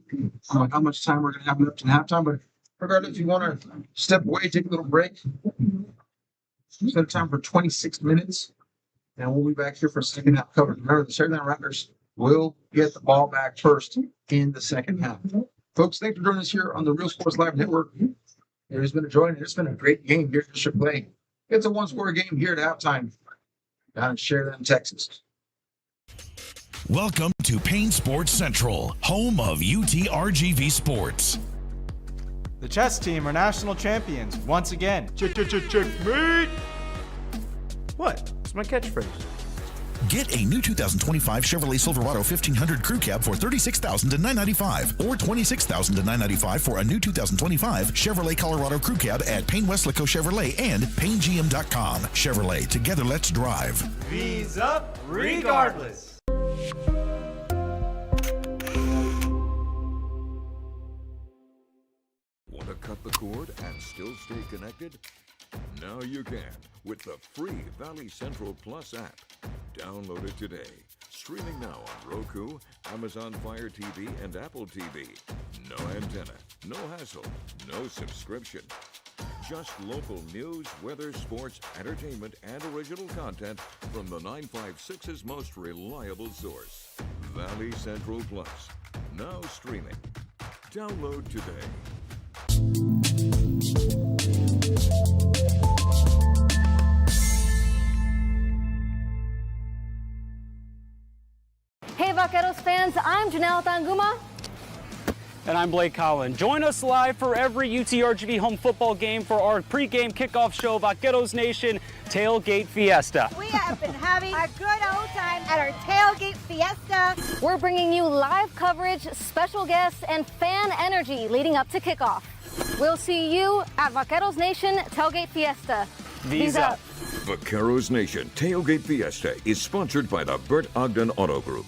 on how much time we're going to have left in halftime. But regardless, if you want to step away, take a little break, set a time for 26 minutes, and we'll be back here for a second half coverage. Remember, the Sharyland Rattlers will get the ball back first in the second half. Folks, thanks for joining us here on the Real Sports Live Network. It has been a joy, and it's been a great game here at Chick-fil-A. It's a one-score game here at halftime down in Sharyland, Texas. Welcome to Payne Sports Central, home of UTRGV Sports. The chess team are national champions once again. Checkmate! What? It's my catchphrase. Get a new 2025 Chevrolet Silverado 1500 Crew Cab for $36,995 or $26,995 for a new 2025 Chevrolet Colorado Crew Cab at Payne Westlaco Chevrolet and PayneGM.com. Chevrolet, together let's drive. V's up regardless. Want to cut the cord and still stay connected? Now you can with the free Valley Central Plus app. Download it today. Streaming now on Roku, Amazon Fire TV, and Apple TV. No antenna, no hassle, no subscription. Just local news, weather, sports, entertainment, and original content from the 956's most reliable source, Valley Central Plus. Now streaming. Download today. Hey Vaqueros fans, I'm Janelle Tanguma. And I'm Blake Collin. Join us live for every UTRGV home football game for our pregame kickoff show, Vaqueros Nation Tailgate Fiesta. We have been having a good old time at our tailgate fiesta. We're bringing you live coverage, special guests, and fan energy leading up to kickoff. We'll see you at Vaqueros Nation Tailgate Fiesta. V's up. Vaqueros Nation Tailgate Fiesta is sponsored by the Bert Ogden Auto Group.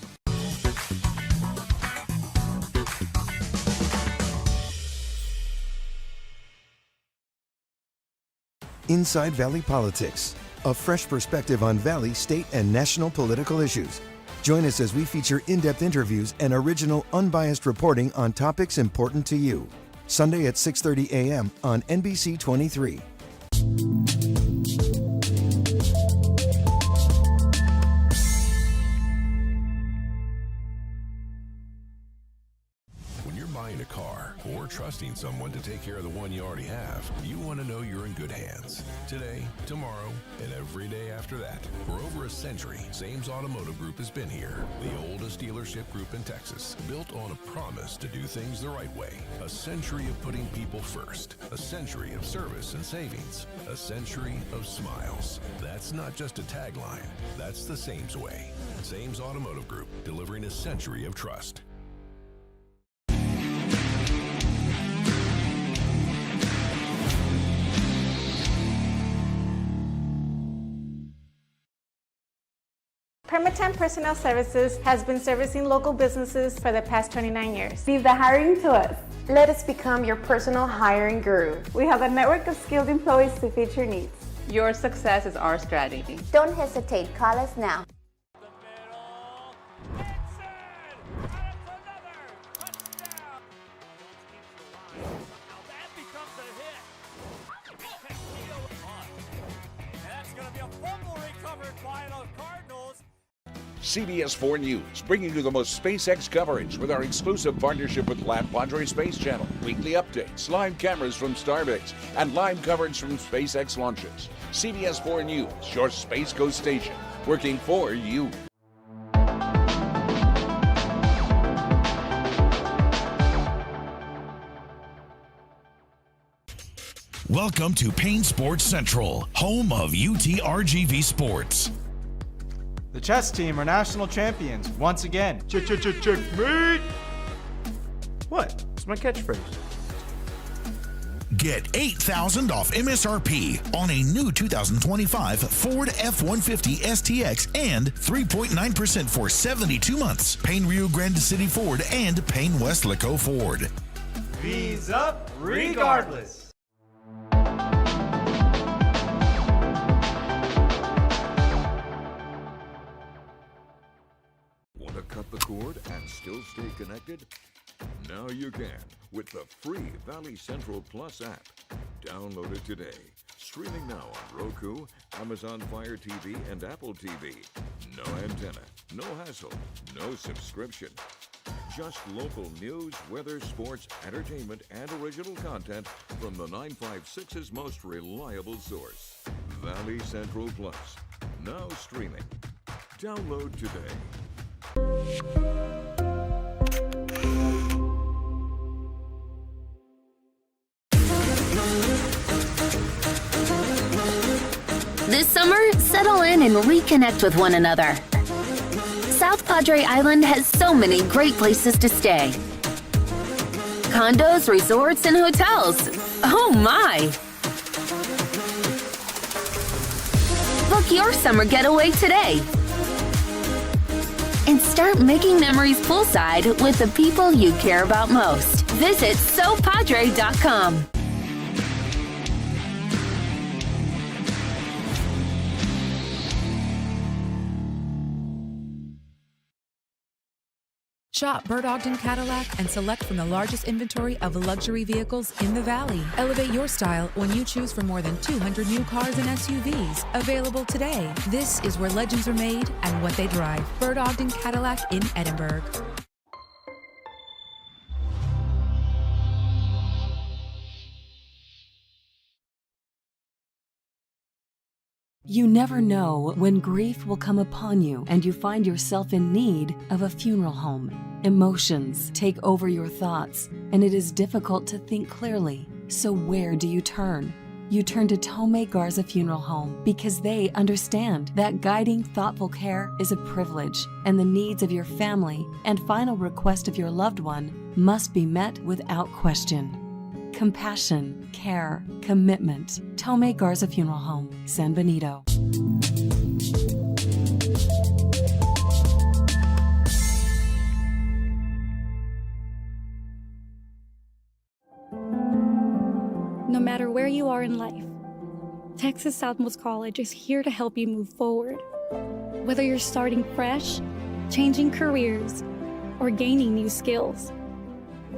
Inside Valley Politics, a fresh perspective on Valley, state, and national political issues. Join us as we feature in-depth interviews and original, unbiased reporting on topics important to you. Sunday at 6:30 a.m. on NBC 23. When you're buying a car or trusting someone to take care of the one you already have, you want to know you're in good hands. Today, tomorrow, and every day after that. For over a century, Sames Automotive Group has been here. The oldest dealership group in Texas, built on a promise to do things the right way. A century of putting people first. A century of service and savings. A century of smiles. That's not just a tagline. That's the Sames way. Sames Automotive Group, delivering a century of trust. Permatemp Personnel Services has been servicing local businesses for the past 29 years. Leave the hiring to us. Let us become your personal hiring guru. We have a network of skilled employees to fit your needs. Your success is our strategy. Don't hesitate. Call us now. CBS 4 News, bringing you the most SpaceX coverage with our exclusive partnership with La Padre Space Channel. Weekly updates, live cameras from Starbase, and live coverage from SpaceX launches. CBS 4 News, your Space Coast station, working for you. Welcome to Payne Sports Central, home of UTRGV Sports. The chess team are national champions once again. Checkmate! What? It's my catchphrase. Get $8,000 off MSRP on a new 2025 Ford F-150 STX and 3.9% for 72 months. Payne Rio Grande City Ford and Payne West Laco Ford. V's up regardless. Want to cut the cord and still stay connected? Now you can with the free Valley Central Plus app. Download it today. Streaming now on Roku, Amazon Fire TV, and Apple TV. No antenna, no hassle, no subscription. Just local news, weather, sports, entertainment, and original content from the 956's most reliable source, Valley Central Plus. Now streaming. Download today. This summer, settle in and reconnect with one another. South Padre Island has so many great places to stay. Condos, resorts, and hotels. Oh my! Book your summer getaway today. And start making memories poolside with the people you care about most. Visit SoPadre.com. Shop Bird Ogden Cadillac and select from the largest inventory of luxury vehicles in the Valley. Elevate your style when you choose from more than 200 new cars and SUVs. Available today. This is where legends are made and what they drive. Bird Ogden Cadillac in Edinburgh. You never know when grief will come upon you and you find yourself in need of a funeral home. Emotions take over your thoughts, and it is difficult to think clearly. So where do you turn? You turn to Tomei Garza Funeral Home because they understand that guiding thoughtful care is a privilege, and the needs of your family and final request of your loved one must be met without question. Compassion, care, commitment. Tomei Garza Funeral Home, San Benito. No matter where you are in life, Texas Southmost College is here to help you move forward. Whether you're starting fresh, changing careers, or gaining new skills,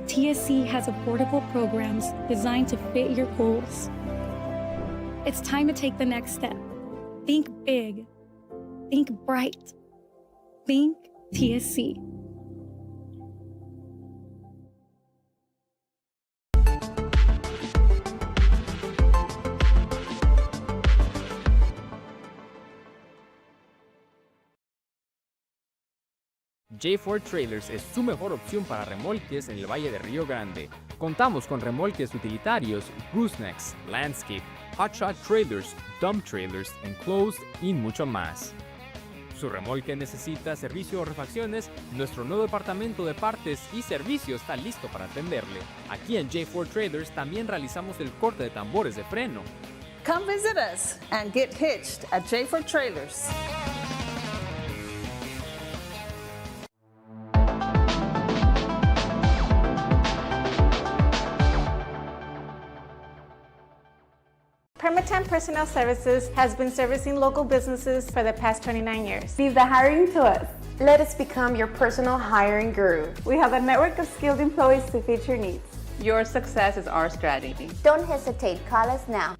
TSC has affordable programs designed to fit your goals. It's time to take the next step. Think big. Think bright. Think TSC. J4 Trailers es su mejor opción para remolques en el Valle de Río Grande. Contamos con remolques utilitarios, goosenecks, landscape, hotshot trailers, dump trailers, enclosed y mucho más. Su remolque necesita servicio o refacciones, nuestro nuevo departamento de partes y servicio está listo para atenderle. Aquí en J4 Trailers también realizamos el corte de tambores de freno. Come visit us and get hitched at J4 Trailers. Permatemp Personnel Services has been servicing local businesses for the past 29 years. Leave the hiring to us. Let us become your personal hiring guru. We have a network of skilled employees to fit your needs. Your success is our strategy. Don't hesitate, call us now.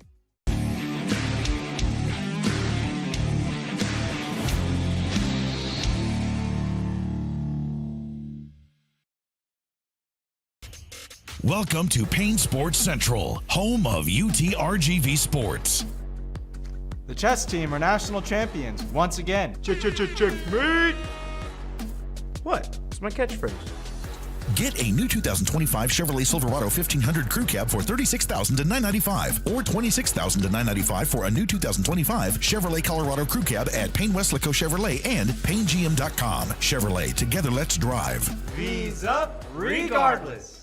Welcome to Payne Sports Central, home of UTRGV Sports. The chess team are national champions once again. Checkmate! What? It's my catchphrase. Get a new 2025 Chevrolet Silverado 1500 Crew Cab for $36,000 to $995, or $26,000 to $995 for a new 2025 Chevrolet Colorado Crew Cab at Payne Westlaco Chevrolet and PayneGM.com. Chevrolet, together let's drive. V's up regardless.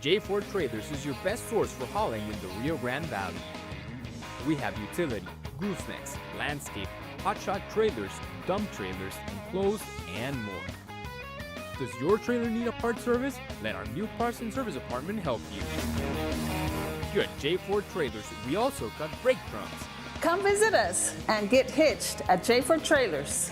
J4 Trailers is your best source for hauling in the Rio Grande Valley. We have utility, goosenecks, landscape, hotshot trailers, dump trailers, enclosed, and more. Does your trailer need a part service? Let our new parts and service department help you. Here at J4 Trailers, we also cut brake drums. Come visit us and get hitched at J4 Trailers.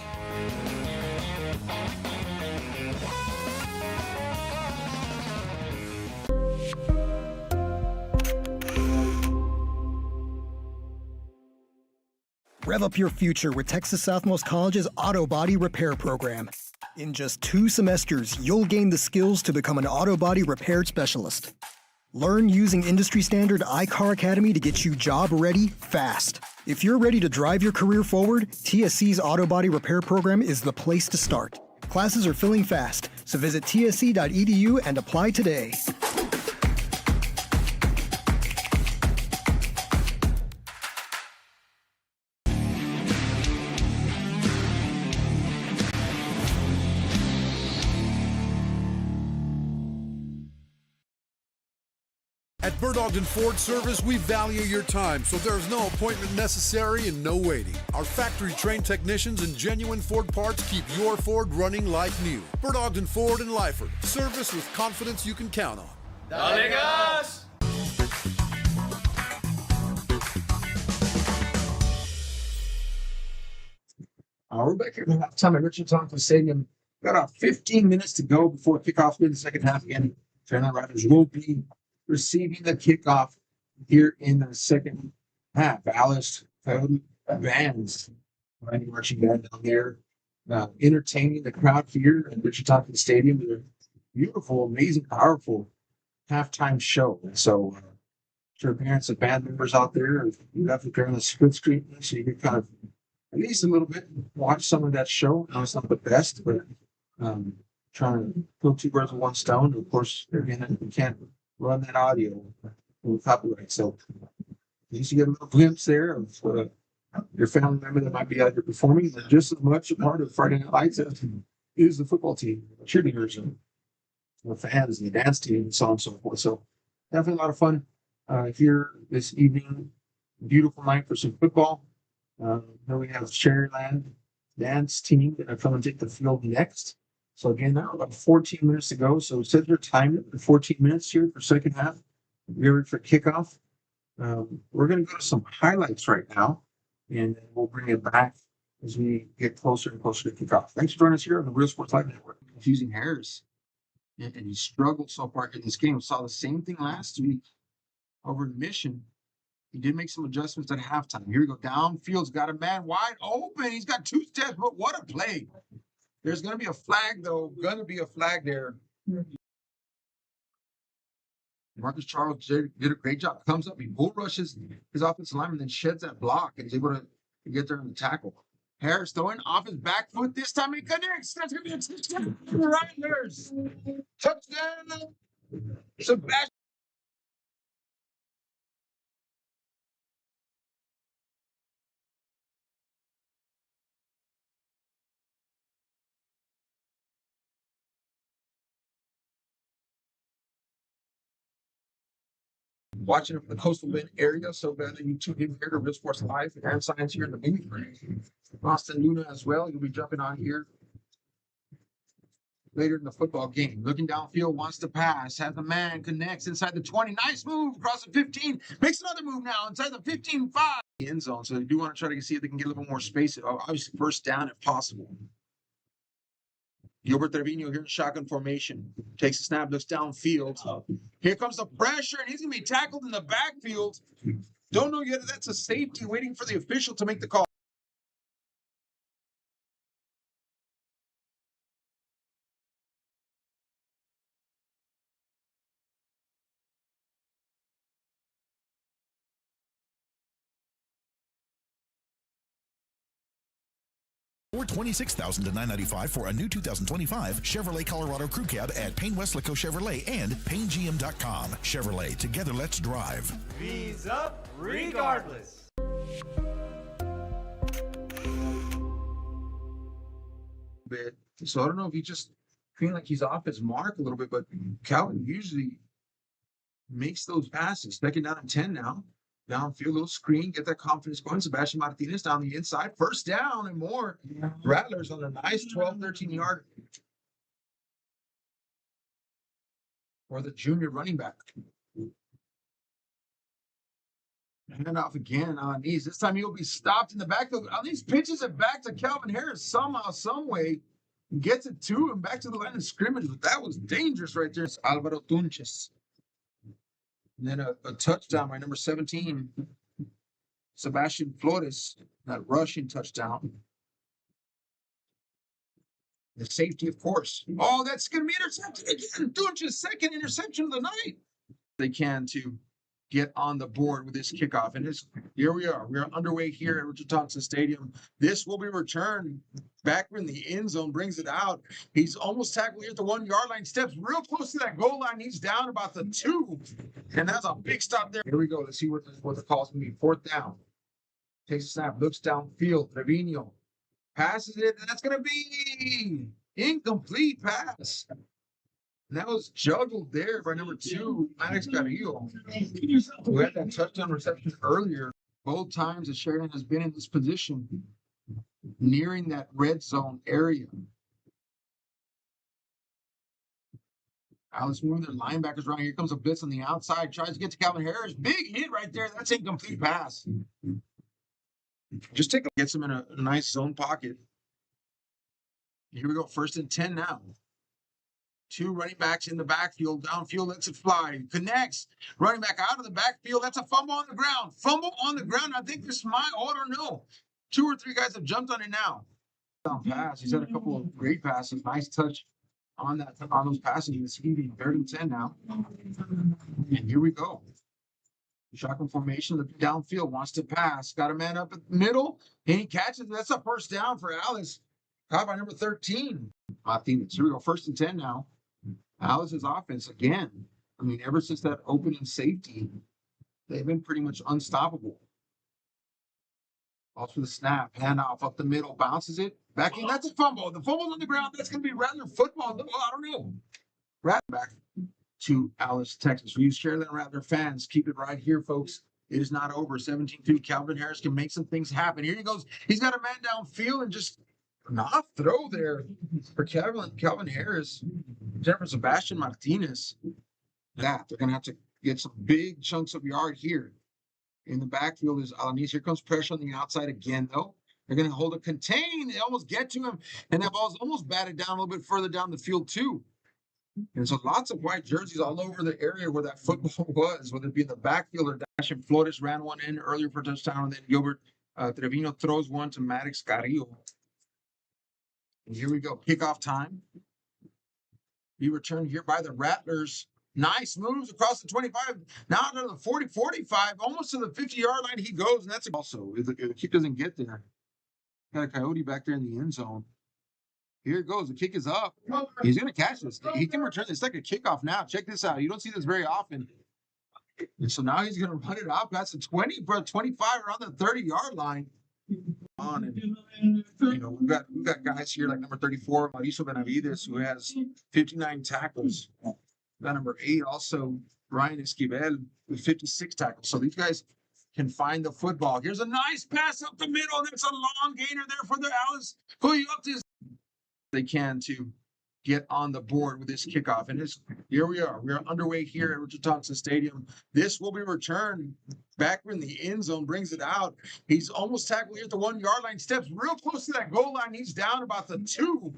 Rev up your future with Texas Southmost College's Auto Body Repair Program. In just 2 semesters, you'll gain the skills to become an auto body repair specialist. Learn using industry-standard iCar Academy to get you job-ready fast. If you're ready to drive your career forward, TSC's Auto Body Repair Program is the place to start. Classes are filling fast, so visit tsc.edu and apply today. At Bird Ogden Ford Service, we value your time, so there's no appointment necessary and no waiting. Our factory-trained technicians and genuine Ford parts keep your Ford running like new. Bird Ogden Ford in Lyford. Service with confidence you can count on. Dale gas! We're back here at halftime at Richard Tompkins Stadium. Got about 15 minutes to go before kickoff in the second half again. Sharyland Rattlers will be receiving the kickoff here in the second half. Alice Coyote bands, mighty marching band down there, entertaining the crowd here at Richard Tompkins Stadium with a beautiful, amazing, powerful halftime show. And so, sure, parents of band members out there, you have to turn the split screen so you can kind of at least a little bit watch some of that show. I know it's not the best, but trying to kill two birds with one stone. Of course, again, we can't run that audio with copyright, so at least you get a little glimpse there of your family member that might be out here performing. And just as much a part of Friday Night Lights is the football team, the cheerleaders, and the fans, and the dance team, and so on and so forth. So definitely a lot of fun here this evening. Beautiful night for some football. Then we have Sharyland dance team that are coming to take the field next. So again, now about 14 minutes to go. So set your time for 14 minutes here for second half. We're ready for kickoff. We're going to go to some highlights right now, and then we'll bring it back as we get closer and closer to kickoff. Thanks for joining us here on the Real Sports Live Network. Confusing Harris, and he struggled so far in this game. We saw the same thing last week over in Mission. He did make some adjustments at halftime. Here we go. Downfield's got a man wide open. He's got two steps, but what a play. There's going to be a flag, though. Going to be a flag there. Marcus Charles did a great job. Comes up, he bull rushes his offensive lineman, then sheds that block and is able to get there in the tackle. Harris throwing off his back foot. This time he connects. That's going to be a touchdown. Rattlers. Touchdown. Sebastian. Watching it from the Coastal Bend area. So glad that you tuned in here to Real Sports Live and Science here in the movie. Austin Luna as well. You'll be jumping on here later in the football game. Looking downfield, wants to pass. Has a man, connects inside the 20. Nice move across the 15. Makes another move now inside the 15-5. End zone. So they do want to try to see if they can get a little bit more space. Obviously, first down if possible. Gilbert Trevino here in shotgun formation. Takes a snap, looks downfield. Here comes the pressure, and he's going to be tackled in the backfield. Don't know yet if that's a safety, waiting for the official to make the call. Or $26,000 to $995 for a new 2025 Chevrolet Colorado Crew Cab at Payne Westlaco Chevrolet and PayneGM.com. Chevrolet, together let's drive. V's up regardless. So I don't know if he just feeling like he's off his mark a little bit, but Calvin usually makes those passes. Second down and 10 now. Downfield, little screen, get that confidence going. Sebastian Martinez down the inside. First down and more. Rattlers on a nice 12, 13-yard for the junior running back. Hand off again on these. This time he'll be stopped in the backfield. On these pitches it back to Calvin Harris somehow, some way. Gets it to him back to the line of scrimmage. But that was dangerous right there. It's Alvaro Tunches. And then a touchdown by number 17, Sebastian Flores, that rushing touchdown. The safety, of course. Oh, that's going to be intercepted again. Dunch's second interception of the night. They can to get on the board with this kickoff. And here we are. We are underway here at Richard Tompkins Stadium. This will be returned back in the end zone, brings it out. He's almost tackled here at the 1-yard line, steps real close to that goal line. He's down about the 2. And that's a big stop there. Here we go. Let's see what the call's going to be. Fourth down. Takes a snap, looks downfield. Trevino passes it, and that's going to be incomplete pass. And that was juggled there by number 2, Maddox Carrillo, who had that touchdown reception earlier. Both times that Sharyland has been in this position, nearing that red zone area. Alice moving their linebackers around. Here comes a blitz on the outside. Tries to get to Calvin Harris. Big hit right there. That's incomplete pass. Just gets him in a nice zone pocket. Here we go. 1st and 10 now. 2 running backs in the backfield. Downfield, lets it fly. Connects. Running back out of the backfield. That's a fumble on the ground. Fumble on the ground. I think this is my order. No. 2 or 3 guys have jumped on it now. Pass. He's had a couple of great passes. Nice touch on those passes. It's easy. 3rd and 10 now. And here we go. Shotgun formation, looking downfield, wants to pass. Got a man up at the middle, and he catches it. That's a 1st down for Alice. Caught by number 13. Martinez. Here we go. 1st and 10 now. Alice's offense again. I mean, ever since that opening safety, they've been pretty much unstoppable. Off for the snap, handoff up the middle, bounces it back in. That's a fumble. The fumble's on the ground. That's going to be Rattler football. Well, I don't know. Rattler back to Alice, Texas. For you Sharyland Rattler fans, keep it right here, folks. It is not over. 17-2. Calvin Harris can make some things happen. Here he goes. He's got a man downfield and just not throw there for Calvin Harris. Jennifer Sebastian Martinez. They're going to have to get some big chunks of yard here. In the backfield is Alanis. Here comes pressure on the outside again, though. They're going to hold a contain. They almost get to him, and that ball's almost batted down a little bit further down the field, too. And so lots of white jerseys all over the area where that football was, whether it be in the backfield or dashing. Flores ran one in earlier for touchdown, and then Gilbert Trevino throws one to Maddox Carrillo. And here we go. Kickoff time. Be returned here by the Rattlers. Nice moves across the 25. Now to the 40, 45, almost to the 50-yard line he goes, and that's also, if the kick doesn't get there. Got a Coyote back there in the end zone. Here it goes. The kick is up. He's going to catch this. He can return this. It's like a kickoff now. Check this out. You don't see this very often. And so now he's going to run it out past the 20, 25, around the 30-yard line. On and, you know, we've got guys here like number 34, Mauricio Benavides, who has 59 tackles. Got number 8, also Ryan Esquivel with 56 tackles. So these guys can find the football. Here's a nice pass up the middle. That's a long gainer there for the Alice. Who you up to? They can to get on the board with this kickoff. And here we are. We are underway here at Richard Thompson Stadium. This will be returned back in the end zone, brings it out. He's almost tackled here at the 1-yard line, steps real close to that goal line. He's down about the 2.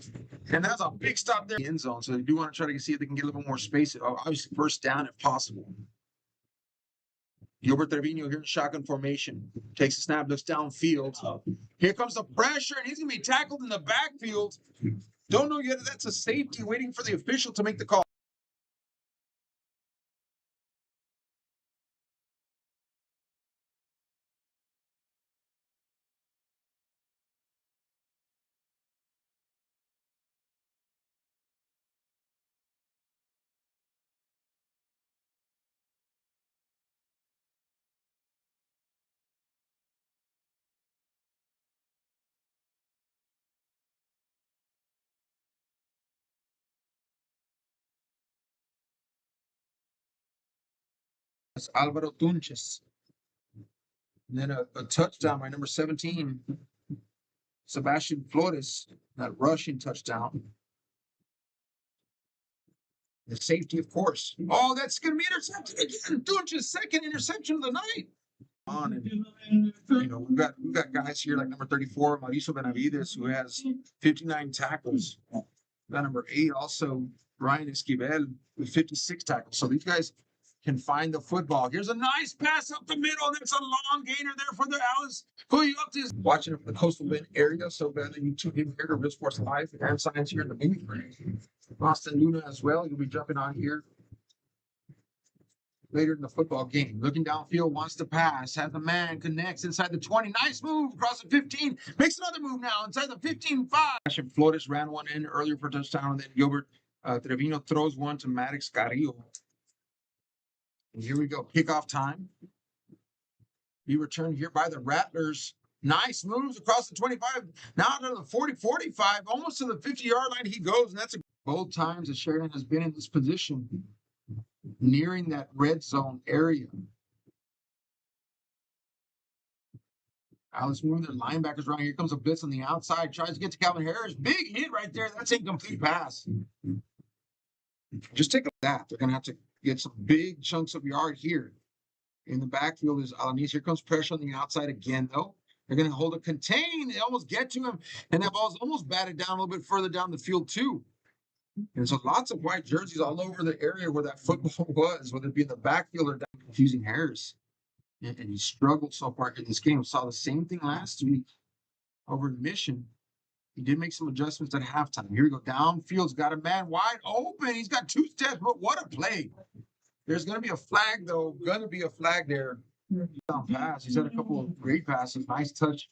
And that's a big stop there in the end zone. So they do want to try to see if they can get a little more space. Obviously, 1st down if possible. Gilbert Trevino here in shotgun formation. Takes a snap, looks downfield. Here comes the pressure, and he's going to be tackled in the backfield. Don't know yet if that's a safety, waiting for the official to make the call. That's Alvaro Tunches. And then a touchdown by number 17, Sebastian Flores, that rushing touchdown. The safety, of course. Oh, that's going to be intercepted again. Tunches' 2nd interception of the night. On and, you know, we've got guys here like number 34, Mauricio Benavides, who has 59 tackles. Got number 8, also Ryan Esquivel with 56 tackles. So these guys can find the football. Here's a nice pass up the middle. That's a long gainer there for the Alice. Who you up to? Watching it from the Coastal Bend area. So glad that you tuned in here to Real Sports Live and Science here in the movie frame. Austin Luna as well. You'll be jumping on here later in the football game. Looking downfield, wants to pass. Has a man, connects inside the 20. Nice move across the 15. Makes another move now inside the 15-5. Flores ran one in earlier for touchdown. And then Gilbert Trevino throws one to Maddox Carrillo. And here we go. Kickoff time. Be returned here by the Rattlers. Nice moves across the 25. Now to the 40, 45, almost to the 50-yard line he goes. And that's both times that Sharyland has been in this position, nearing that red zone area. Alice moving their linebackers around. Here comes a blitz on the outside. Tries to get to Calvin Harris. Big hit right there. That's incomplete pass. Just take a look at that. They're going to have to get some big chunks of yard here. In the backfield is Alanis. Here comes pressure on the outside again, though. They're going to hold it contained. They almost get to him, and that ball's almost batted down a little bit further down the field too. And so lots of white jerseys all over the area where that football was, whether it be in the backfield or down confusing Harris. And he struggled so far in this game. Saw the same thing last week over in Mission. He did make some adjustments at halftime. Here we go. Downfield's got a man wide open. He's got 2 steps, but what a play. There's going to be a flag, though. Going to be a flag there. Pass. He's had a couple of great passes. Nice touch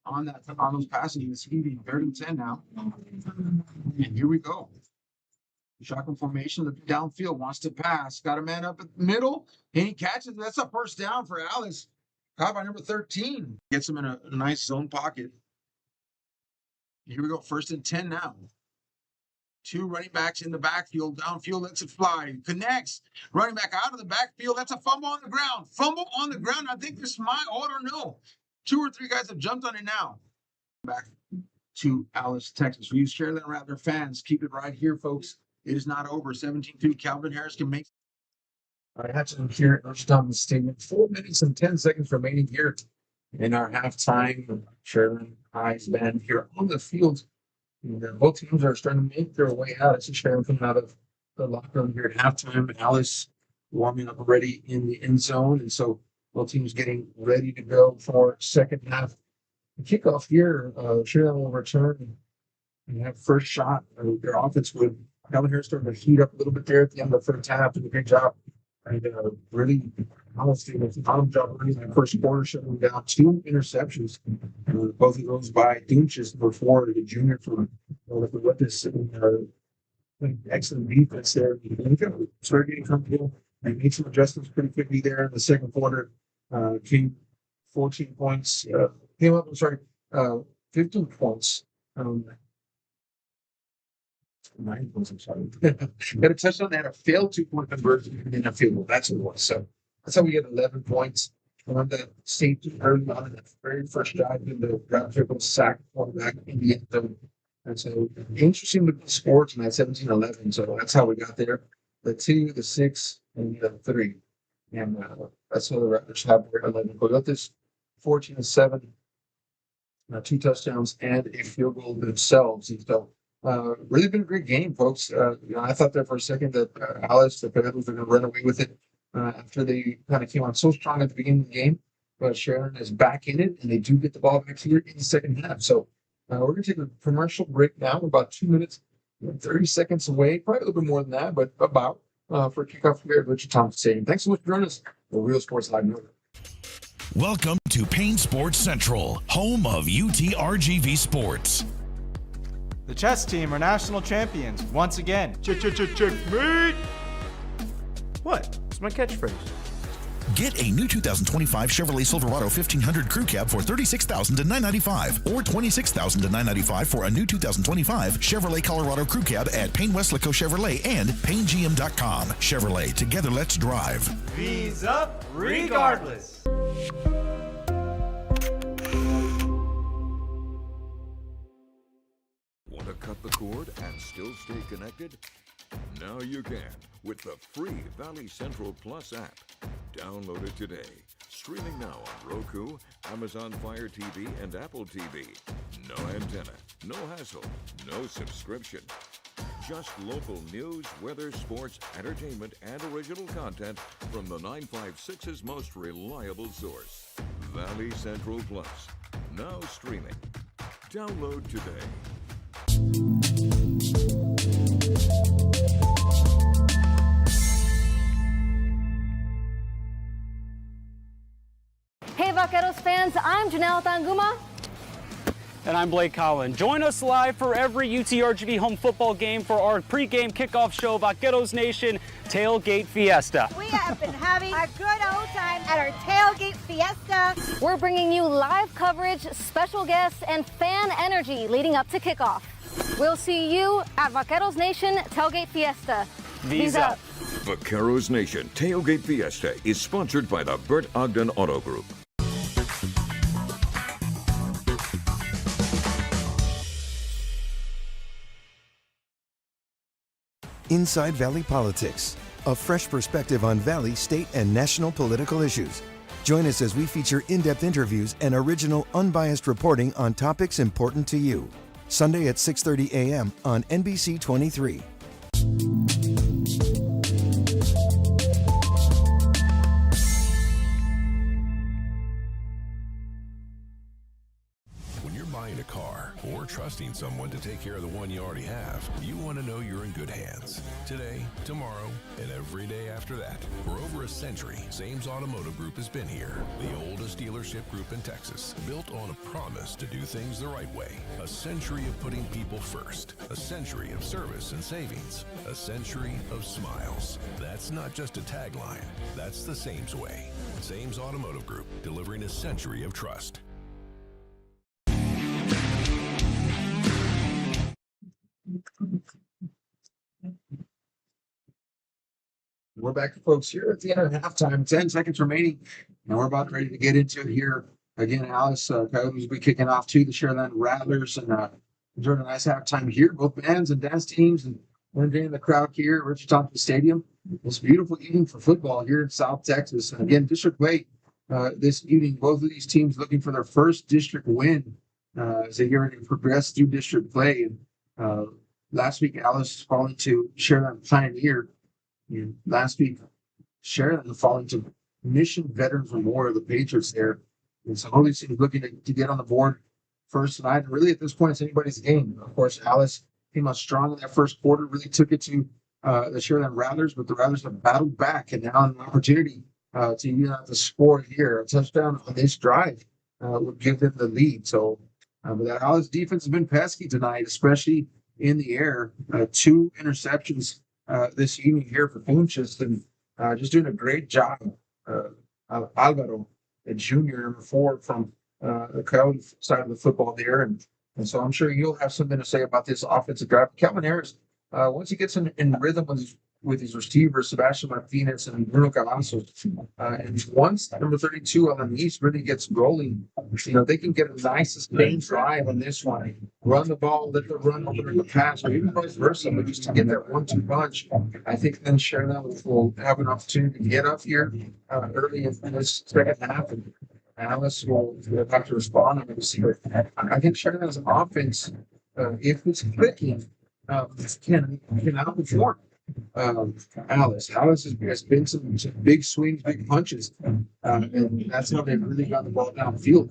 on those passes this evening. 3rd and 10 now. And here we go. Shotgun formation, looking downfield, wants to pass. Got a man up at the middle, and he catches it. That's a first down for Alice. Caught by number 13. Gets him in a nice zone pocket. Here we go. 1st and 10 now. 2 running backs in the backfield. Downfield, lets it fly. Connects. Running back out of the backfield. That's a fumble on the ground. Fumble on the ground. I think this is my order. No. 2 or 3 guys have jumped on it now. Back to Alice, Texas. We use Sharyland Rattler fans. Keep it right here, folks. It is not over. 17-2. Calvin Harris can make. All right, Hutchinson here at Urshdown statement. 4 minutes and 10 seconds remaining here in our halftime. Sharyland High's band here on the field. And, both teams are starting to make their way out. I see Sharyland coming out of the locker room here at halftime. Alice warming up already in the end zone. And so both teams getting ready to go for second half. The kickoff here, Sharyland will return and have first shot. Their offense would. Calvin Harris starting to heat up a little bit there at the end of the first half. Did a great job. And really, honestly, a phenomenal job running that first quarter, shutting down 2 interceptions. Both of those by Dunches, number 4, the junior from what this excellent defense there. Started getting comfortable. They made some adjustments pretty quickly there in the second quarter. Came 14 points. Came up, 15 points. 9 points, I'm sorry. Got a touchdown. They had a failed 2-point conversion and then a field goal. That's what it was. So that's how we get 11 points. On the safety early on in the very first drive in the ground triple sack quarterback in the end zone. And so interesting with the score tonight, 17-11. So that's how we got there. The 2, the 6, and the 3. And that's how the Rattlers have their 11. Coyotes 14-7. 2 touchdowns and a field goal themselves. So really been a great game, folks. I thought there for a second that Alice, the Coyotes, were going to run away with it after they kind of came on so strong at the beginning of the game. But Sharyland is back in it, and they do get the ball back here in the second half. So we're going to take a commercial break now. We're about 2 minutes and 30 seconds away, probably a little bit more than that, but about for kickoff here at Richard Thompson Stadium. Thanks so much for joining us for Real Sports Live Network. Welcome to Payne Sports Central, home of UTRGV Sports. The chess team are national champions once again. Checkmate! What? It's my catchphrase. Get a new 2025 Chevrolet Silverado 1500 Crew Cab for $36,000 to $995, or $26,000 to $995 for a new 2025 Chevrolet Colorado Crew Cab at Payne Westlaco Chevrolet and PayneGM.com. Chevrolet, together let's drive. V's up regardless. Want to cut the cord and still stay connected? Now you can with the free Valley Central Plus app. Download it today. Streaming now on Roku, Amazon Fire TV, and Apple TV. No antenna, no hassle, no subscription. Just local news, weather, sports, entertainment, and original content from the 956's most reliable source. Valley Central Plus. Now streaming. Download today. Hey Vaqueros fans, I'm Janelle Tanguma. And I'm Blake Collin. Join us live for every UTRGV home football game for our pregame kickoff show, Vaqueros Nation Tailgate Fiesta. We have been having a good old time at our Tailgate Fiesta. We're bringing you live coverage, special guests, and fan energy leading up to kickoff. We'll see you at Vaqueros Nation Tailgate Fiesta. V's up. Vaqueros Nation Tailgate Fiesta is sponsored by the Bert Ogden Auto Group. Inside Valley Politics, a fresh perspective on Valley, state, and national political issues. Join us as we feature in-depth interviews and original, unbiased reporting on topics important to you. Sunday at 6:30 a.m. on NBC 23. When you're buying a car or trusting someone to take care of the one you already have, you want to know you're in good hands. Today, tomorrow, and every day after that. For over a century, Sames Automotive Group has been here. The oldest dealership group in Texas, built on a promise to do things the right way. A century of putting people first. A century of service and savings. A century of smiles. That's not just a tagline. That's the Sames way. Sames Automotive Group, delivering a century of trust. We're back, folks, here at the end of halftime. 10 seconds remaining, and we're about ready to get into it here. Again, Alice, Coyotes will be kicking off to the Sharyland Rattlers, and enjoying a nice halftime here. Both bands and dance teams, and we're enjoying the crowd here at Richard Thompson Stadium. It's a beautiful evening for football here in South Texas. And again, district play this evening. Both of these teams looking for their first district win as they get ready to progress through district play. And last week, Alice falling to Sharyland Pioneer. And last week, Sharyland falling to Mission Veterans Memorial, the Patriots there. And so all these teams looking to get on the board first tonight. And really, at this point, it's anybody's game. Of course, Alice came out strong in that first quarter, really took it to the Sharyland Rattlers, but the Rattlers have battled back, and now an opportunity to even have the score here. A touchdown on this drive would give them the lead. So, but that Alice defense has been pesky tonight, especially in the air. 2 interceptions this evening here for Funchess, and just doing a great job. Alvaro, a junior, number 4 from the Coyote side of the football there. And so I'm sure you'll have something to say about this offensive drive. Calvin Harris, once he gets in rhythm with his receivers, Sebastian Martinez and Bruno Cavazos, and once number 32 on the East really gets rolling, they can get a nice sustained drive on this one. Run the ball, let the run over the pass, or even vice versa, but just to get that 1-2 punch. I think then Sharyland will have an opportunity to get up here early in this second half, and Alice will have to respond. I'm going to see what I think Sharyland's offense, if it's clicking, can outperform Alice. Alice has been some big swings, big punches, and that's how they've really got the ball downfield.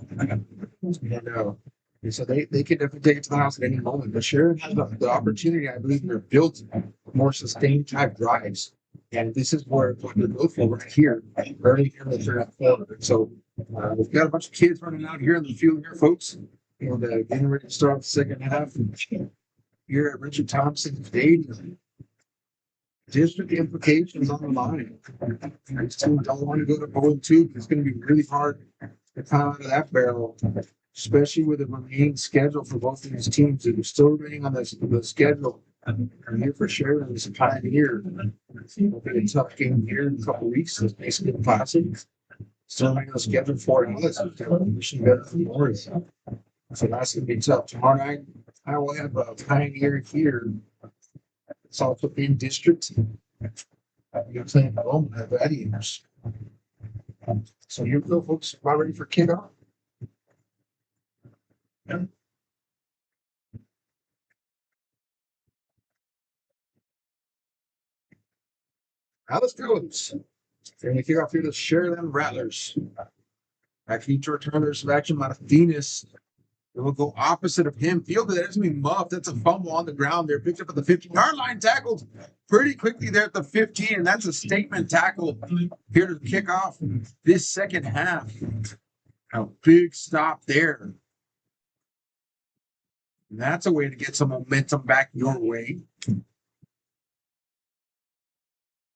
And so they can definitely take it to the house at any moment. But Sharyland has the opportunity. I believe they're built more sustained type drives, and this is what they're built for right here, early in the third quarter. So we've got a bunch of kids running out here in the field here, folks, and getting ready to start the second half here at Richard Thompson Stadium. District implications on the line. These teams don't want to go to 0-2 because it's going to be really hard to come out of that barrel, especially with the remaining schedule for both of these teams that are still remaining on the schedule. And here for Sharyland is a Pioneer. It'll be a tough game here in a couple of weeks. It's basically a classic. Still remaining on the schedule for Alice. Mission Veterans Memorial. So that's going to be tough. Tomorrow night, I will have a Pioneer here. It's also in district. You're playing at home at Gladiators. So here we go, folks. About ready for kickoff. Yeah. Now let's go. They're going to kick off here to Sharyland Rattlers. Back to return their selection, Martinez. It will go opposite of him. Field that is going to be muffed. That's a fumble on the ground there. Picked up at the 15-yard line. Tackled pretty quickly there at the 15. And that's a statement tackle here to kick off this second half. A big stop there. And that's a way to get some momentum back your way.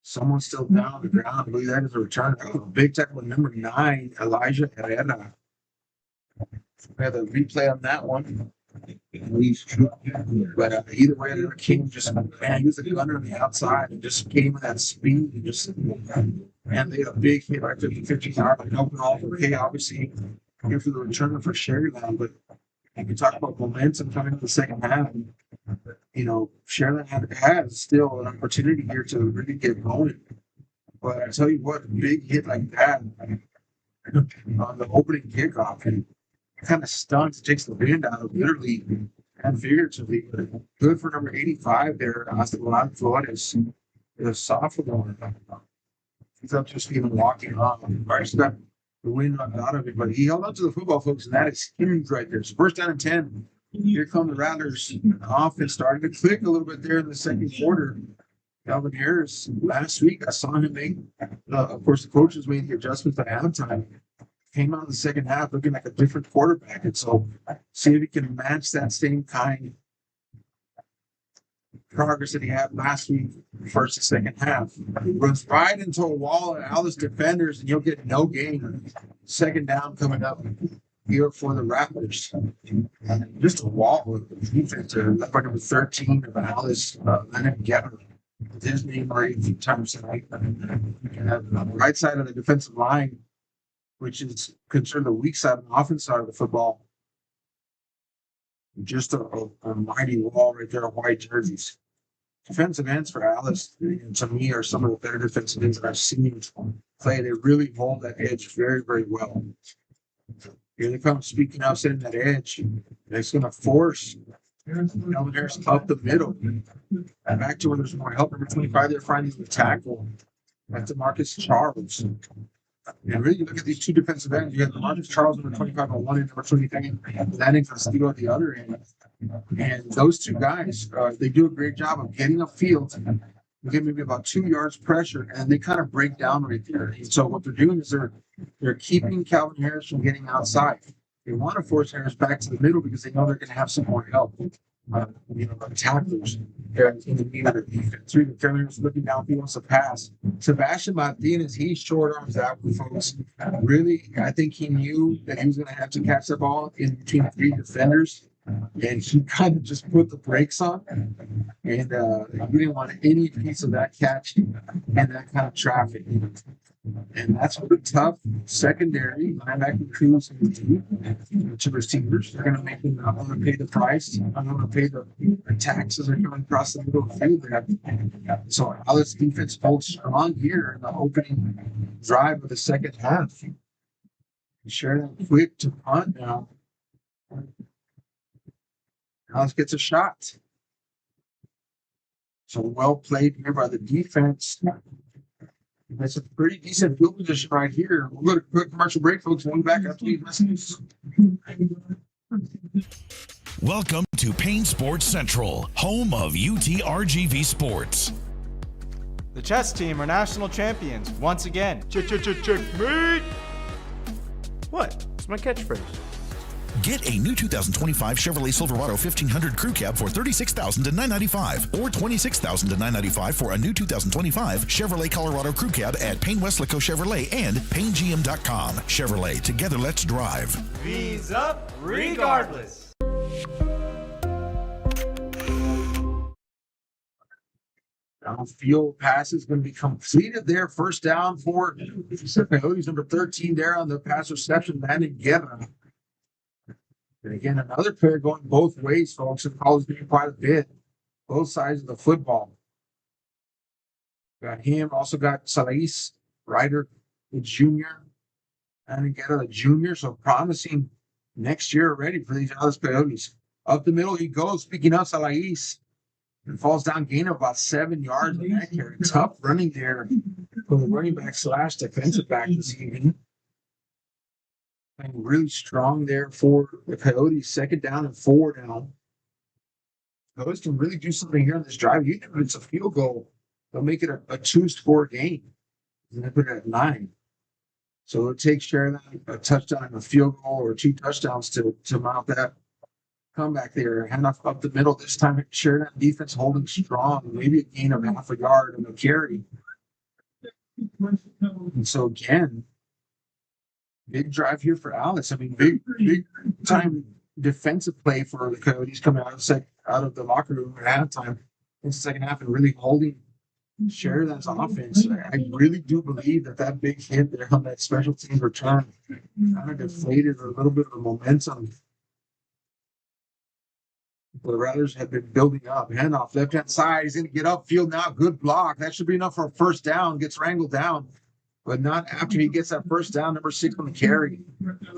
Someone's still down on the ground. I believe that is a return. That was a big tackle with number 9, Elijah Herrera. We have a replay on that one. But either way, the King just, man, he was a gunner on the outside and just came with that speed and just, man, they had a big hit right there, 15-yard line, open all the way, obviously, here for the return for Sharyland. But you can talk about momentum coming in the second half. Sharyland has still an opportunity here to really get going. But I tell you what, a big hit like that, on the opening kickoff, and kind of stuns, takes the wind out of literally and figuratively. Good for number 85 there, Esteban Flores, the sophomore. He's up to speed and walking on. Mark's got the wind knocked out of it, but he held on to the football, folks, and that is huge right there. So first down and 10. Here come the Rattlers. Offense starting to click a little bit there in the second quarter. Calvin Harris, last week, I saw him make, of course, the coaches made the adjustments at halftime. Came out in the second half looking like a different quarterback. And so see if he can match that same kind of progress that he had last week, first and second half. Runs right into a wall of Alice defenders, and you'll get no gain. Second down coming up here for the Rattlers. Just a wall of defense. Left by number 13 of Alice, Leonard Getter. With his name already a few times tonight. On the right side of the defensive line, which is considered the weak side and offense side of the football. Just a mighty wall right there of white jerseys. Defensive ends for Alice, to me, are some of the better defensive ends that I've seen play. They really hold that edge very, very well. Here they come, speaking out, setting that edge. It's going to force Calvin Harris up the middle. And back to where there's more help. Number 25 there finding the tackle. That's DeMarcus Charles. And really, you look at these two defensive ends. You have DeMarcus Charles, number 25 on one end, number 23, and Landon Castillo at the other end. And those two guys, they do a great job of getting upfield, get maybe about 2 yards pressure, and they kind of break down right there. And so what they're doing is they're keeping Calvin Harris from getting outside. They want to force Harris back to the middle because they know they're going to have some more help. Tacklers there in the middle of the defense. The Carolina's looking down, he wants to pass. Sebastian Martinez, he short arms that one, folks. Really, I think he knew that he was going to have to catch the ball in between three defenders. And he kind of just put the brakes on. And he didn't want any piece of that catch and that kind of traffic. And that's what a tough secondary linebacker crews to receivers. They're going to make them not want to pay the price. I'm going to pay the taxes that are coming across the middle of the field there. So Alice defense holds strong here in the opening drive of the second half. Sharyland quick to punt now. Alice gets a shot. So well played here by the defense. That's a pretty decent field position right here. We'll go to a quick commercial break, folks. We'll be back after these messages. Welcome to Payne Sports Central, home of UTRGV Sports. The chess team are national champions once again. Checkmate! What? It's my catchphrase. Get a new 2025 Chevrolet Silverado 1500 Crew Cab for $36,000 to $995 or $26,000 to $995 for a new 2025 Chevrolet Colorado Crew Cab at Payne Westlaco Chevrolet and PayneGM.com. Chevrolet, together let's drive. V's up regardless. Downfield pass is going to be completed there. First down for Coyotes, number 13 there on the pass reception. Landon Guerra. And again, another player going both ways, folks. The call is being quite a bit. Both sides of the football. Got him. Also got Salais Ryder, the junior. And again, the junior. So promising next year already for these Alice Coyotes. Up the middle he goes. Speaking of Salais. And falls down, gain of about 7 yards in that carry. Tough running there for the running back / defensive back this evening. And really strong there for the Coyotes. Second down and 4 now. Coyotes can really do something here on this drive. Even if it's a field goal, they'll make it a 2-score game. And they put it at 9. So it'll take Sharyland a touchdown and a field goal or 2 touchdowns to mount that comeback there. Handoff up the middle. This time Sharyland defense holding strong. Maybe a gain of half a yard and a carry. And so again, big drive here for Alice. I mean, big time defensive play for the Coyotes coming out of the locker room at halftime in the second half and really holding Sharyland's offense. I really do believe that big hit there on that special teams return kind of deflated a little bit of the momentum the Rattlers have been building up. Handoff left-hand side. He's going to get upfield now. Good block. That should be enough for a first down. Gets wrangled down but not after he gets that first down, number 6 on the carry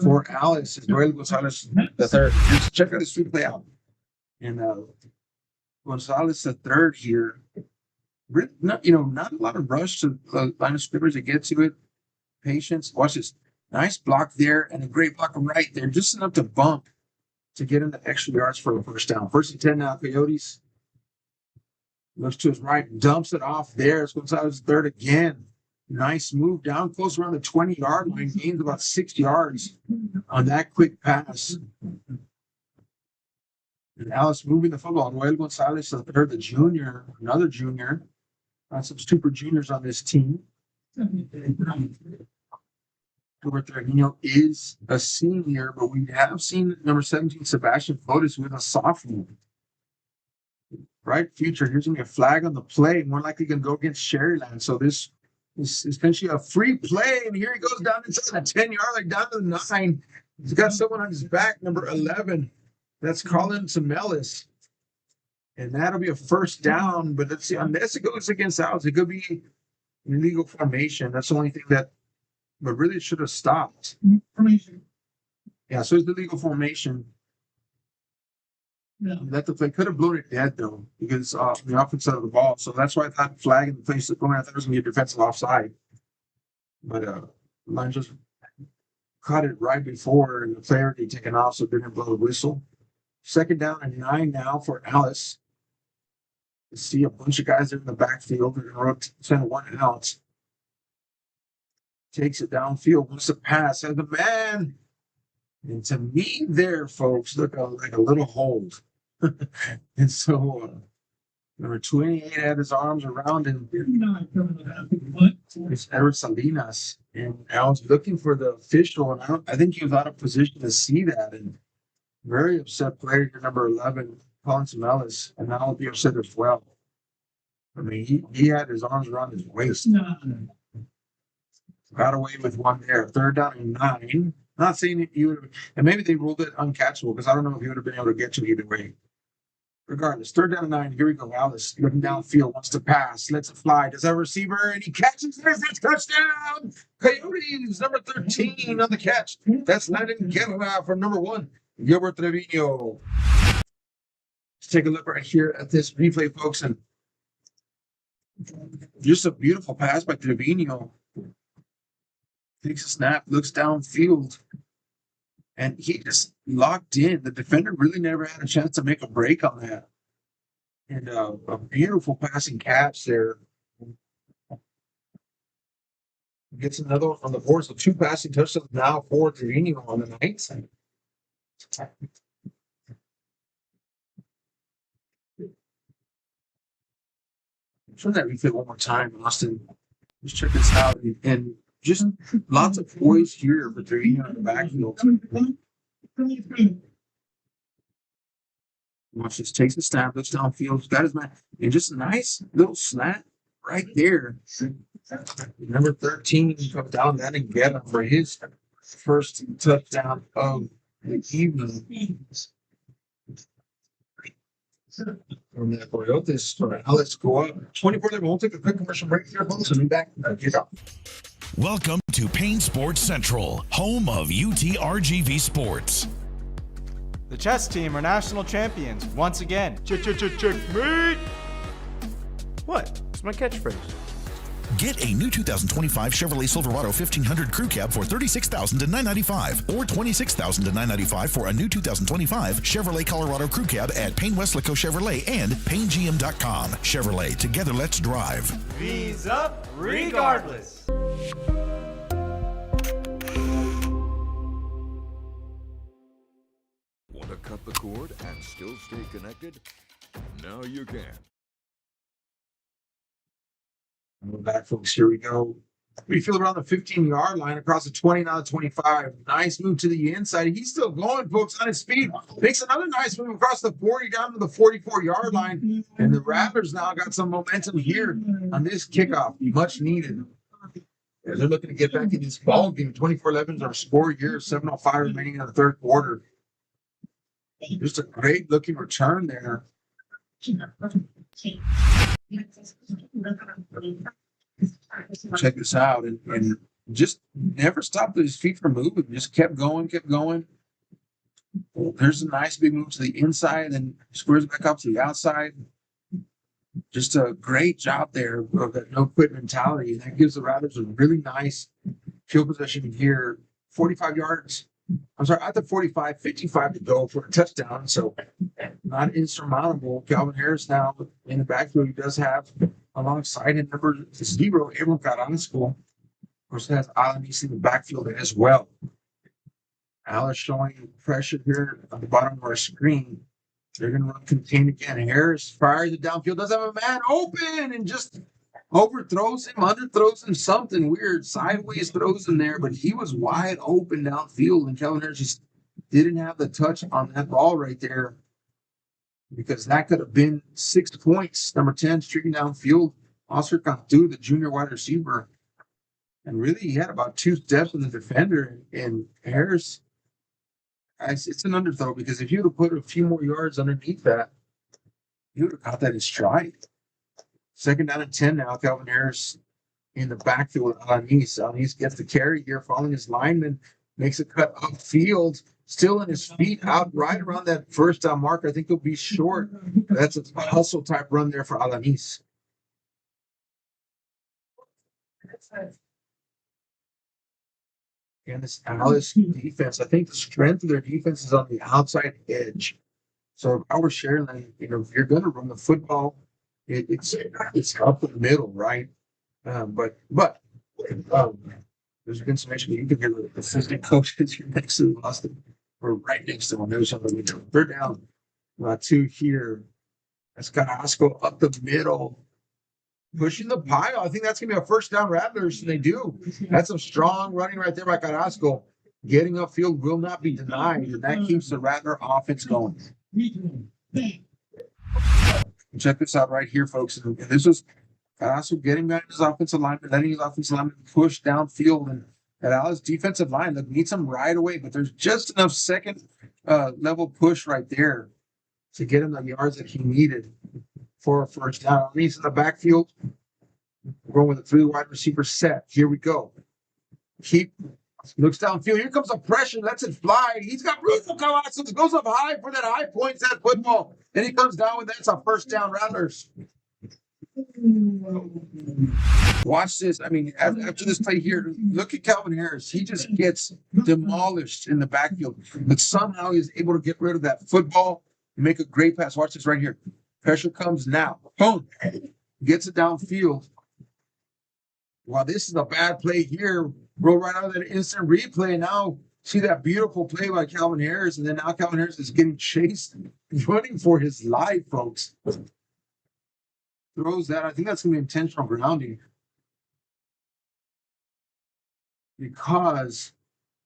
for Alice. Is Noel Gonzalez the third. Just check out his sweep play out. And Gonzalez the third here. Not a lot of rush to the line of scrimmage to get to it. Patience. Watch this. Nice block there and a great block right there. Just enough to bump to get into extra yards for a first down. 1st and 10 now, Coyotes. Looks to his right, dumps it off there. It's Gonzalez third again. Nice move down close around the 20-yard line. Gains about 6 yards on that quick pass. And Alice moving the football. Noel Gonzalez the third, the junior, another junior. Got some super juniors on this team. Number 13 is a senior, but we have seen number 17, Sebastian Flores, with a sophomore. Right future. Here's going to be a flag on the play. More likely going to go against Sharyland. So this is essentially a free play. And here he goes down inside the 10-yard line, down to the 9. He's got someone on his back, number 11. That's Colin Semelis. And that'll be a first down. But let's see, unless it goes against Alice, it could be an illegal formation. That's the only thing that, but really it should have stopped. Yeah, so it's the legal formation. Yeah. That the play could have blown it dead though, because the offense side of the ball. So that's why I thought flag in the place of going. I thought it was going to be a defensive offside. But line just caught it right before, and the player already taken off, so didn't blow the whistle. 2nd down and 9 now for Alice. You see a bunch of guys there in the backfield. They're going to send one out. Takes it downfield, wants to pass, and the man. And to me, there, folks, look like a little hold. And so, number 28 had his arms around him. It's Eric Salinas, and I was looking for the official, and I think he was out of position to see that. And very upset player, number 11, Colin Semelis, and I'll be upset as well. I mean, he had his arms around his waist. Got away with one there. 3rd down and 9. Not saying it, you would, and maybe they ruled it uncatchable because I don't know if he would have been able to get to it either way. Regardless, 3rd down and 9. Here we go. Alice looking downfield, wants to pass, lets it fly. Does that receiver, and he catches it. It's touchdown. Coyotes, number 13 on the catch. That's Landon Guerra from number 1, Gilbert Trevino. Let's take a look right here at this replay, folks, and just a beautiful pass by Trevino. Takes a snap, looks downfield, and he just locked in. The defender really never had a chance to make a break on that. And a beautiful passing catch there. Gets another one on the board. So 2 passing touchdowns now for Trevino on the night. Show that replay one more time, Austin. Just check this out. And just lots of poise here for Trevino in the backfield. Watch this. Takes the snap, looks downfield, got his man, and just a nice little slant right there. Number 13 comes down that and get him for his first touchdown of the evening. From the Coyotes, let's go up 24-11. We'll take a quick commercial break here, folks, and be back. Get up. Welcome to Payne Sports Central, home of UTRGV Sports. The chess team are national champions once again. Checkmate! What? It's my catchphrase. Get a new 2025 Chevrolet Silverado 1500 Crew Cab for $36,995 or $26,995 for a new 2025 Chevrolet Colorado Crew Cab at Payne Westlaco Chevrolet and PayneGM.com. Chevrolet, together let's drive. V's up regardless. Want to cut the cord and still stay connected? Now you can. We're back, folks. Here we go. We feel around the 15-yard line across the 20, now the 25. Nice move to the inside. He's still going, folks, on his feet. Makes another nice move across the 40 down to the 44-yard line. And the Rattlers now got some momentum here on this kickoff. Much needed. Yeah, they're looking to get back in this ball game. 24-11 is our score here. 7:05 remaining in the 3rd quarter. Just a great looking return there. Check this out. And just never stopped his feet from moving. Just kept going, kept going. There's a nice big move to the inside and squares back up to the outside. Just a great job there of that no quit mentality. And that gives the Rattlers a really nice field possession here. 45 yards. I'm sorry, at the 45, 55 to go for a touchdown. So not insurmountable. Calvin Harris now in the backfield. He does have alongside him number 0, Abram Carrasco. Of course, has Alanis in the backfield as well. Alice showing pressure here on the bottom of our screen. They're going to run contain again. Harris fires it downfield. Does have a man open and just overthrows him, underthrows him, something weird. Sideways throws him there, but he was wide open downfield. And Calvin Harris just didn't have the touch on that ball right there because that could have been 6 points. Number 10, streaking downfield. Oscar Cantu, the junior wide receiver. And really, he had about 2 steps in the defender. And Harris, it's an underthrow because if you would have put a few more yards underneath that, you would have caught that in stride. 2nd down and 10 now. Calvin Harris in the backfield with Alanis. Alanis gets the carry here, following his lineman, makes a cut upfield, still in his feet, out right around that first down mark. I think he'll be short. That's a hustle type run there for Alanis. And this Alice defense, I think the strength of their defense is on the outside edge. So if I were Sharyland, if you're going to run the football, it's up the middle, right? But there's been some issue. You can hear the assistant coaches here next to Austin, or right next to him. There's something. 3rd down, 2 here. That's Carrasco up the middle, pushing the pile. I think that's going to be a 1st down Rattlers, and they do. That's a strong running right there by Carrasco. Getting upfield will not be denied, and that keeps the Rattler offense going. Check this out right here, folks. And this was Carrasco getting back his offensive lineman, letting his offensive lineman push downfield, and that Alice defensive line needs him right away, but there's just enough second level push right there to get him the yards that he needed for a 1st down. He's in the backfield. We're going with a 3 wide receiver set. Here we go. Looks downfield. Here comes the pressure. Lets it fly. He's got room to come out. So it goes up high for that high points that football. And he comes down with that's a 1st down Rattlers. Watch this. I mean, after this play here, look at Calvin Harris. He just gets demolished in the backfield. But somehow he's able to get rid of that football and make a great pass. Watch this right here. Pressure comes now. Boom. Gets it downfield. Wow, this is a bad play here. Roll right out of that instant replay. Now see that beautiful play by Calvin Harris. And then now Calvin Harris is getting chased, running for his life, folks. Throws that. I think that's going to be intentional grounding. Because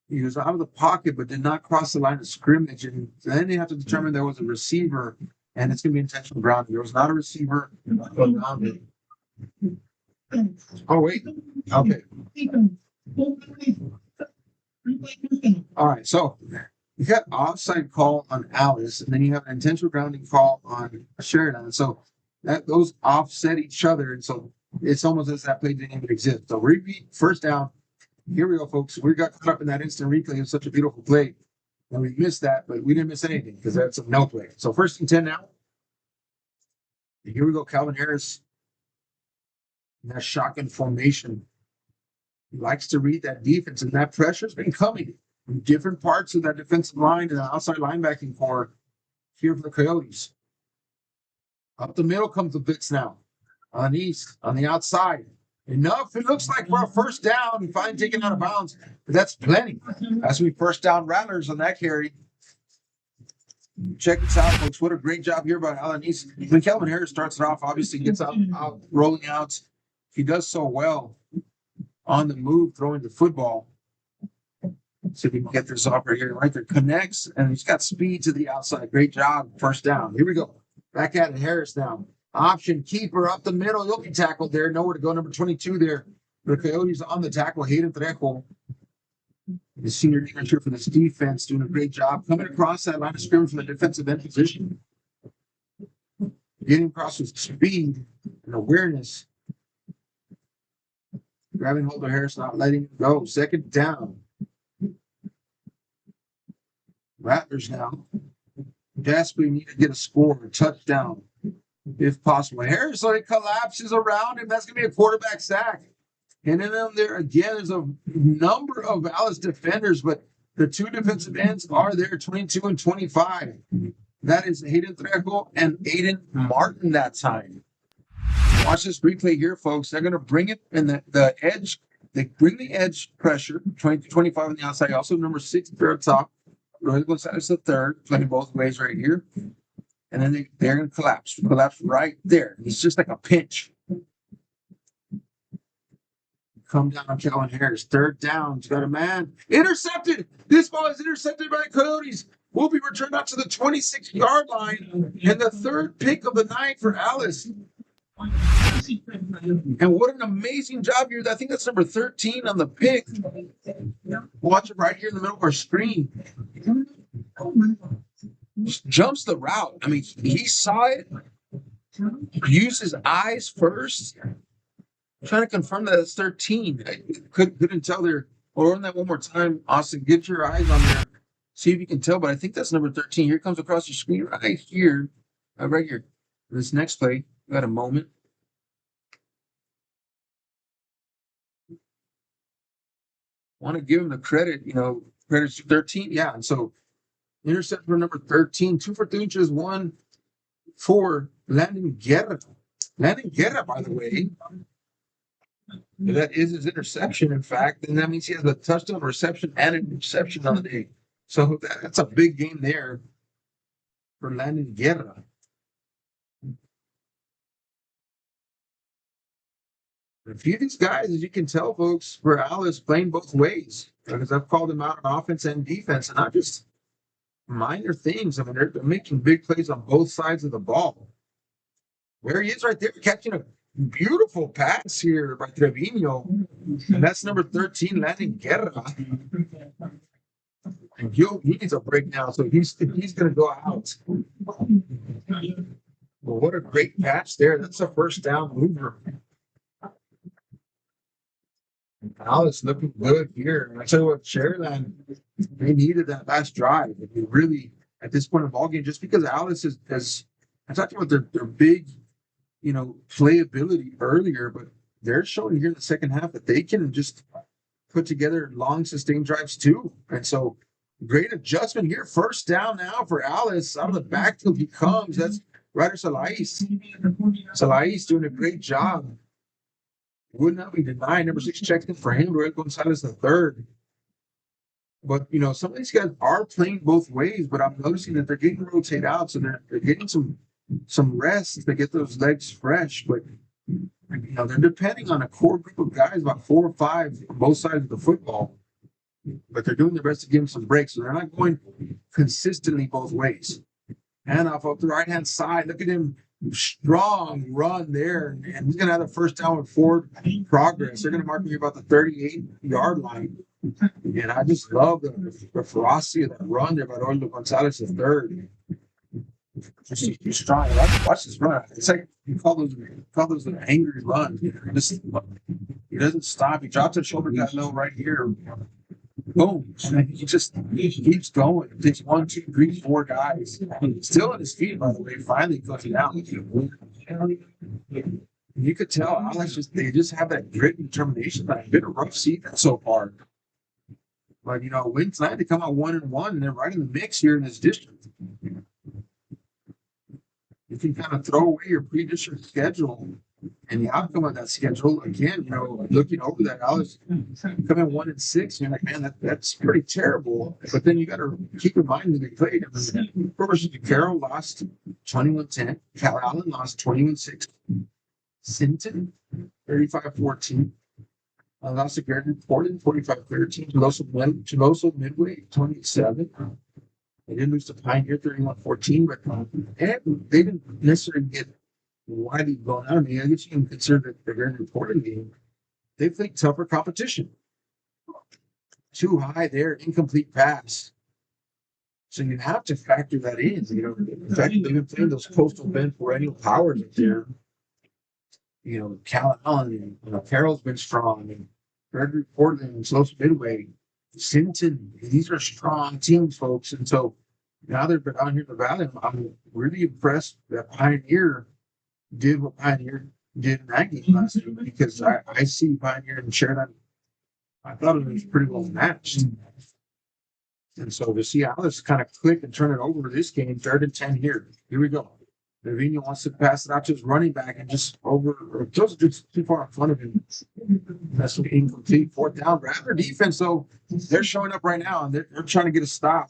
he was out of the pocket but did not cross the line of scrimmage. And then you have to determine there was a receiver. And it's going to be intentional grounding. There was not a receiver grounded. Oh, wait. Okay. All right. So you got offside call on Alice, and then you have an intentional grounding call on Sharyland. So those offset each other. And so it's almost as that play didn't even exist. So repeat, 1st down. Here we go, folks. We got caught up in that instant replay. It was such a beautiful play. And we missed that, but we didn't miss anything because that's a no play. So 1st and 10 now. And here we go, Calvin Harris. In that shotgun formation. He likes to read that defense, and that pressure's been coming from different parts of that defensive line and the outside linebacking core here for the Coyotes. Up the middle comes the blitz now. On east, on the outside. Enough, it looks like for a 1st down and finally taken out of bounds. But that's plenty. That's we 1st down Rattlers on that carry. Check this out, folks. What a great job here by Alanis. When Calvin Harris starts it off, obviously gets out rolling out. He does so well on the move, throwing the football. So we can get this off right here. Right there, connects, and he's got speed to the outside. Great job. 1st down. Here we go. Back at it, Harris now. Option keeper up the middle. He'll be tackled there. Nowhere to go. Number 22 there. The Coyotes on the tackle. Hayden Trejo, the senior leader for this defense, doing a great job coming across that line of scrimmage from the defensive end position. Getting across with speed and awareness. Grabbing hold of Harris, not letting him go. Second down. Rattlers now. Desperately need to get a score, a touchdown, if possible. Harris collapses around him. That's going to be a quarterback sack. And then there again is a number of Alice defenders, but the two defensive ends are there, 22 and 25. That is Hayden Trejo and Aiden Martin that time. Watch this replay here, folks. They're going to bring it in the edge. They bring the edge pressure, 20-25 on the outside. Also, number 6 there up top. Roy Gonzalez the third, playing both ways right here. And then they're going to collapse right there. It's just like a pinch. Come down on Calvin Harris. Third down. He's got a man. Intercepted. This ball is intercepted by the Coyotes. Will be returned out to the 26-yard line. And the third pick of the night for Alice. And what an amazing job here. I think that's number 13 on the pick. Watch it right here in the middle of our screen. Just jumps the route. I mean, he saw it. Used his eyes first. I'm trying to confirm that it's 13. I couldn't tell there. Or run that one more time, Austin. Get your eyes on there. See if you can tell. But I think that's number 13. Here it comes across your screen right here. Right here. This next play. We got a moment. Want to give him the credit, credits to 13. Yeah, and so intercept for number 13, 2 for 3 inches, 1 for Landon Guerra. Landon Guerra, by the way, that is his interception, in fact, and that means he has a touchdown, reception, and an interception on the day. So that's a big game there for Landon Guerra. A few of these guys, as you can tell, folks, for Alice playing both ways, because I've called them out on offense and defense, and not just minor things. I mean, they're making big plays on both sides of the ball. There he is right there, catching a beautiful pass here by Trevino. And that's number 13, Landon Guerra. And he needs a break now, so he's going to go out. Well, what a great catch there. That's a first down mover. Alice looking good here. And I tell you what, Sharyland, they needed that last drive. They really, at this point in the ballgame, just because Alice has I talked about their big, playability earlier, but they're showing here in the second half that they can just put together long, sustained drives too. And so, great adjustment here. First down now for Alice. Out of the backfield he comes. That's Ryder Salais. Salais doing a great job. Would not be denied. Number 6 checks in for him. Roy Gonzalez the third. But some of these guys are playing both ways. But I'm noticing that they're getting rotated out, so they're getting some rest to get those legs fresh. But they're depending on a core group of guys, about 4 or 5 on both sides of the football. But they're doing their best to give them some breaks. So they're not going consistently both ways. And off the right hand side, look at him. Strong run there, and he's going to have the first down with forward progress. They're going to mark me about the 38-yard line. And I just love the ferocity of that run there by Orlando Gonzalez the third. He's strong. Watch this run. It's like you call those an angry run. He doesn't stop. He drops the shoulder down low right here. Boom. And he just keeps going. It takes 1, 2, 3, 4 guys. Still on his feet, by the way, finally goes down. You could tell Alex they just have that grit and determination. It's been a rough season so far. But win tonight, they come out 1-1, and they're right in the mix here in this district. You can kind of throw away your pre-district schedule and the outcome of that schedule. Again, looking over that, Alex coming 1-6, you're like, man, that's pretty terrible. But then you got to keep in mind that they played. First, Carroll lost 21-10. Cal Allen lost 21-6. Sinton 35-14. Lost to Garden Portland 45-13. Tuloso Midway 27. They didn't lose to Pioneer 31-14, but they didn't necessarily get widely blown out. I mean, I guess you can consider the very important game. They played tougher competition. Too high there, incomplete pass. So you have to factor that in. The fact that they've been playing those coastal bend perennial powers up there. Cal Allen and Carroll's been strong, and Gregory Portland and Slow Midway, Sinton. These are strong teams, folks. And so now they're down here in the Valley. I'm really impressed that Pioneer did what Pioneer did in that game last week, because I see Pioneer and Sharyland. I thought it was pretty well matched. And so to see Alice kind of click and turn it over this game, 3rd and 10 here. Here we go. Davino wants to pass it out to his running back and just too far in front of him. That's incomplete. 4th down. Rattler defense, though, they're showing up right now, and they're trying to get a stop.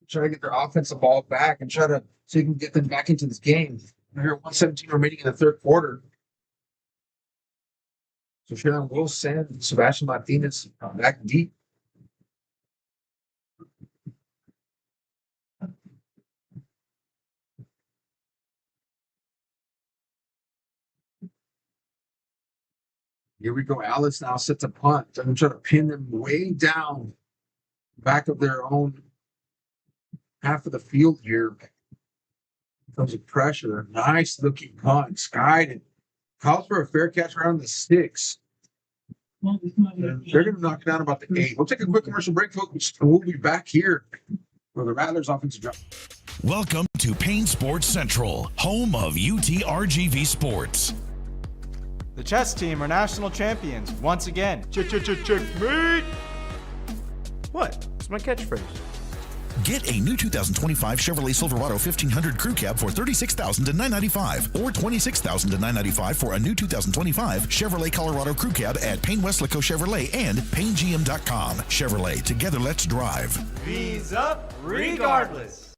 Trying to get their offensive ball back and try to so you can get them back into this game. Here, 1:17 remaining in the 3rd quarter. So Sharyland will send Sebastian Martinez back deep. Here we go. Alice now sets a punt. I'm trying to pin them way down back of their own half of the field here. Comes with pressure. Nice looking punt. Skied it. Calls for a fair catch around the 6. They're going to knock it down about the 8. We'll take a quick commercial break, folks, and we'll be back here for the Rattlers offensive drive. Welcome to Payne Sports Central, home of UTRGV Sports. The chess team are national champions once again. Checkmate! What? It's my catchphrase. Get a new 2025 Chevrolet Silverado 1500 Crew Cab for $36,995 or $26,995 for a new 2025 Chevrolet Colorado Crew Cab at Payne Westlaco Chevrolet and PayneGM.com. Chevrolet, together let's drive. V's up regardless.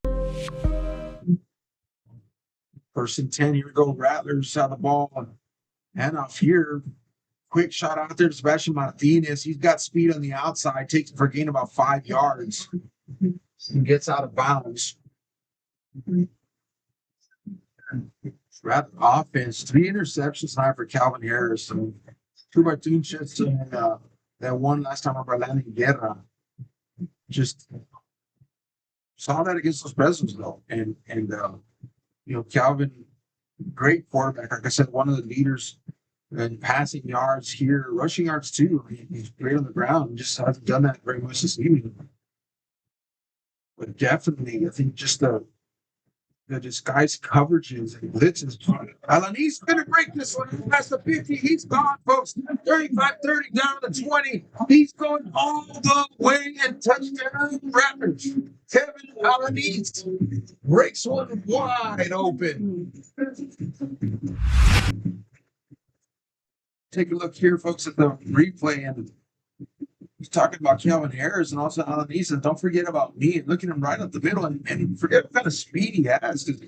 1st and 10. Here we go. Rattlers out of the ball. And off here. Quick shot out there to Sebastian Martinez. He's got speed on the outside. Takes it for a gain about 5 yards. And gets out of bounds. Rattler offense, 3 interceptions high for Calvin Harris. And 2 by Tunchets and that one last time over Landon Guerra. Just saw that against those Presidents, though. And Calvin, great quarterback. Like I said, one of the leaders in passing yards here, rushing yards too. He's great on the ground. Just hasn't done that very much this evening. But definitely, I think just the disguised coverages and blitzes. Alanis going to break this one past the 50. He's gone, folks. 35-30 down to 20. He's going all the way and touchdown Rattlers. Kevin Alanis breaks one wide open. Take a look here, folks, at the replay, and he's talking about Calvin Harris and also Alanis, and don't forget about me, and looking him right up the middle, and forget what kind of speed he has, because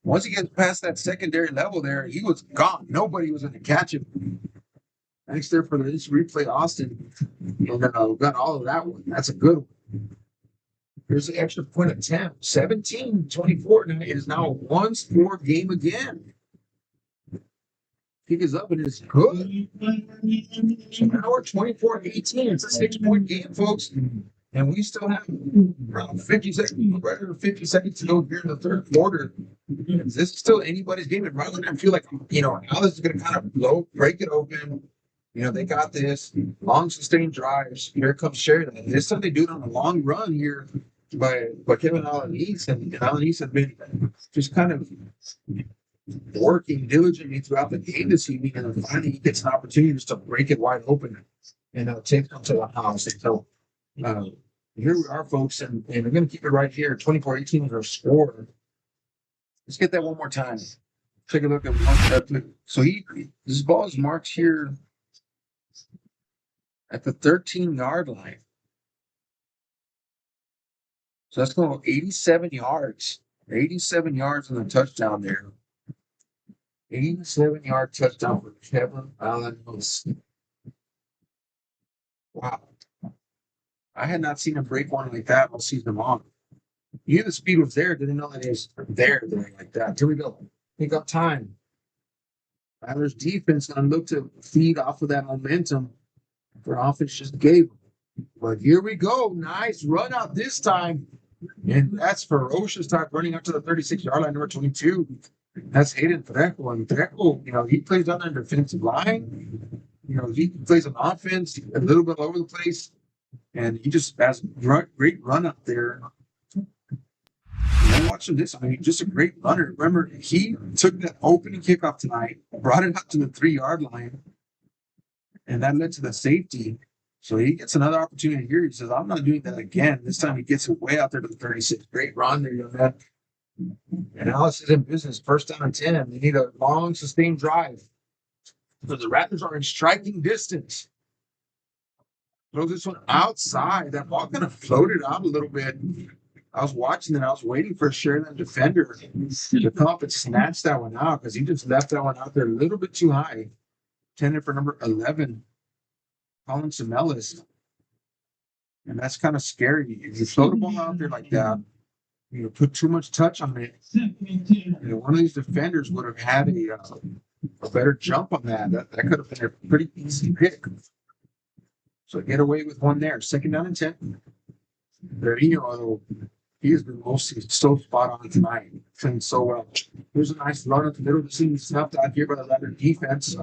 once he gets past that secondary level there, he was gone. Nobody was going to catch him. Thanks there for this replay, Austin. And got all of that one. That's a good one. Here's the extra point attempt. 17-24. Now it is now a 1-score game again. Kick is up and it's good. So now we're 24-18. It's a 6-point game, folks. And we still have around 50 seconds to go here in the 3rd quarter. This is still anybody's game. And rather than feel like, Alice is going to kind of break it open. They got this. Long sustained drives. Here comes Sharyland. This time they do it on a long run here by Kevin Alanis. And Alanis has been just kind of working diligently throughout the game this evening, and then finally he gets an opportunity just to break it wide open and take them to the house. And so here we are, folks, and we're going to keep it right here. 24-18 is our score. Let's get that one more time. Take a look at one. So this ball is marked here at the 13-yard line. So that's going to go 87 yards. 87 yards on the touchdown there. 87-yard touchdown for Kevin Alanis. Wow. I had not seen him break one like that all season long. You knew the speed was there, didn't know that it was there like that. Here we go. Pick up time. Rattlers defense going to look to feed off of that momentum their offense just gave them. But here we go. Nice run out this time. And that's ferocious type running up to the 36-yard line, number 22. That's Hayden Trejo. And Trejo, he plays on the defensive line. He plays on offense a little bit all over the place. And he just has a great run up there. Watching this, just a great runner. Remember, he took that opening kickoff tonight, brought it up to the 3-yard line, and that led to the safety. So he gets another opportunity here. He says, I'm not doing that again. This time he gets it way out there to the 36. Great run there, young man. And Alice is in business. First down and 10. They need a long, sustained drive. So the Rattlers are in striking distance. Throw this one outside. That ball kind of floated out a little bit. I was watching it. I was waiting for a Sharyland defender to come up and snatch that one out because he just left that one out there a little bit too high. Intended for number 11, Colin Semelis. And that's kind of scary. If you float a ball out there like that, put too much touch on it. One of these defenders would have had a better jump on that. That could have been a pretty easy pick. So get away with one there. Second down and 10. Reno, he has been mostly so spot on tonight. Playing so well. Here's a nice run at the middle of the scene, snuffed out here by the Rattler defense.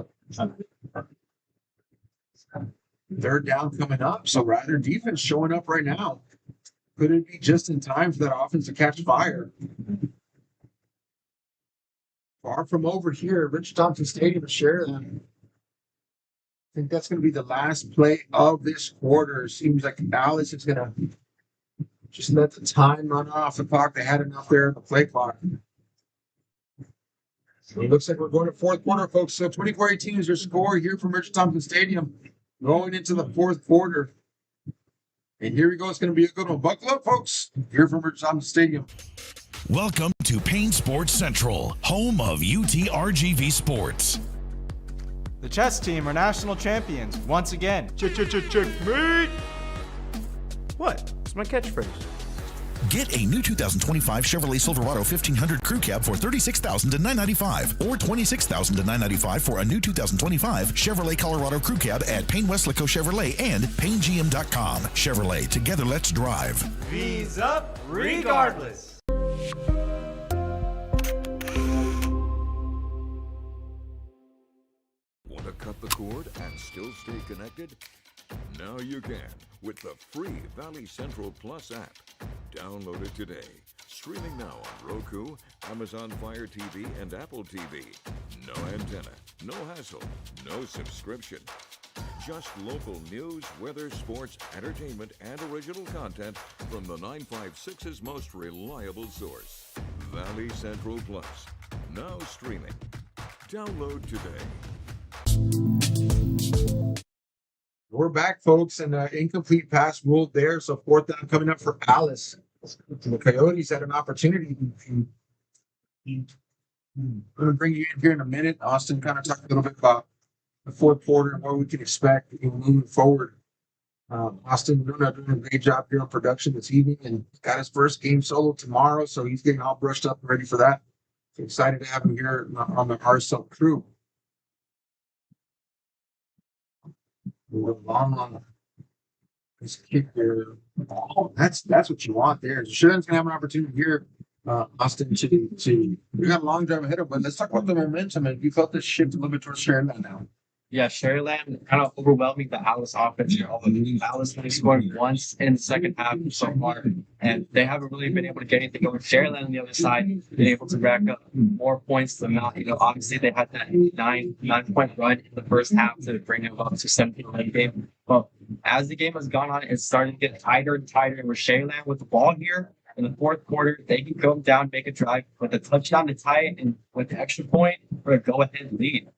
Third down coming up. So Rattler defense showing up right now. Could it be just in time for that offense to catch fire? Far from over here, Rich Thompson Stadium, Sharyland. I think that's going to be the last play of this quarter. Seems like Dallas is going to just let the time run off the clock. They had enough there in the play clock. So it looks like we're going to fourth quarter, folks. So 24-18 is your score here from Rich Thompson Stadium. Going into the fourth quarter. And here we go. It's going to be a good one. Buckle up, folks. Here from Rich Thompson Stadium. Welcome to Payne Sports Central, home of UTRGV Sports. The chess team are national champions once again. Checkmate! What? It's my catchphrase. Get a new 2025 Chevrolet Silverado 1500 Crew Cab for $36,995 or $26,995 for a new 2025 Chevrolet Colorado Crew Cab at Payne Westlaco Chevrolet and PayneGM.com. Chevrolet, together let's drive. V's up regardless. Want to cut the cord and still stay connected? Now you can with the free Valley Central Plus app. Download it today. Streaming now on Roku, Amazon Fire TV, and Apple TV. No antenna, no hassle, no subscription. Just local news, weather, sports, entertainment, and original content from the 956's most reliable source. Valley Central Plus. Now streaming. Download today. We're back, folks, and incomplete pass ruled there. So fourth down coming up for Alice. The Coyotes had an opportunity. I'm going to bring you in here in a minute. Austin kind of talked a little bit about the fourth quarter and what we can expect moving forward. Austin doing a great job here on production this evening and got his first game solo tomorrow, so he's getting all brushed up and ready for that. So excited to have him here on the RSL crew. We're long on this kick there. Oh, that's what you want there. Sharyland's gonna have an opportunity here, Austin, to we got a long drive ahead of, but let's talk about the momentum. And you felt this shift a little bit towards Sharyland now. Yeah, Sharyland kind of overwhelming the Alice offense here. Alice only scored once in the second half so far, and they haven't really been able to get anything going. Sharyland on the other side been able to rack up more points than not. Obviously they had that 9-point run in the first half to bring them up to 17-9 game. But as the game has gone on, it's starting to get tighter and tighter. And with Sharyland with the ball here in the fourth quarter, they can come down, make a drive with a touchdown to tie it, and with the extra point for a go-ahead lead.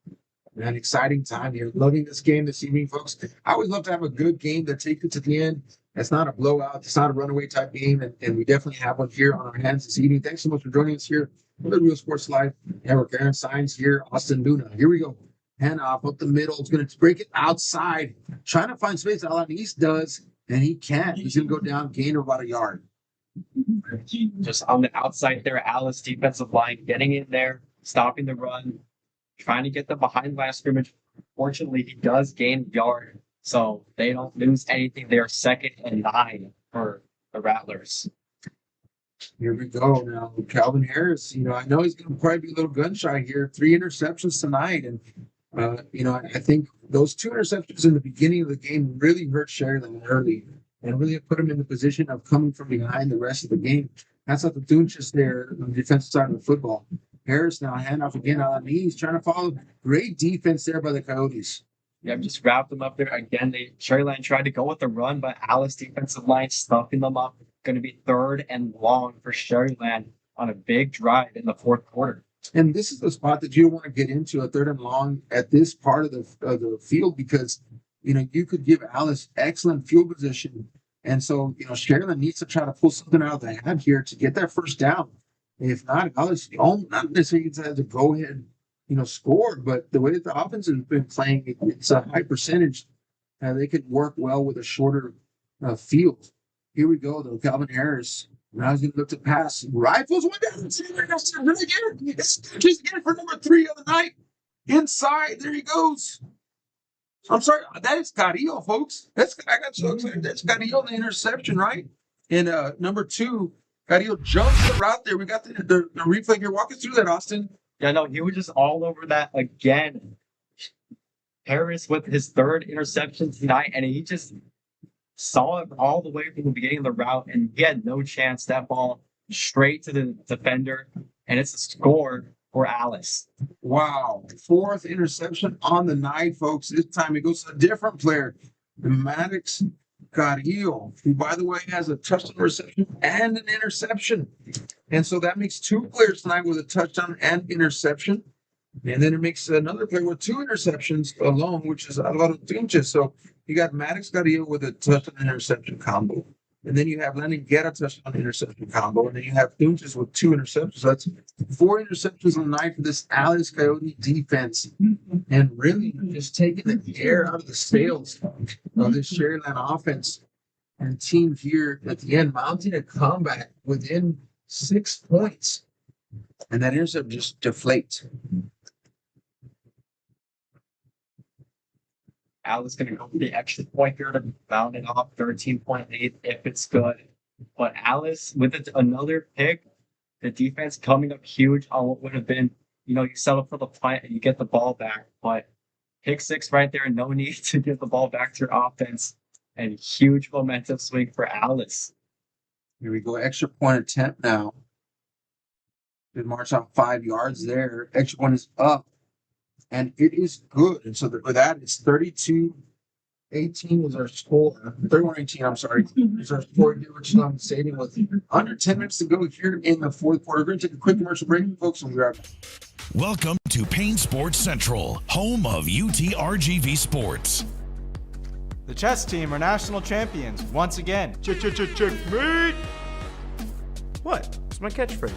An exciting time here. Loving this game this evening, folks. I always love to have a good game that takes it to the end. It's not a blowout. It's not a runaway type game. And we definitely have one here on our hands this evening. Thanks so much for joining us here on the Real Sports Live. Network. Aaron Signs here, Austin Luna. Here we go. Hand off up the middle. It's going to break it outside. Trying to find space. Alanis does, and he can't. He's going to go down, gain of about a yard. Just on the outside there, Alice defensive line getting in there, stopping the run, trying to get them behind the line of scrimmage. Fortunately, he does gain a yard, so they don't lose anything. They're 2nd and 9 for the Rattlers. Here we go now. Calvin Harris, I know he's going to probably be a little gun shy here. 3 interceptions tonight. And, I think those 2 interceptions in the beginning of the game really hurt Sharyland early and really put him in the position of coming from behind the rest of the game. That's not the Dunches there on the defensive side of the football. Harris now handoff again on the knees, trying to follow. Great defense there by the Coyotes. Yeah, just wrapped them up there again. Sharyland tried to go with the run, but Alice defensive line stuffing them up. Going to be 3rd and long for Sharyland on a big drive in the 4th quarter. And this is the spot that you don't want to get into, a 3rd and long at this part of the field, because you could give Alice excellent field position. And so, Sharyland needs to try to pull something out of the hat here to get that first down. If not, Alice not necessarily has to go ahead, score, but the way that the offense has been playing, it's a high percentage. They could work well with a shorter field. Here we go, though. Calvin Harris. Now he's going to look to pass. Rifles one down. Just get it for number 3 of the night. Inside. There he goes. I'm sorry. That is Carrillo, folks. I got so excited. That's Carrillo in the interception, right? And number 2, Carrillo jumps the route there. We got the replay here. Walk us through that, Austin. Yeah, no, he was just all over that again. Harris with his 3rd interception tonight, and he just saw it all the way from the beginning of the route, and he had no chance. That ball straight to the defender, and it's a score for Alice. Wow. 4th interception on the night, folks. This time it goes to a different player, Maddox Carrillo, who, by the way, has a touchdown reception and an interception. And so that makes 2 players tonight with a touchdown and interception. And then it makes another player with 2 interceptions alone, which is Alvaro Tunches. So you got Maddox Carrillo with a touchdown interception combo. And then you have Lenny get a touchdown interception combo. And then you have Tunches with 2 interceptions. So that's 4 interceptions on the night for this Alice Coyote defense. And really just taking the air out of the sails of this Sharyland offense and team here at the end, mounting a comeback within 6 points. And that intercept just deflates. Alice going to go for the extra point here to round it off 13.8 if it's good. But Alice with another pick, the defense coming up huge on what would have been, you settle for the punt and you get the ball back. But pick 6 right there, no need to give the ball back to your offense, and huge momentum swing for Alice. Here we go, extra point attempt now. Good march out 5 yards there. Extra point is up. And it is good. And so with that, it's 32-18 was our score. 31-18, I'm sorry. Is our score here, which I'm stating with under 10 minutes to go here in the 4th quarter. We're going to take a quick commercial break, folks, and we'll be right back. Welcome to Payne Sports Central, home of UTRGV Sports. The chess team are national champions once again. Checkmate! What? It's my catchphrase.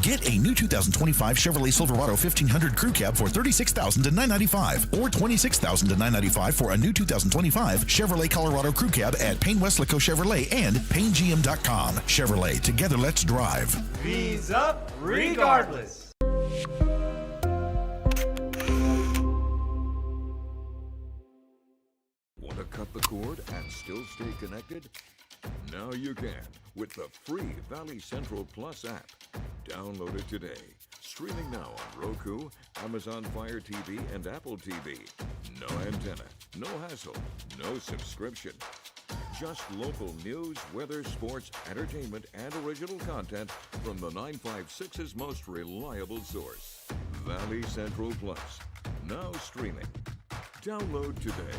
Get a new 2025 Chevrolet Silverado 1500 Crew Cab for $36,995 or $26,995 for a new 2025 Chevrolet Colorado Crew Cab at Payne Westlaco Chevrolet and PayneGM.com. Chevrolet, together let's drive. V's up regardless. Want to cut the cord and still stay connected? Now you can with the free Valley Central Plus app. Download it today. Streaming now on Roku, Amazon Fire TV, and Apple TV. No antenna, no hassle, no subscription. Just local news, weather, sports, entertainment, and original content from the 956's most reliable source. Valley Central Plus. Now streaming. Download today.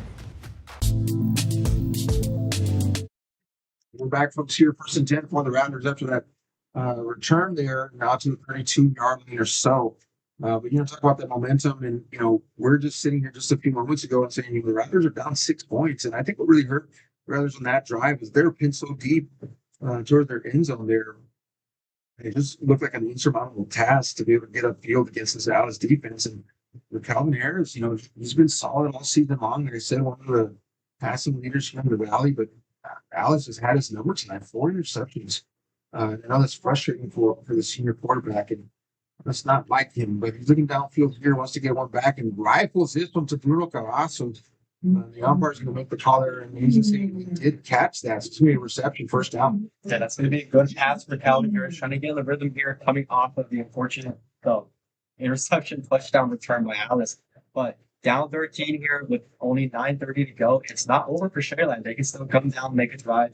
We're back, folks, here, 1st and 10 for the Rattlers after that return there, now to the 32-yard line or so. But talk about that momentum, and we're just sitting here just a few moments ago and saying the Rattlers are down 6 points, and I think what really hurt the Rattlers on that drive was they were pinned so deep towards their end zone there. It just looked like an insurmountable task to be able to get upfield against this Alice defense. And with Calvin Harris, he's been solid all season long. Like I said, one of the passing leaders here in the Valley, but Alice has had his number tonight, 4 interceptions. I know that's frustrating for the senior quarterback, and that's not like him, but he's looking downfield here, wants to get one back, and rifles this one to Bruno Cavazos. The umpire's going to make the call there, and he did catch that. So it's going to be a reception, first down. Yeah, that's going to be a good pass for Calvin Harris, trying to get in the rhythm here, coming off of the unfortunate interception touchdown return by Alice. But down 13 here with only 9:30 to go. It's not over for Sharyland. They can still come down, make a drive,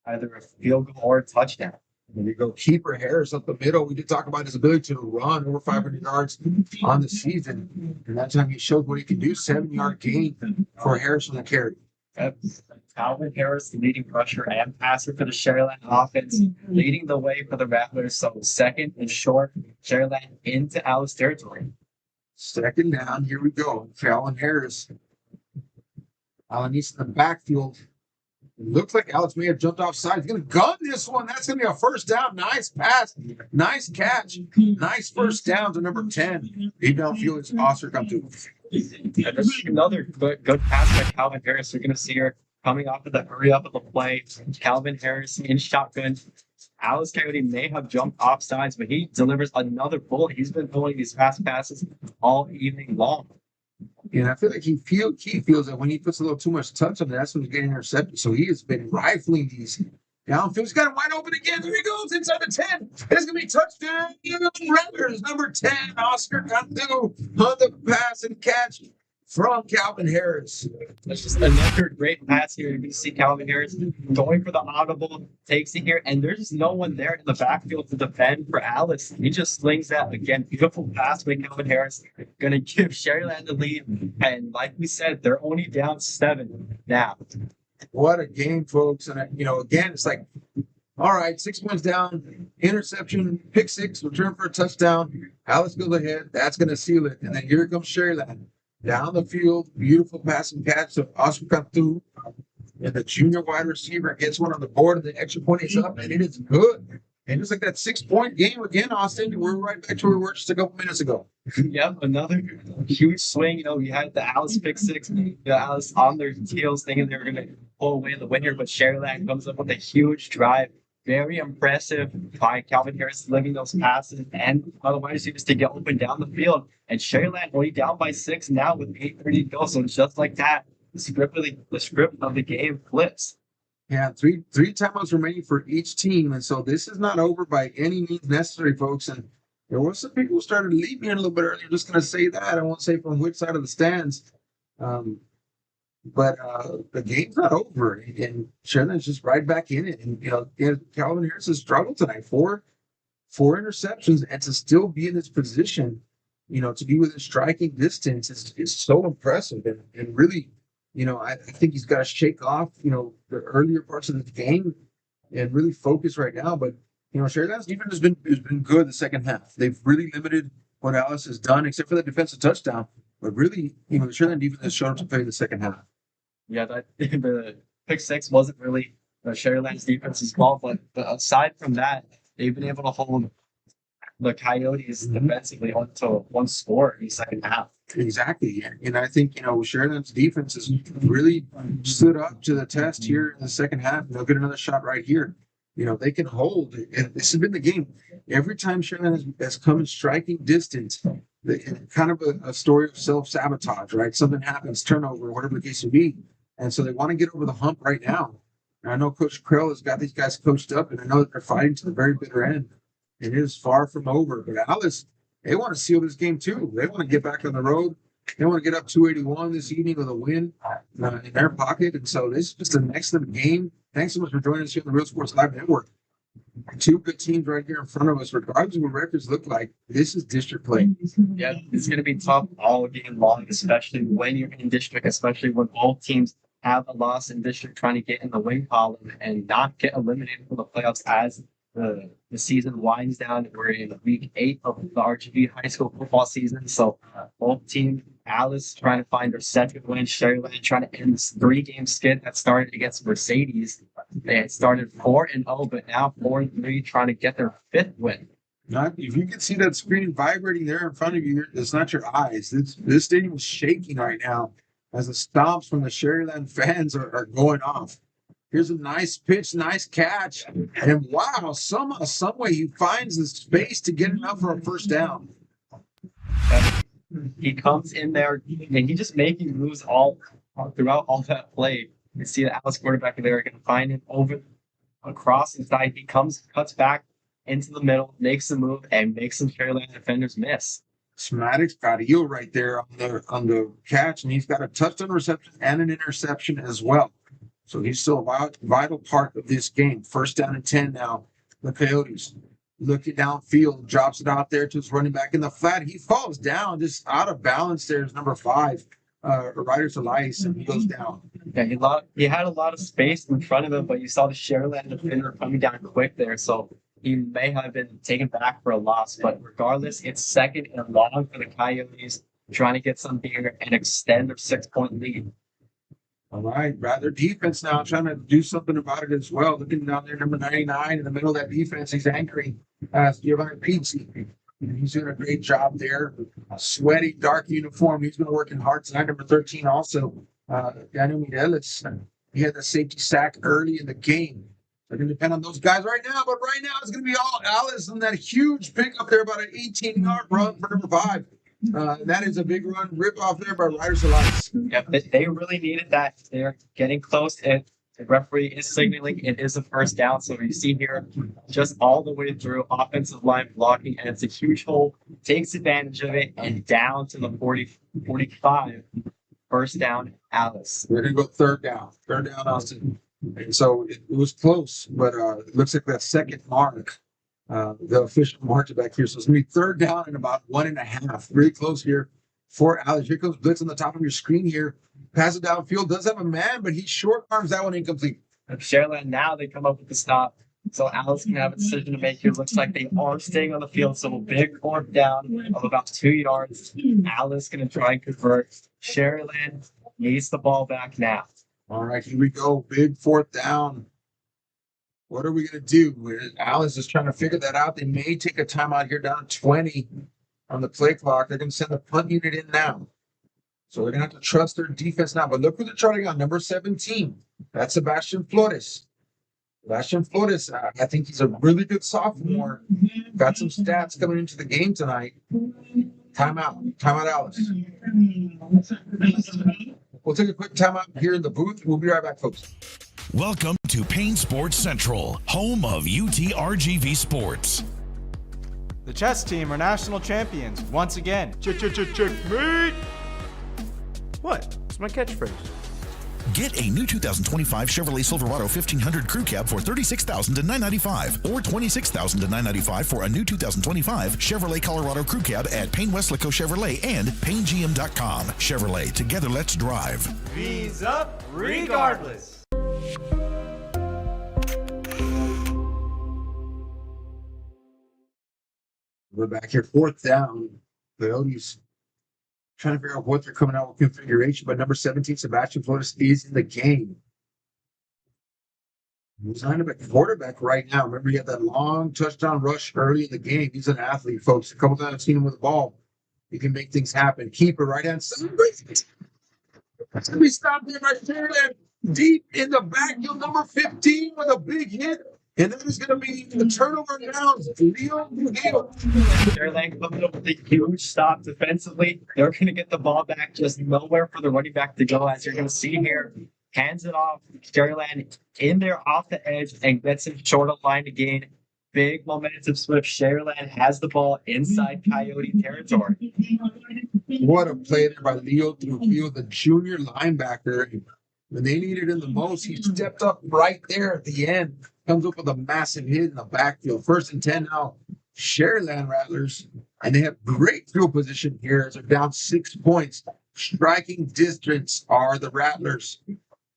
either a field goal or a touchdown. There you go. Keeper Harris up the middle. We did talk about his ability to run over 500 yards on the season. And that time he showed what he can do. 7-yard gain for Harris on the carry. Calvin Harris, the leading rusher and passer for the Sharyland offense, leading the way for the Rattlers. So second and short, Sharyland into Alice territory. Second down. Here we go. Calvin Harris. Alanis in the backfield. It looks like Alex may have jumped offside. He's going to gun this one. That's going to be a first down. Nice pass. Nice catch. Nice first down to number 10. Deep downfield, it's Oscar come to. And this is another good pass by Calvin Harris. You're going to see her coming off of the hurry up of the play. Calvin Harris in shotgun. Alice Coyote may have jumped off sides, but he delivers another bullet. He's been throwing these fast passes all evening long. And I feel like he feels that when he puts a little too much touch on it, that's when he's getting intercepted. So he has been rifling these downfield. He's got it wide open again. There he goes inside the 10. It's going to be touchdown. Rattlers, number 10, Oscar Cantu on the pass and catch from Calvin Harris. That's just another great pass here. You can see Calvin Harris going for the audible, takes it here, and there's just no one there in the backfield to defend for Alice. He just slings that again. Beautiful pass by Calvin Harris. Gonna give Sharyland the lead. And like we said, they're only down 7 now. What a game, folks. And, again, it's like, all right, 6 points down, interception, pick 6, return for a touchdown. Alice goes ahead. That's going to seal it. And then here comes Sharyland. Down the field, beautiful pass and catch of Oscar Cantu. And the junior wide receiver gets one on the board, and the extra point is up, and it is good. And just like that 6-point game again, Austin, we're right back to where we were just a couple minutes ago. Yep, another huge swing. You had the Alice pick 6, Alice on their heels thinking they were going to pull away the win here, but Sharyland comes up with a huge drive. Very impressive by Calvin Harris delivering those passes and otherwise he was to get open down the field. And Sharyland only down by 6 now with 8:30 to go. So just like that, the script of the game flips. Yeah, three timeouts remaining for each team. And so this is not over by any means necessary, folks. And there were some people who started to leave me in a little bit earlier. Just going to say that. I won't say from which side of the stands. But the game's not over, and Sharyland's just right back in it. And Calvin Harris has struggled tonight. Four interceptions, and to still be in this position, to be within striking distance is so impressive. And really, I think he's got to shake off, the earlier parts of the game and really focus right now. But Sharyland's defense has been good the second half. They've really limited what Alice has done, except for the defensive touchdown. But really, the Sharyland defense has shown up to play the second half. Yeah, the pick 6 wasn't really Sharyland's defense's fault, but aside from that, they've been able to hold the Coyotes defensively onto one score in the second half. Exactly, and I think Sharyland's defense has really stood up to the test here in the second half. They'll get another shot right here. They can hold, and this has been the game. Every time Sharyland has come in striking distance, kind of a story of self-sabotage, right? Something happens, turnover, whatever the case may be. And so they want to get over the hump right now. And I know Coach Krell has got these guys coached up, and I know that they're fighting to the very bitter end. It is far from over. But Alice, they want to seal this game too. They want to get back on the road. They want to get up 281 this evening with a win in their pocket. And so this is just an excellent game. Thanks so much for joining us here on the Real Sports Live Network. 2 good teams right here in front of us. Regardless of what records look like, this is district play. Yeah, it's going to be tough all game long, especially when you're in district, especially when both teams have a loss in district trying to get in the win column and not get eliminated from the playoffs as the season winds down. We're in week 8 of the RGV high school football season. So both teams, Alice trying to find their second win, Sharyland trying to end this 3-game skid that started against Mercedes. They had started 4-0, but now 4-3, trying to get their 5th win. If you can see that screen vibrating there in front of you, it's not your eyes. This stadium is shaking right now as the stomps from the Sharyland fans are going off. Here's a nice pitch, nice catch. And wow, some way he finds the space to get enough for a first down. He comes in there and he just making moves all throughout all that play, you see the Alice quarterback there can find him over across inside. He cuts back into the middle, makes the move, and makes some Sharyland defenders miss. Smadek's got a heel right there on the catch, and he's got a touchdown reception and an interception as well. So he's still a vital part of this game. First down and 10 now. The Coyotes looking downfield, drops it out there to his running back in the flat. He falls down, just out of balance. There's number 5, Riders Elias, and he goes down. Yeah, he had a lot of space in front of him, but you saw the Sharyland defender coming down quick there, so he may have been taken back for a loss. But regardless, it's second and long for the Coyotes, trying to get some beer and extend their 6-point lead. All right, Rattler defense now trying to do something about it as well. Looking down there, number 99 in the middle of that defense, he's anchoring Giovanni Pizzi. He's doing a great job there. A sweaty, dark uniform. He's been working hard tonight. Number 13 also, Daniel Mireles. He had the safety sack early in the game. They're going to depend on those guys right now, but right now it's going to be all Alice on that huge pickup there, about an 18-yard run for number 5. That is a big run, rip off there by Riders Elias. Yep, they really needed that. They're getting close, and the referee is signaling it is a first down. So you see here, just all the way through, offensive line blocking, and it's a huge hole. Takes advantage of it, and down to the 40-45. First down, Alice. We're going to go third down, Austin. And so it was close, but it looks like that second mark. The official marks it back here. So it's going to be third down and about 1.5. Really close here for Alice. Here comes blitz on the top of your screen here. Pass it downfield. Does have a man, but he short arms that one incomplete. Sharyland now they come up with the stop. So Alice can have a decision to make here. Looks like they are staying on the field. So a big fourth down of about 2 yards. Alice going to try and convert. Sharyland needs the ball back now. All right, here we go. Big fourth down. What are we going to do? Alice is trying to figure that out. They may take a timeout here down 20 on the play clock. They're going to send the punt unit in now. So they're going to have to trust their defense now. But look who they're trying on, number 17. That's Sebastian Flores. Sebastian Flores, I think he's a really good sophomore. Got some stats coming into the game tonight. Timeout, Alice. We'll take a quick timeout here in the booth. We'll be right back, folks. Welcome to Payne Sports Central, home of UTRGV Sports. The chess team are national champions once again. Checkmate! What? It's my catchphrase. Get a new 2025 Chevrolet Silverado 1500 Crew Cab for $36,995 or $26,995 for a new 2025 Chevrolet Colorado Crew Cab at Payne Westlaco Chevrolet and PayneGM.com. Chevrolet, together let's drive. V's up regardless. We're back here, fourth down. Coyotes trying to figure out what they're coming out with configuration, but number 17, Sebastian Flores, is in the game. He's lined up at quarterback right now. Remember, he had that long touchdown rush early in the game. He's an athlete, folks. A couple times I've seen him with the ball. He can make things happen. Keeper, right hand side. That's going to be stopped there by Sharyland. Deep in the backfield, number 15 with a big hit. And that is going to be the turnover downs. Sharyland coming up with a huge stop defensively. They're going to get the ball back, just nowhere for the running back to go, as you're going to see here. Hands it off. Sharyland in there off the edge and gets him short of line to gain. Big momentum switch. Sharyland has the ball inside Coyote territory. What a play there by Leo Trujillo, the junior linebacker. When they needed him the most, he stepped up right there at the end. Comes up with a massive hit in the backfield. First and 10 now. Sharyland Rattlers. And they have great field position here as they're down 6 points. Striking distance are the Rattlers.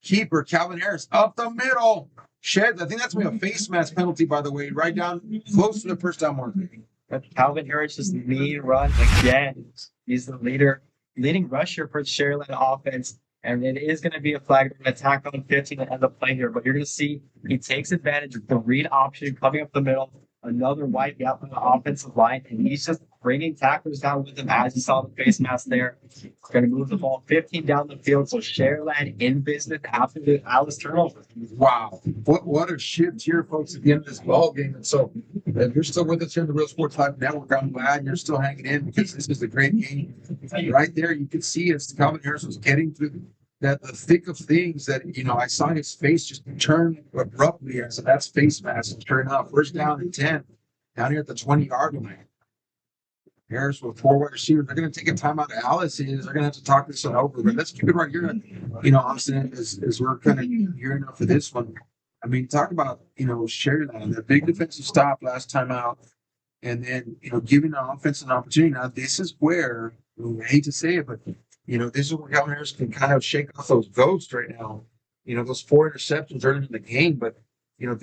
Keeper, Calvin Harris, up the middle. Sheds, I think that's going to be a face mask penalty, by the way, right down close to the first down mark. Calvin Harris just lead run again. He's the leading rusher for the Sharyland offense. And it is going to be a flag, an attack on 15 to end the play here. But you're going to see he takes advantage of the read option coming up the middle. Another wide gap on the offensive line. And he's just bringing tacklers down with him, as you saw the face mask there. Going to move the ball 15 down the field. So Sharyland in business after the Alice turnover. Wow. What a shift here, folks, at the end of this ball game. And so if you're still with us here in the Real Sports Live Network, I'm glad you're still hanging in because this is a great game. Right there, you can see as Calvin Harris was getting through that the thick of things that, I saw his face just turn abruptly. I said, that's face mask. Sure enough, first down and 10 down here at the 20-yard line. Harris with 4 wide receivers. They're going to take a timeout. Alice is. They're going to have to talk this one over. But let's keep it right here. Austin, as we're kind of gearing up for this one. I mean, talk about, Sharyland, the big defensive stop last time out. And then, giving the offense an opportunity. Now, this is where, I hate to say it, but, this is where Calvin Harris can kind of shake off those ghosts right now. Those 4 interceptions early in the game. But,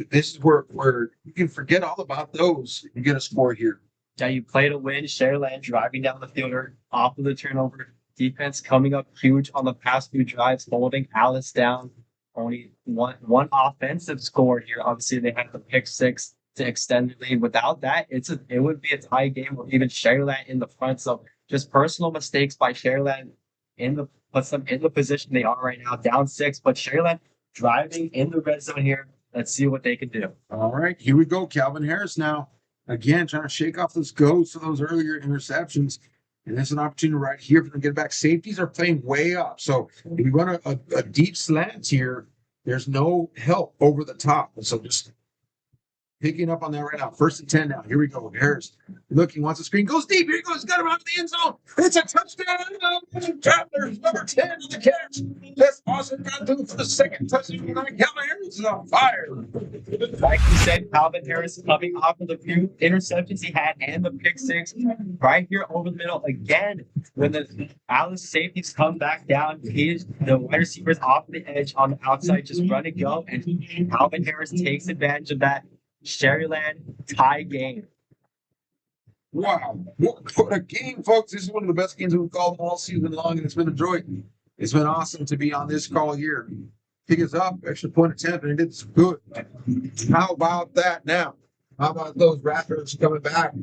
this is where you can forget all about those. You get a score here. Yeah, you play to win. Sharyland driving down the field off of the turnover. Defense coming up huge on the past few drives, holding Alice down. Only one offensive score here. Obviously, they had the pick 6 to extend the lead. Without that, it would be a tie game or even Sharyland in the front. So just personal mistakes by Sharyland puts them in the position they are right now, down 6. But Sharyland driving in the red zone here. Let's see what they can do. All right, here we go. Calvin Harris now. Again, trying to shake off those ghosts of those earlier interceptions. And there's an opportunity right here for them to get back. Safeties are playing way up. So if you run a deep slant here, there's no help over the top. And so just picking up on that right now. 1st and 10 now. Here we go. Harris looking, wants the screen. Goes deep. Here he goes. He's got him out of the end zone. It's a touchdown. Rattlers, number 10 to the catch. That's awesome. Got to do for the second touchdown. Calvin Harris is on fire. Like you said, Calvin Harris coming off of the few interceptions he had and the pick 6 right here over the middle. Again, when the Alice safeties come back down, the wide receivers off the edge on the outside just run and go. And Calvin Harris takes advantage of that. Sharyland tie game. Wow. What a game, folks. This is one of the best games we've called all season long, and it's been a joy. It's been awesome to be on this call here. Pick us up, extra point attempt, and it's good. How about that now? How about those Rattlers coming back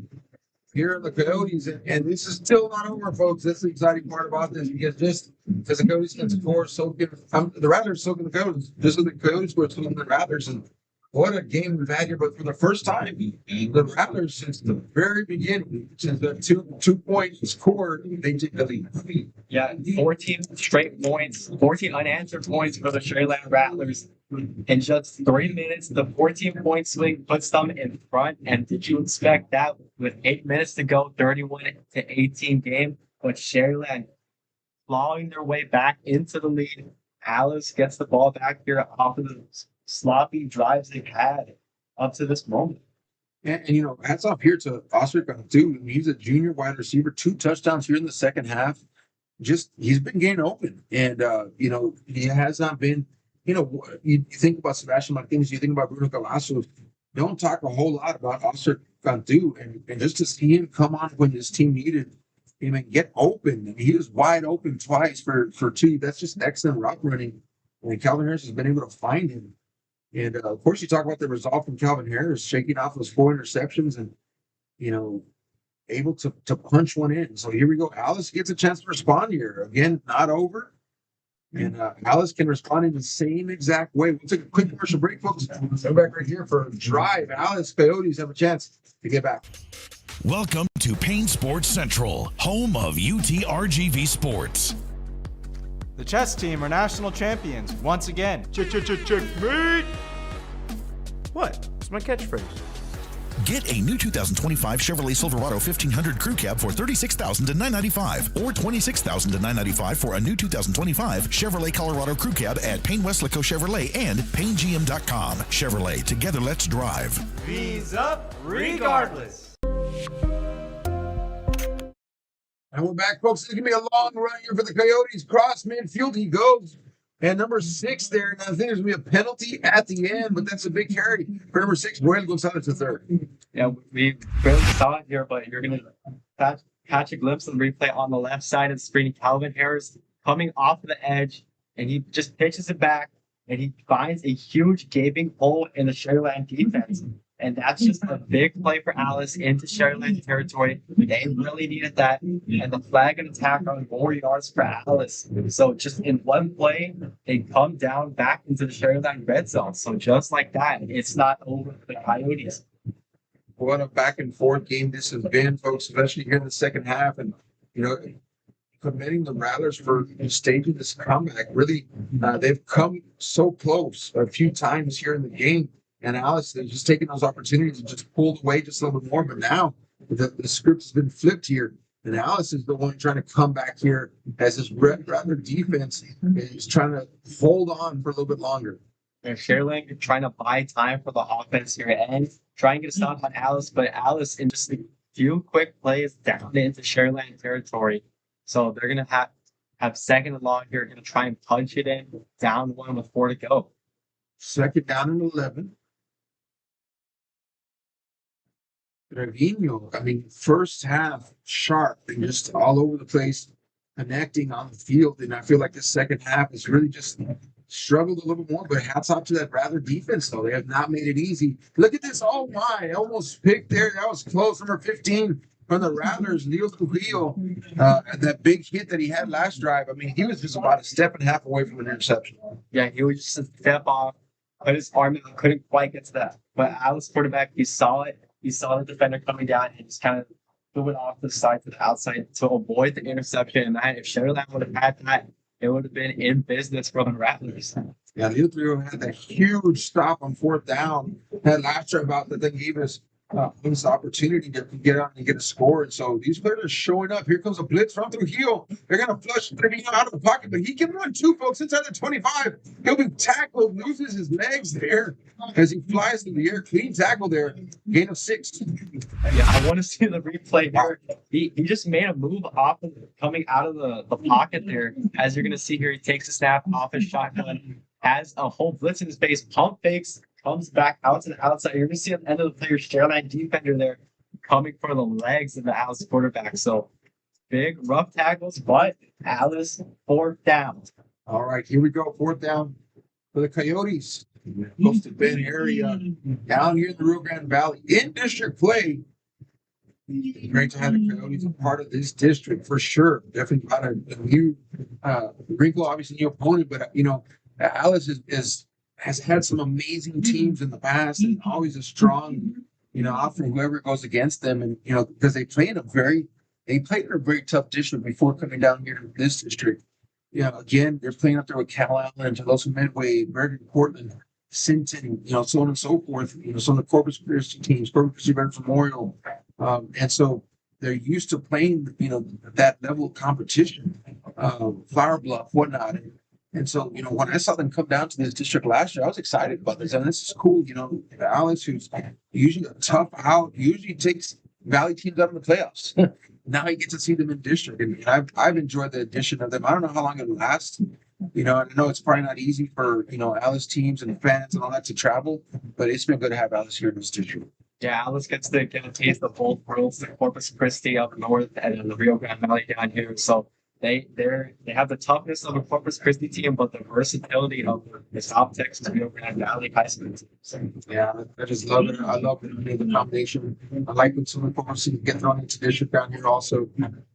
here in the Coyotes? And this is still not over, folks. That's the exciting part about this, because just because the Coyotes can score, the Rattlers soaking the Coyotes, just as the Coyotes were soaking the Rattlers. And what a game we've had here, but for the first time, the Rattlers, since the very beginning, since the two points scored, they take the lead. Yeah, 14 straight points, 14 unanswered points for the Sharyland Rattlers. In just 3 minutes, the 14-point swing puts them in front. And did you expect that with 8 minutes to go, 31-18 game? But Sharyland clawing their way back into the lead. Alice gets the ball back here off of the sloppy drives they've had up to this moment. And hats off here to Osric too. I mean, he's a junior wide receiver, 2 touchdowns here in the second half. He's been getting open. And, he has not been, you think about Sebastian Martinez, you think about Bruno Galasso. Don't talk a whole lot about Osric Cantu. And just to see him come on when his team needed him and get open. And he was wide open twice for 2. That's just excellent route running. And Calvin Harris has been able to find him. And, of course, you talk about the resolve from Calvin Harris, shaking off those 4 interceptions and, able to punch one in. So here we go. Alice gets a chance to respond here. Again, not over. And Alice can respond in the same exact way. We'll take a quick commercial break, folks. Come back right here for Drive. Alice Coyotes have a chance to get back. Welcome to Payne Sports Central, home of UTRGV Sports. The chess team are national champions once again. Checkmate! What? It's my catchphrase. Get a new 2025 Chevrolet Silverado 1500 Crew Cab for $36,000 to $995, or $26,000 to $995 for a new 2025 Chevrolet Colorado Crew Cab at Payne Westlaco Chevrolet and PayneGM.com. Chevrolet, together let's drive. V's up regardless. And we're back, folks. It's going to be a long run here for the Coyotes. Cross midfield, he goes. And number 6 there. And I think there's going to be a penalty at the end, but that's a big carry for number 6. Royal Gonzalez to 3rd. Yeah, we barely saw it here, but you're going to catch a glimpse of the replay on the left side of the screen. Calvin Harris coming off the edge, and he just pitches it back, and he finds a huge gaping hole in the Sharyland defense. And that's just a big play for Alice into Sharyland territory. They really needed that. And the flag and attack on more yards for Alice. So just in one play, they come down back into the Sharyland red zone. So just like that, it's not over for the Coyotes. What a back and forth game this has been, folks, especially here in the second half. And, commending the Rattlers for staging this comeback. Really, they've come so close a few times here in the game. And Alice, they're just taking those opportunities and just pulled away just a little bit more. But now the script has been flipped here. And Alice is the one trying to come back here as this Rattler defense is trying to hold on for a little bit longer. And Sharyland trying to buy time for the offense here and try and get a stop on Alice, but Alice in just a few quick plays down into Sharyland territory. So they're going to have second and long here, going to try and punch it in, down one with 4 to go. Second down and 11. Trevino, I mean, first half sharp and just all over the place, connecting on the field. And I feel like the second half is really just struggled a little more, but hats off to that Rattler defense, though. They have not made it easy. Look at this. Oh, my. Almost picked there. That was close. Number 15 from the Rattlers, Leo Trujillo. That big hit that he had last drive. I mean, he was just about a step and a half away from an interception. Yeah, he was just a step off, put his arm out, couldn't quite get to that. But Alice quarterback, he saw it. He saw the defender coming down and just kind of threw it off the side to the outside to avoid the interception. And if Sharyland would have had that, it would have been in business for the Rattlers. Yeah, Leo Trujillo had that huge stop on fourth down. That last drive out that then gave us this opportunity to get out and get a score. And so these players are showing up. Here comes a blitz from Trujillo. They're going to flush Trujillo out of the pocket, but he can run too, folks. Inside the 25. He'll be tackled, loses his legs there as he flies through the air. Clean tackle there. Gain of 6. Yeah, I want to see the replay here. He just made a move off of coming out of the pocket there. As you're going to see here, he takes a snap off his shotgun, has a whole blitz in his face, pump fakes, comes back out to the outside. You're going to see at the end of the play, your Sharyland defender there coming for the legs of the Alice quarterback. So big, rough tackles, but Alice fourth down. All right, here we go. Fourth down for the Coyotes. Close to Bend area, down here in the Rio Grande Valley. In district play. Great to have the Coyotes a part of this district for sure. Definitely got a new wrinkle, obviously new opponent, but you know, Alice has had some amazing teams in the past and always a strong, you know, often whoever goes against them, and you know, because they played in a very tough district before coming down here to this district. You know, again, they're playing up there with Cal Allen, Tolosa Midway, Bergen, Portland, Sinton, you know, so on and so forth. You know, some of the Corpus Christi teams, Corpus Christi Veterans Memorial, and so they're used to playing, you know, that level of competition, Flower Bluff, whatnot. And so, you know, when I saw them come down to this district last year, I was excited about this. And this is cool. You know, Alice, who's usually a tough out, usually takes Valley teams out of the playoffs. Now you get to see them in district. And I've enjoyed the addition of them. I don't know how long it'll last. You know, I know it's probably not easy for, you know, Alice teams and fans and all that to travel, but it's been good to have Alice here in this district. Yeah, Alice gets to get a taste of both worlds, the Corpus Christi up north and then the Rio Grande Valley down here. So they have the toughness of a Corpus Christi team, but the versatility of the South Texas Rio Grande Valley high school team. Yeah, I just love it. I love the combination. I like when some of the Corpus get thrown into district down here also.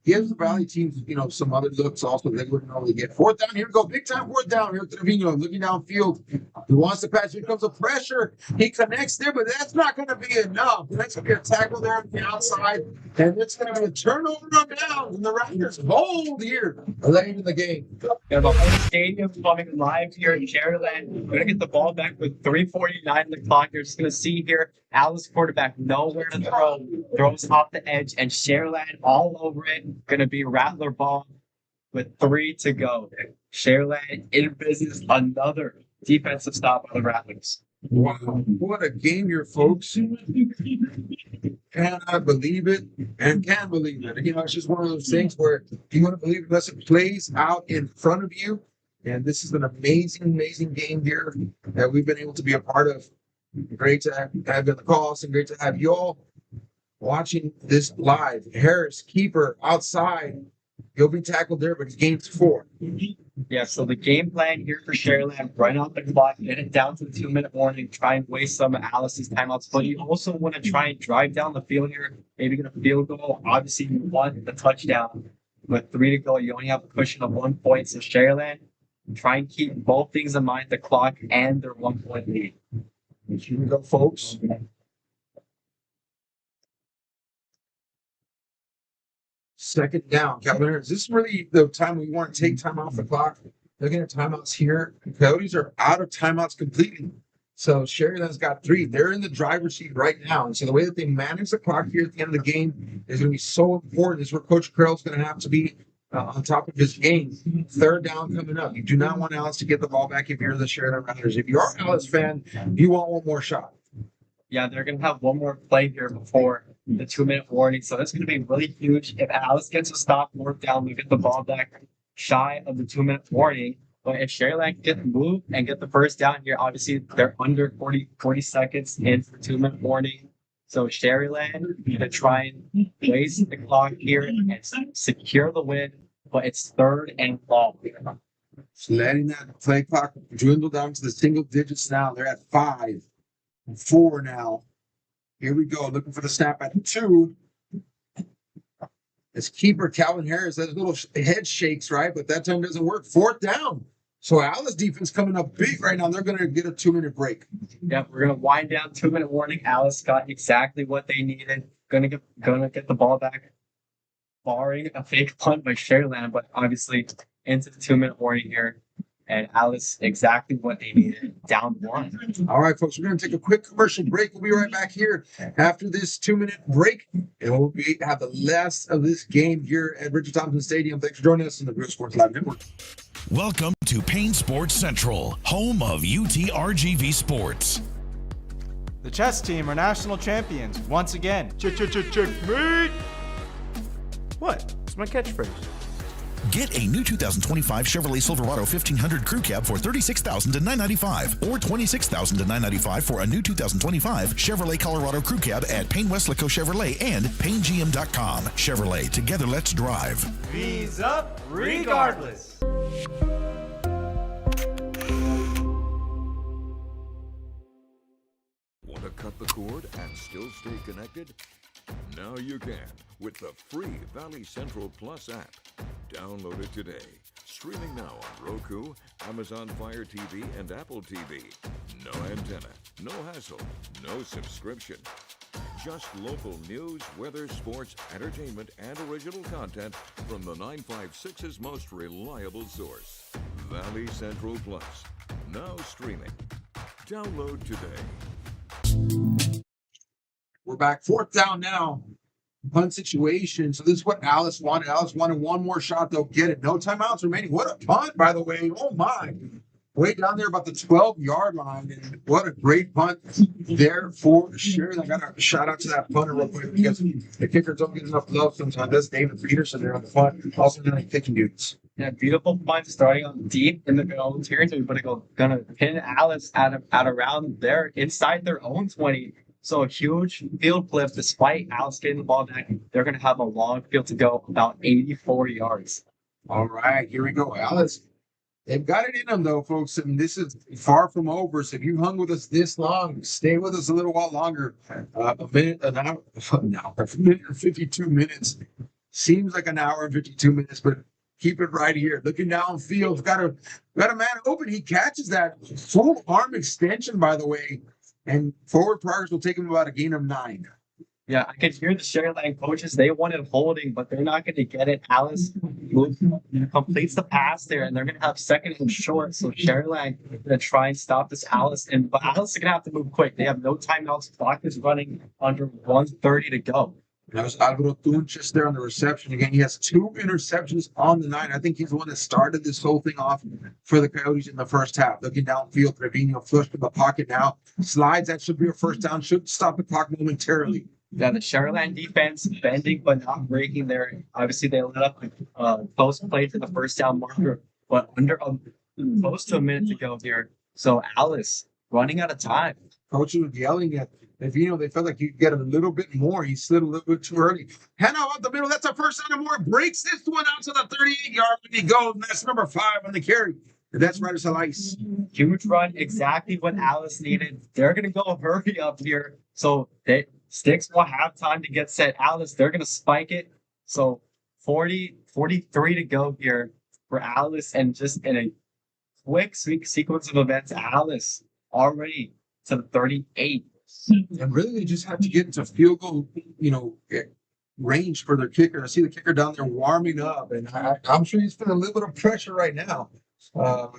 Gives the Valley teams, you know, some other looks also they wouldn't normally get. Fourth down, here we go. Big time fourth down here. Trevino looking downfield. He wants to pass. Here comes a pressure. He connects there, but that's not going to be enough. That's going to be a tackle there on the outside. And it's going to be a turnover on down. And the Rattlers hold here late in the game. Yeah, the whole stadium coming live here in Sharyland. We're going to get the ball back with 3:49 on the clock. You're just going to see here Alice quarterback nowhere to throw. Throws off the edge and Sharyland all over it. Going to be Rattler ball with 3 to go. Sharyland in business. Another defensive stop on the Rattlers. Wow, what a game here, folks. Cannot believe it and can believe it. You know, it's just one of those things where you want to believe it unless it plays out in front of you. And this is an amazing, amazing game here that we've been able to be a part of. Great to have been the calls and great to have you all watching this live. Harris, keeper, outside. He'll be tackled there, but he gains 4. Yeah, so the game plan here for Sharyland, run out the clock, get it down to the 2-minute warning, try and waste some of Alice's timeouts. But you also want to try and drive down the field here, maybe get a field goal. Obviously, you want the touchdown. With 3 to go, you only have a cushion of 1 point. So Sharyland, try and keep both things in mind, the clock and their 1-point lead. Here we go, folks. second down. Calvin Harris, this is really the time we want to take time off the clock. Looking at timeouts here, the Coyotes are out of timeouts completely. So Sharyland's got 3. They're in the driver's seat right now. And so the way that they manage the clock here at the end of the game is going to be so important. This is where Coach Carroll's going to have to be on top of his game. Third down coming up. You do not want Alice to get the ball back if you're the Sharyland Rattlers. If you are an Alice fan, you want one more shot. Yeah, they're going to have one more play here before the 2-minute warning. So that's going to be really huge. If Alice gets a stop, fourth down, we get the ball back shy of the 2-minute warning. But if Sharyland get moved and get the first down here, obviously they're under 40 seconds in for 2-minute warning. So Sharyland need to try and waste the clock here and secure the win. But it's 3rd and long. Just letting that play clock dwindle down to the single digits now. They're at 5, 4 now. Here we go. Looking for the snap at 2. As keeper Calvin Harris, that little head shakes, right? But that time doesn't work. 4th down. So Alice defense coming up big right now. They're going to get a 2-minute break. Yeah, we're going to wind down 2-minute warning. Alice got exactly what they needed. Gonna get the ball back, barring a fake punt by Sharyland, but obviously into the 2-minute warning here. And Alice exactly what they needed, down 1. All right, folks, we're going to take a quick commercial break. We'll be right back here after this 2-minute break, and we'll have the last of this game here at Richard Thompson Stadium. Thanks for joining us on the Real Sports Live Network. Welcome to Payne Sports Central, home of UTRGV Sports. The chess team are national champions once again. Checkmate! What? It's my catchphrase. Get a new 2025 Chevrolet Silverado 1500 Crew Cab for $36,995 or $26,995 for a new 2025 Chevrolet Colorado Crew Cab at Payne Westlaco Chevrolet and PayneGM.com. Chevrolet, together let's drive. V's up regardless. Want to cut the cord and still stay connected? Now you can with the free Valley Central Plus app. Download it today. Streaming now on Roku, Amazon Fire TV, and Apple TV. No antenna, no hassle, no subscription. Just local news, weather, sports, entertainment, and original content from the 956's most reliable source. Valley Central Plus. Now streaming. Download today. We're back. 4th down now. Punt situation. So this is what Alice wanted. Alice wanted one more shot. They'll get it. No timeouts remaining. What a punt, by the way. Oh, my. Way down there about the 12-yard line. And what a great punt there for Sharyland. I got a shout out to that punter real quick because the kickers don't get enough love sometimes. That's David Peterson there on the punt. Also doing kicking dudes. Yeah, beautiful punt starting on deep in the own territory, but gonna pin Alice at around there inside their own 20. So a huge field flip, despite Alice getting the ball back. They're going to have a long field to go, about 84 yards. All right, here we go. Alice, they've got it in them, though, folks. And this is far from over. So if you hung with us this long, stay with us a little while longer. A minute and 52 minutes. Seems like an hour and 52 minutes, but keep it right here. Looking downfield, got a man open. He catches that full arm extension, by the way. And forward progress will take him about a gain of 9. Yeah, I can hear the Sharyland coaches. They wanted holding, but they're not going to get it. Alice completes the pass there, and they're going to have 2nd and short. So Sharyland going to try and stop this Alice. But Alice is going to have to move quick. They have no timeouts. Clock is running under 1:30 to go. That was Alvaro Tunches there on the reception. Again, he has 2 interceptions on the night. I think he's the one that started this whole thing off for the Coyotes in the first half. Looking downfield, Trevino flushed in the pocket now. Slides, that should be a first down. Should stop the clock momentarily. Yeah, the Sharyland defense bending but not breaking there. Obviously, they let up a close play to the first down marker, but under close to a minute to go here. So Alice running out of time. Coaches were yelling at Trevino. They felt like you could get a little bit more. He slid a little bit too early. Handoff out the middle. That's a first down and more. Breaks this one out to the 38-yard when he goes. And that's number 5 on the carry. And that's right as ice. Huge run, exactly what Alice needed. They're going to go hurry up here. So Sticks will have time to get set. Alice, they're going to spike it. So 43 to go here for Alice. And just in a quick sequence of events, Alice already to the 38. And really, they just have to get into field goal, range for their kicker. I see the kicker down there warming up, and I'm sure he's feeling a little bit of pressure right now.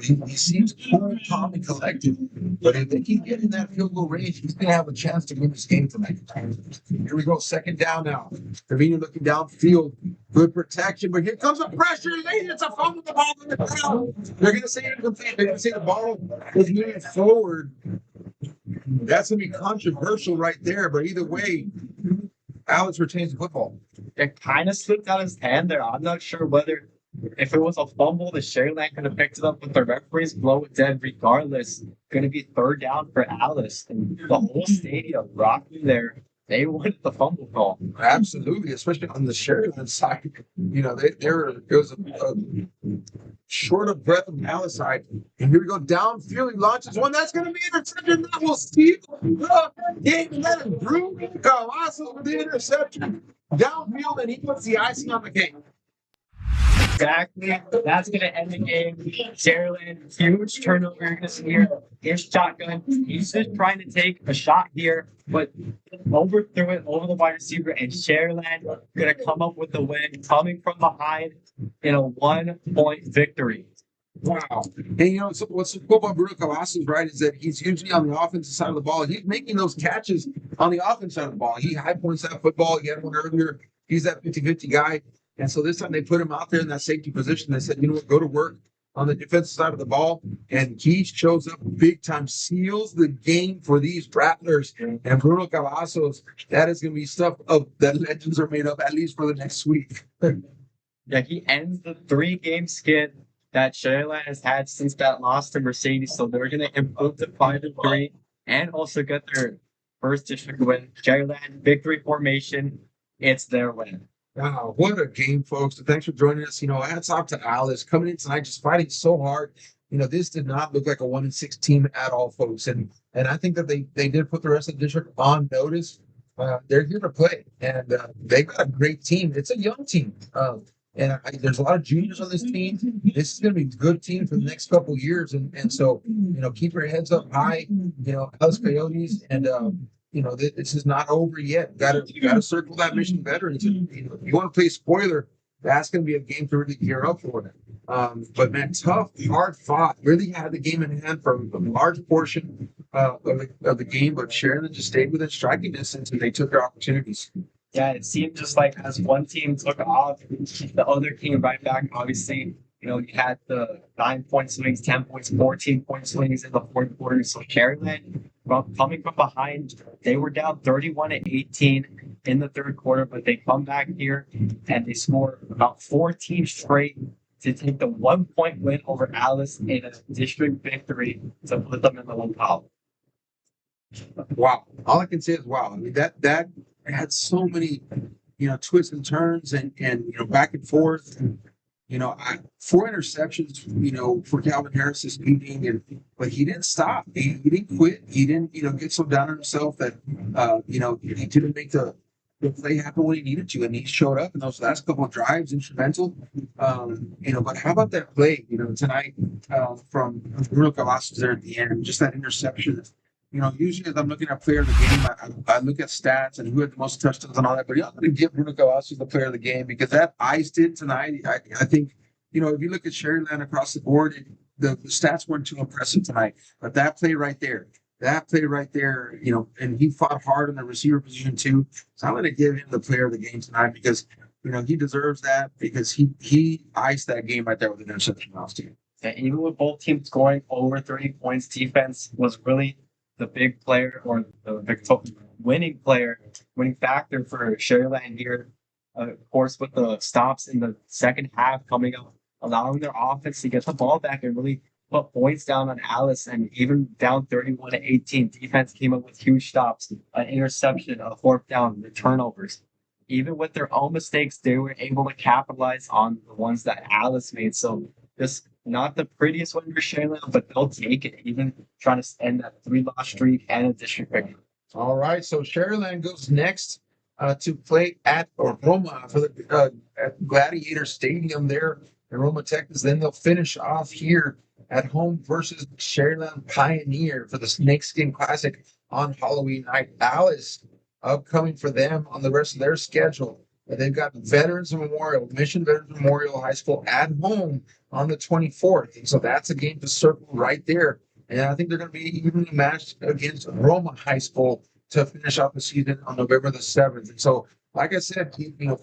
He seems cool, calm, and collected. But if they can get in that field goal range, he's going to have a chance to win this game tonight. Here we go, second down now. Trevino looking downfield, good protection, but here comes a pressure. It's a fumble. The ball on the ground. They're going to say incomplete. They're going to say the ball was moving forward. That's going to be controversial right there. But either way, Alex retains the football. It kind of slipped out of his hand there. I'm not sure whether if it was a fumble, the Sharyland could have picked it up, but the referees blow it dead regardless. Going to be third down for Alice. And the whole stadium rocking there. They wanted the fumble call. Absolutely, especially on the Sharyland side. You know, it was a short of breath on Alice side. And here we go, downfield. He launches one. That's going to be an interception. That will steal the game. That is Bruno Cavazos with the interception. Downfield, and he puts the icing on the cake. Exactly. That's going to end the game. Sharyland, huge turnover this year. Here's shotgun. He's just trying to take a shot here, but overthrew it over the wide receiver, and Sharyland going to come up with the win, coming from behind in a 1-point victory. Wow. And you know, what's cool about Bruno Cavazos, right, is that he's usually on the offensive side of the ball. He's making those catches on the offensive side of the ball. He high points that football. He had one earlier. He's that 50-50 guy. And so this time they put him out there in that safety position. They said, you know what, go to work on the defensive side of the ball. And he shows up big time, seals the game for these Rattlers. And Bruno Cavazos, that is going to be stuff that legends are made of, at least for the next week. Yeah, he ends the 3-game skid that Sharyland has had since that loss to Mercedes. So they're going to improve to 5-3 and also get their first district win. Sharyland, victory formation. It's their win. Wow, what a game, folks. Thanks for joining us. You know, hats off to Alice coming in tonight, just fighting so hard. You know, this did not look like a 1-6 team at all, folks. And I think that they did put the rest of the district on notice. They're here to play, and they've got a great team. It's a young team. There's a lot of juniors on this team. This is going to be a good team for the next couple of years. And so, you know, keep your heads up high, you know, Alice Coyotes, and you know, this is not over yet. You gotta circle that mission veterans. And, you know, if you want to play spoiler, that's going to be a game to really gear up for. But man, tough, hard fought. Really had the game in hand for a large portion of the game. But Sharyland just stayed within striking distance, and they took their opportunities. Yeah, it seemed just like as one team took off, the other came right back. Obviously, you know, you had the 9-point swings, 10 points, 14-point swings in the fourth quarter. So Sharyland, coming from behind, they were down 31-18 in the third quarter, but they come back here and they score about 14 straight to take the 1-point win over Alice in a district victory to put them in the win column. Wow. All I can say is wow. I mean, that had so many, you know, twists and turns and you know, back and forth. And, you know, 4 interceptions, you know, for Calvin Harris this evening, but he didn't stop. He didn't quit. He didn't, you know, get so down on himself that, you know, he didn't make the play happen when he needed to, and he showed up in those last couple of drives, instrumental. You know, but how about that play, you know, tonight from Bruno Cavazos there at the end, just that interception. You know, usually as I'm looking at player of the game, I look at stats and who had the most touchdowns and all that, but I'm going to give Bruno Cavazos the player of the game because that iced it tonight. I think, you know, if you look at Sharyland across the board, the stats weren't too impressive tonight, but that play right there, you know, and he fought hard in the receiver position too. So I'm going to give him the player of the game tonight because, you know, he deserves that because he iced that game right there with an interception last year. And even with both teams scoring over 30 points, defense was really the big player or the winning factor for Sharyland here. Of course, with the stops in the second half coming up, allowing their offense to get the ball back and really put points down on Alice, and even down 31-18, defense came up with huge stops, an interception, a fourth down, the turnovers. Even with their own mistakes, they were able to capitalize on the ones that Alice made. So this not the prettiest win for Sharyland, but they'll take it, even trying to end that 3-loss streak and a district victory. All right, so Sharyland goes next to play at Roma for the at Gladiator Stadium there in Roma, Texas. Then they'll finish off here at home versus Sharyland Pioneer for the Snakeskin Classic on Halloween night. Alice upcoming for them on the rest of their schedule. And they've got Veterans Memorial, Mission Veterans Memorial High School at home on the 24th. And so that's a game to circle right there. And I think they're going to be evenly matched against Roma High School to finish out the season on November the 7th. And so, like I said,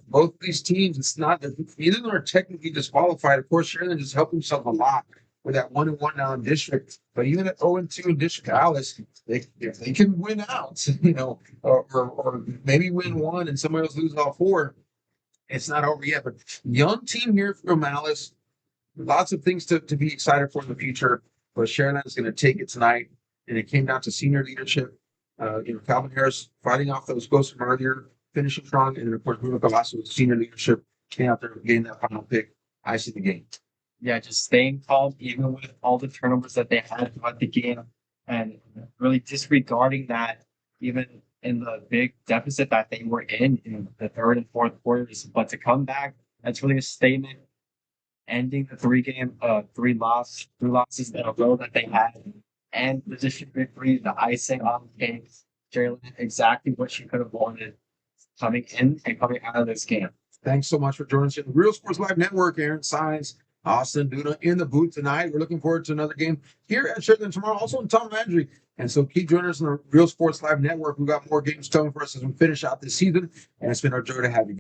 both these teams, it's not that neither of them are technically disqualified. Of course, Sharyland just helped himself a lot with that 1-1 now in district. But even at 0-2 in District Alice, if they can win out, or maybe win one and somebody else lose all four, it's not over yet. But young team here from Alice, lots of things to be excited for in the future. But Sharyland is going to take it tonight, and it came down to senior leadership. Calvin Harris fighting off those ghosts from earlier, finishing strong, and then of course Bruno Cavasso with senior leadership came out there getting that final pick. I see the game. Yeah, just staying calm even with all the turnovers that they had throughout the game, and really disregarding that even in the big deficit that they were in the third and fourth quarters. But to come back, that's really a statement. Ending the three losses in a row that they had, and the district victory, the icing on the cake. Sharyland, exactly what she could have wanted coming in and coming out of this game. Thanks so much for joining us in the Real Sports Live Network. Aaron Sines, Austin Duda in the booth tonight. We're looking forward to another game here at Sharyland tomorrow, also in Tom Landry. And so keep joining us on the Real Sports Live Network. We've got more games coming for us as we finish out this season. And it's been our joy to have you.